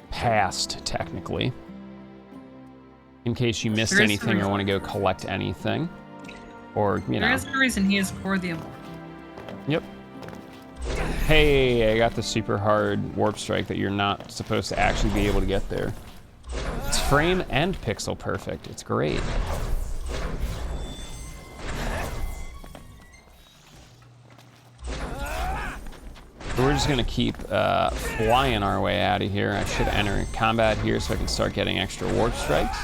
past, technically, in case you missed anything or want to go collect anything, or you know. There is no reason he is Core the Immortal. Yep. Hey, I got the super hard warp strike that you're not supposed to actually be able to get there. It's frame and pixel perfect. It's great. We're just gonna keep flying our way out of here. I should enter combat here so I can start getting extra warp strikes.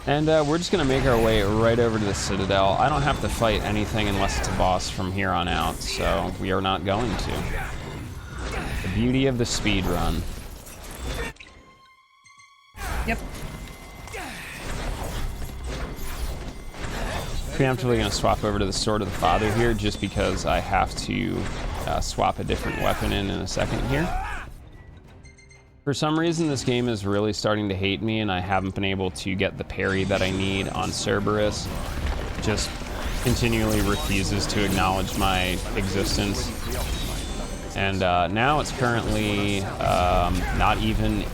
And we're just gonna make our way right over to the Citadel. I don't have to fight anything unless it's a boss from here on out, so we are not going to. The beauty of the speed run. Yep. Preemptively gonna swap over to the Sword of the Father here, just because I have to swap a different weapon in a second here. For some reason, this game is really starting to hate me, and I haven't been able to get the parry that I need on Cerberus. Just continually refuses to acknowledge my existence. And now it's currently not even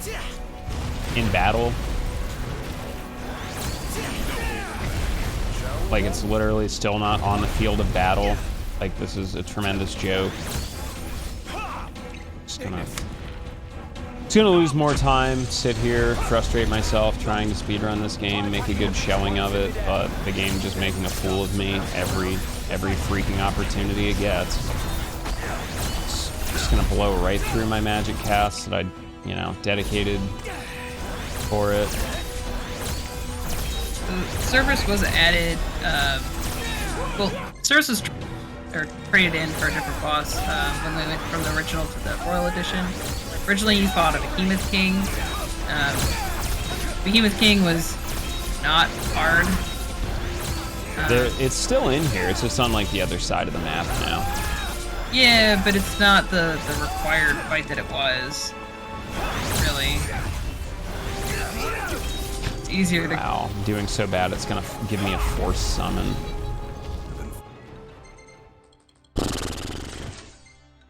in battle. Like, it's literally still not on the field of battle. Like, this is a tremendous joke. just gonna lose more time, sit here, frustrate myself trying to speedrun this game, make a good showing of it, but the game just making a fool of me every freaking opportunity it gets. It's just gonna blow right through my magic cast that I, dedicated for it. Service was added, Service was traded in for a different boss when we went from the original to the Royal Edition. Originally you fought a Behemoth King. Behemoth King was not hard. It's still in here, it's just on like the other side of the map now. Yeah, but it's not the required fight that it was. Really. It's easier to... Wow, I'm doing so bad it's gonna give me a force summon.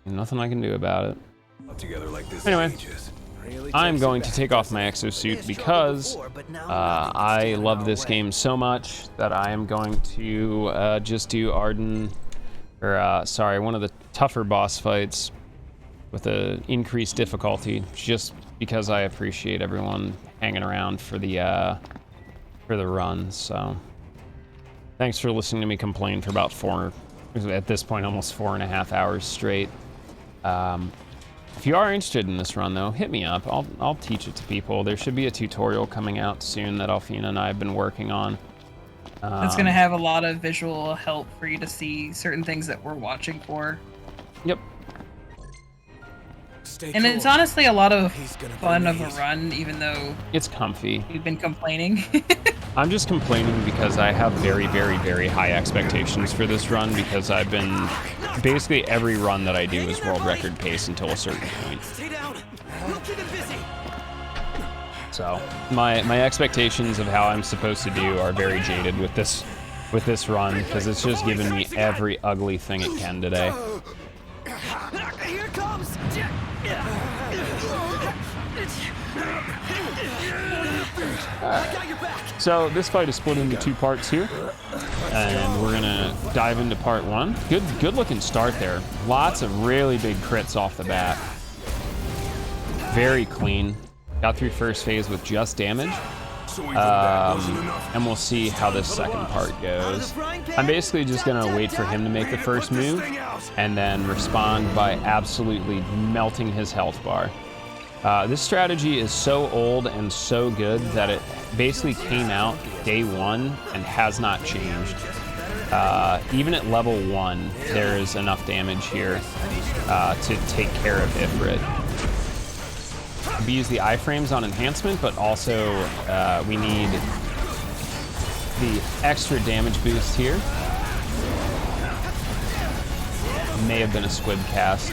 Nothing I can do about it. Anyway, I'm going to take off my exosuit because I love this game so much that I am going to just do one of the tougher boss fights with an increased difficulty, just because I appreciate everyone hanging around for the run. So, thanks for listening to me complain for about at this point, almost 4.5 hours straight. If you are interested in this run, though, hit me up. I'll teach it to people. There should be a tutorial coming out soon that Alfina and I have been working on. It's going to have a lot of visual help for you to see certain things that we're watching for. Yep. And it's honestly a lot of fun of a run, even though it's comfy. You've been complaining. I'm just complaining because I have very, very, very high expectations for this run, because I've been... Basically, every run that I do is world record pace until a certain point. So, my expectations of how I'm supposed to do are very jaded with this run, because it's just given me every ugly thing it can today. Here it comes! So this fight is split into 2 parts here, and we're gonna dive into part 1. Good looking start there. Lots of really big crits off the bat. Very clean. Got through first phase with just damage. And we'll see how this second part goes. I'm basically just gonna wait for him to make the first move and then respond by absolutely melting his health bar. This strategy is so old and so good that it basically came out day 1 and has not changed. Even at level 1, there is enough damage here to take care of Ifrit. We use the iframes on enhancement, but also we need the extra damage boost here. May have been a squid cast.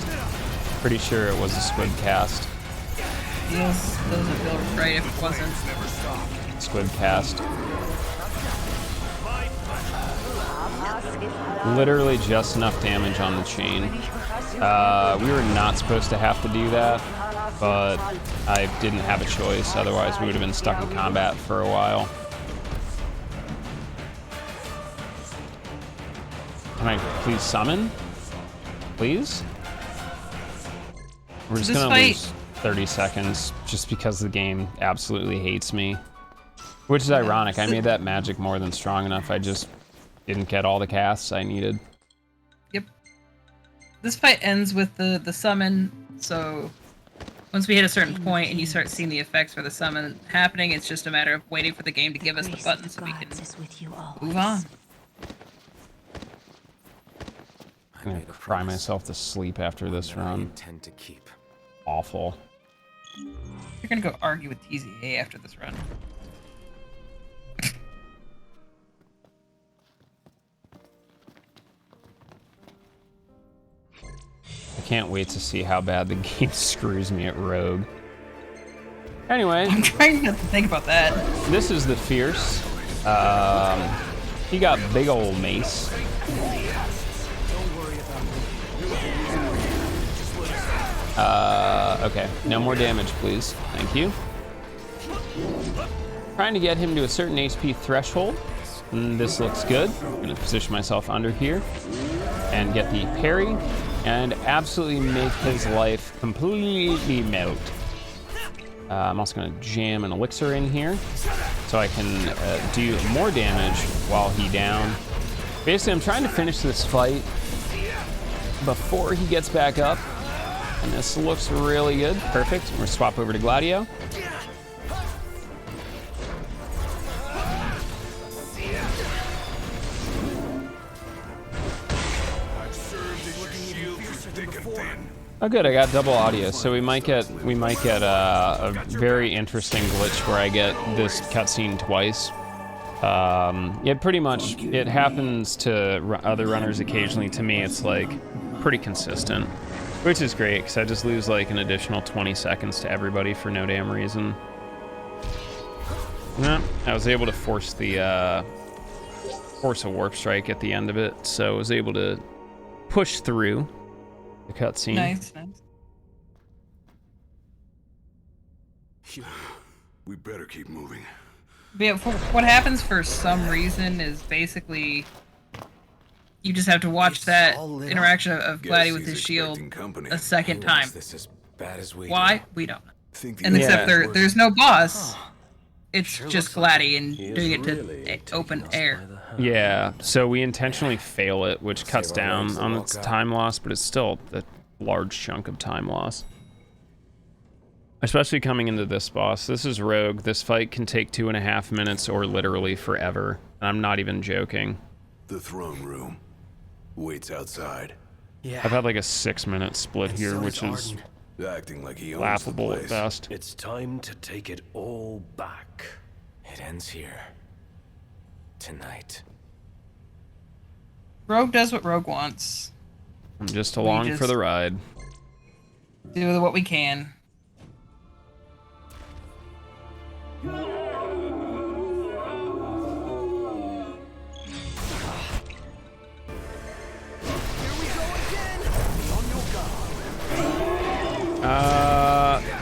Pretty sure it was a squid cast. Doesn't feel right if it wasn't. Squid cast. Literally just enough damage on the chain. We were not supposed to have to do that, but I didn't have a choice. Otherwise, we would have been stuck in combat for a while. Can I please summon? Please? We're just gonna lose 30 seconds just because the game absolutely hates me. Which is ironic. I made that magic more than strong enough. I just didn't get all the casts I needed. Yep. This fight ends with the summon, so once we hit a certain point and you start seeing the effects for the summon happening, it's just a matter of waiting for the game to give us the button so we can move on. I'm gonna cry myself to sleep after this run. Awful. You're gonna go argue with TZA after this run. I can't wait to see how bad the game screws me at Rogue. Anyway. I'm trying not to think about that. This is the Fierce. He got big old mace. Okay, no more damage, please. Thank you. Trying to get him to a certain HP threshold. This looks good. I'm gonna position myself under here. and get the parry and absolutely make his life completely melt. I'm also going to jam an elixir in here so I can do more damage while he down. Basically, I'm trying to finish this fight before he gets back up, and this looks really good. Perfect. We're going to swap over to Gladio. Oh good, I got double audio, so we might get a very interesting glitch where I get this cutscene twice. It pretty much, it happens to other runners occasionally. To me, it's like pretty consistent, which is great because I just lose like an additional 20 seconds to everybody for no damn reason. Yeah, I was able to force a warp strike at the end of it, so I was able to push through the cutscene. Nice. We better keep moving. But yeah, what happens for some reason is basically you just have to watch that interaction of Gladdy with his shield a second time. This as bad as we Why? We don't know. And except there's no boss. It's just Gladdy and doing it to open air. Yeah, so we intentionally fail it, which cuts down on its time loss, but it's still a large chunk of time loss. Especially coming into this boss. This is Rogue. This fight can take 2.5 minutes or literally forever. And I'm not even joking. The throne room waits outside. Yeah. I've had like a 6-minute split here, which is acting like he laughable at best. It's time to take it all back. It ends here. Tonight. Rogue does what Rogue wants. I'm just along for the ride. Do what we can.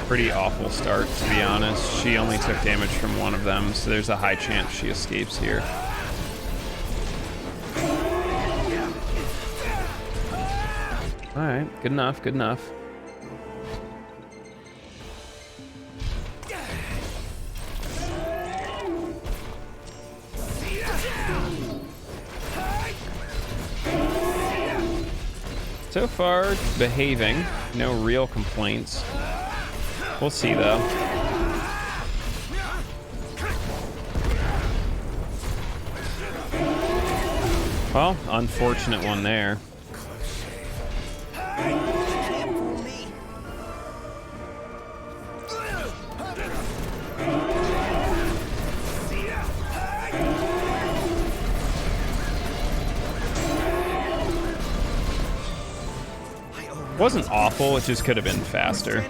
Pretty awful start, to be honest. She only took damage from one of them, so there's a high chance she escapes here. Alright, good enough, good enough. So far, behaving. No real complaints. We'll see, though. Well, unfortunate one there. Wasn't awful, it just could have been faster.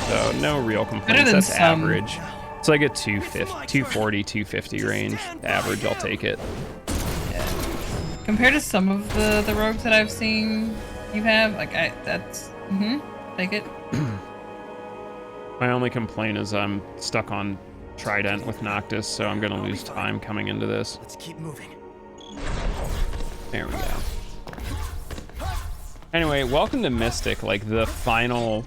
So no real complaints. That's average. It's like a 240, 250 range. Average, I'll take it. Yeah. Compared to some of the rogues that I've seen you have, like take it. My only complaint is I'm stuck on Trident with Noctis, so I'm gonna lose time coming into this. Let's keep moving. There we go. Anyway, welcome to Mystic, like the final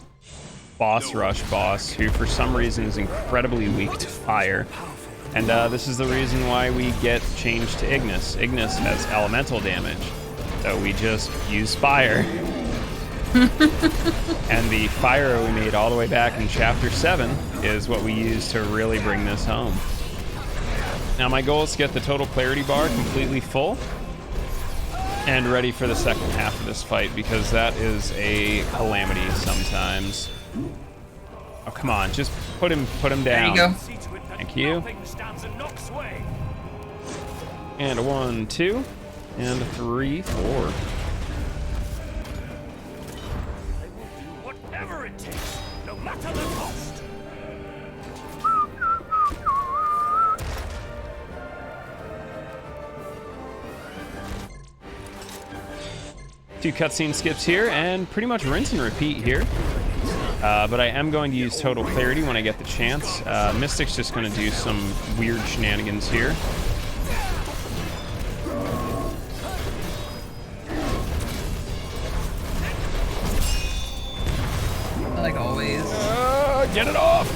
boss rush boss, who for some reason is incredibly weak to fire. And this is the reason why we get changed to Ignis. Ignis has elemental damage, so we just use fire. And the fire we made all the way back in Chapter 7 is what we use to really bring this home. Now my goal is to get the total clarity bar completely full and ready for the second half of this fight, because that is a calamity sometimes. Oh, come on, just put him down. There you go. Thank you. And a 1, 2, and a 3, 4. Whatever it takes, no matter the cost. Two cutscene skips here, and pretty much rinse and repeat here. But I am going to use Total Clarity when I get the chance. Mystic's just going to do some weird shenanigans here. Get it off!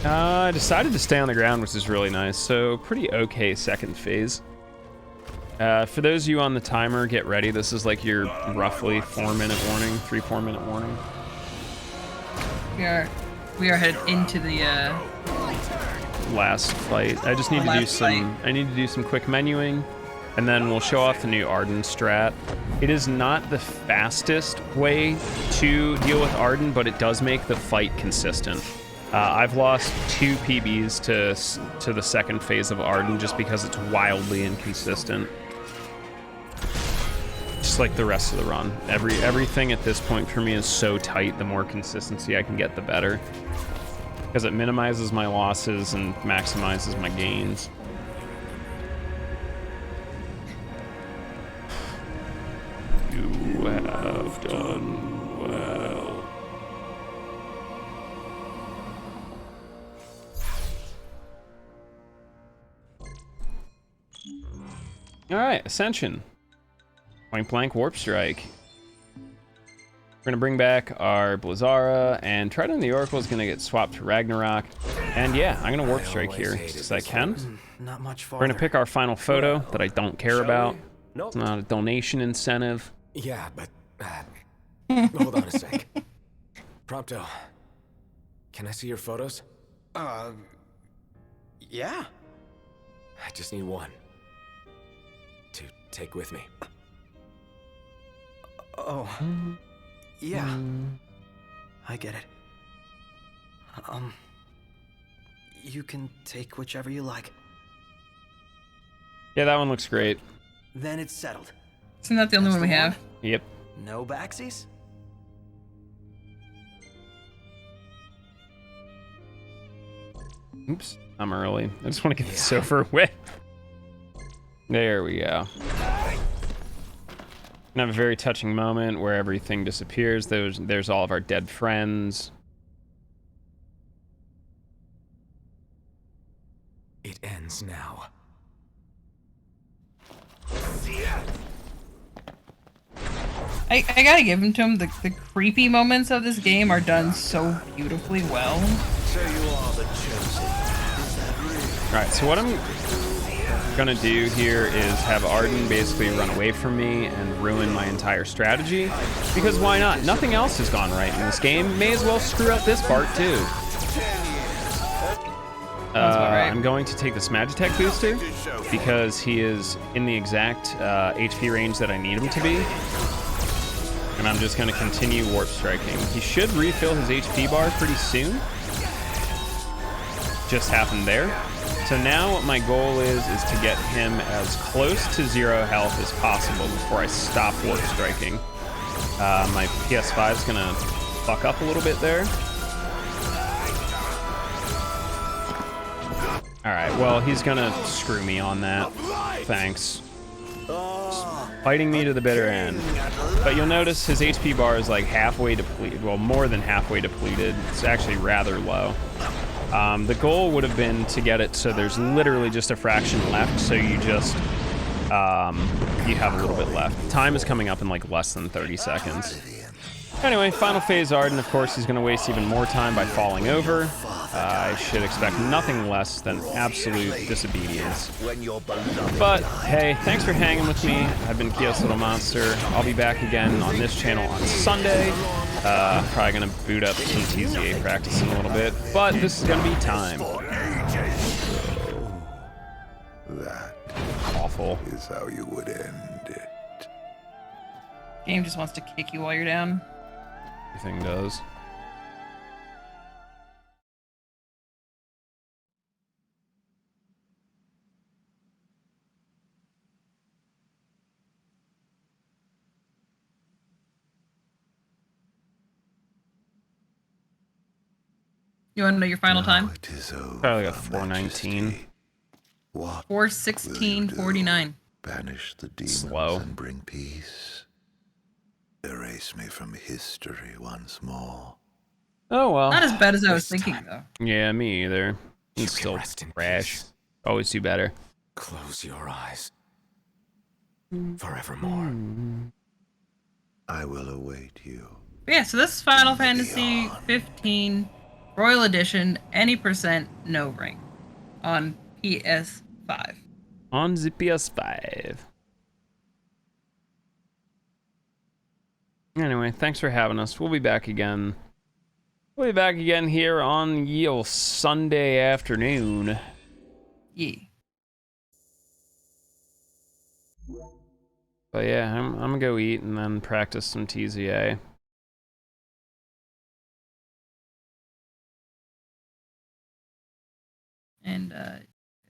I decided to stay on the ground, which is really nice. So pretty okay second phase. For those of you on the timer, get ready. This is like your roughly 4-minute warning, 3-4-minute warning. We are headed into the last fight. I just need to do some. I need to do some quick menuing, and then we'll show off the new Arden strat. It is not the fastest way to deal with Arden, but it does make the fight consistent. I've lost 2 PBs to the second phase of Arden just because it's wildly inconsistent. Just like the rest of the run. Everything at this point for me is so tight, the more consistency I can get, the better. Because it minimizes my losses and maximizes my gains. You have done well. Alright, Ascension. Point blank warp strike. We're gonna bring back our Blizzara, and Trident of the Oracle is gonna get swapped to Ragnarok. And yeah, I'm gonna warp strike here because I can. Not much We're gonna pick our final photo that I don't care about. It's not a donation incentive. Yeah, but hold on a sec. Prompto, can I see your photos? Yeah. I just need one to take with me. Oh, yeah. I get it. You can take whichever you like. Yeah, that one looks great. Then it's settled. Isn't that the only one we have? Yep. No backsies? Oops, I'm early. I just want to get this over with. There we go. And have a very touching moment where everything disappears. There's all of our dead friends. It ends now. I gotta give him to him. The creepy moments of this game are done so beautifully well. So you are the chosen. Alright, so what I'm gonna do here is have Arden basically run away from me and ruin my entire strategy. Because why not? Nothing else has gone right in this game. May as well screw up this part too. I'm going to take this Magitech booster because he is in the exact HP range that I need him to be. And I'm just going to continue warp striking. He should refill his HP bar pretty soon. Just happened there. So now what my goal is to get him as close to 0 health as possible before I stop warp striking. My PS5 is going to fuck up a little bit there. Alright, well, he's gonna screw me on that. Thanks. Fighting me to the bitter end. But you'll notice his HP bar is like halfway depleted. Well, more than halfway depleted. It's actually rather low. The goal would have been to get it so there's literally just a fraction left, so you just, you have a little bit left. Time is coming up in like less than 30 seconds. Anyway, final phase Arden, of course, he's going to waste even more time by falling over. I should expect nothing less than absolute disobedience. But, hey, thanks for hanging with me. I've been kyoslilmonster. I'll be back again on this channel on Sunday. Probably going to boot up some TZA practice in a little bit. But this is going to be time. That awful is how you would end it. Game just wants to kick you while you're down. Everything does. You want to know your final time? Probably like a 4:19. 4:16:49. Banish the demons and bring peace. Erase me from history once more. Oh well. Not as bad as I was thinking, though. Yeah, me either. It's still trash. Always do better. Close your eyes. Forevermore. I will await you. But yeah, so this is Final Fantasy 15 Royal Edition, any percent, no ring, on PS5. On the PS5. Anyway, thanks for having us. We'll be back again. We'll be back again here on Yale Sunday afternoon. Yeah. But yeah, I'm gonna go eat and then practice some TZA. And I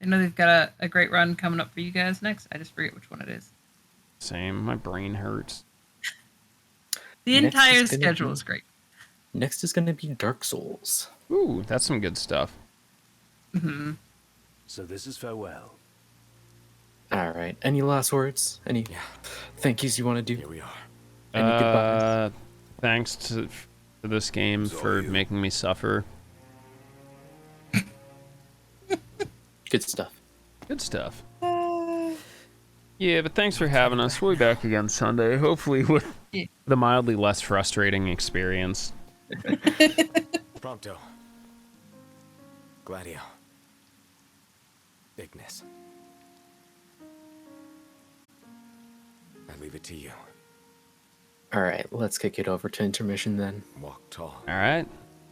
know they've got a great run coming up for you guys next. I just forget which one it is. Same, my brain hurts. The entire schedule is great. Next is gonna be Dark Souls. Ooh, that's some good stuff. Mm-hmm. So this is farewell. All right. Any last words? Any thank yous you want to do? Here we are. Any goodbyes? Thanks to this game for making me suffer. Good stuff. Good stuff. Yeah, but thanks for having us. We'll be back again Sunday, hopefully with the mildly less frustrating experience. Prompto. Gladio. Ignis. I leave it to you. All right, let's kick it over to intermission then. Walk tall. All right.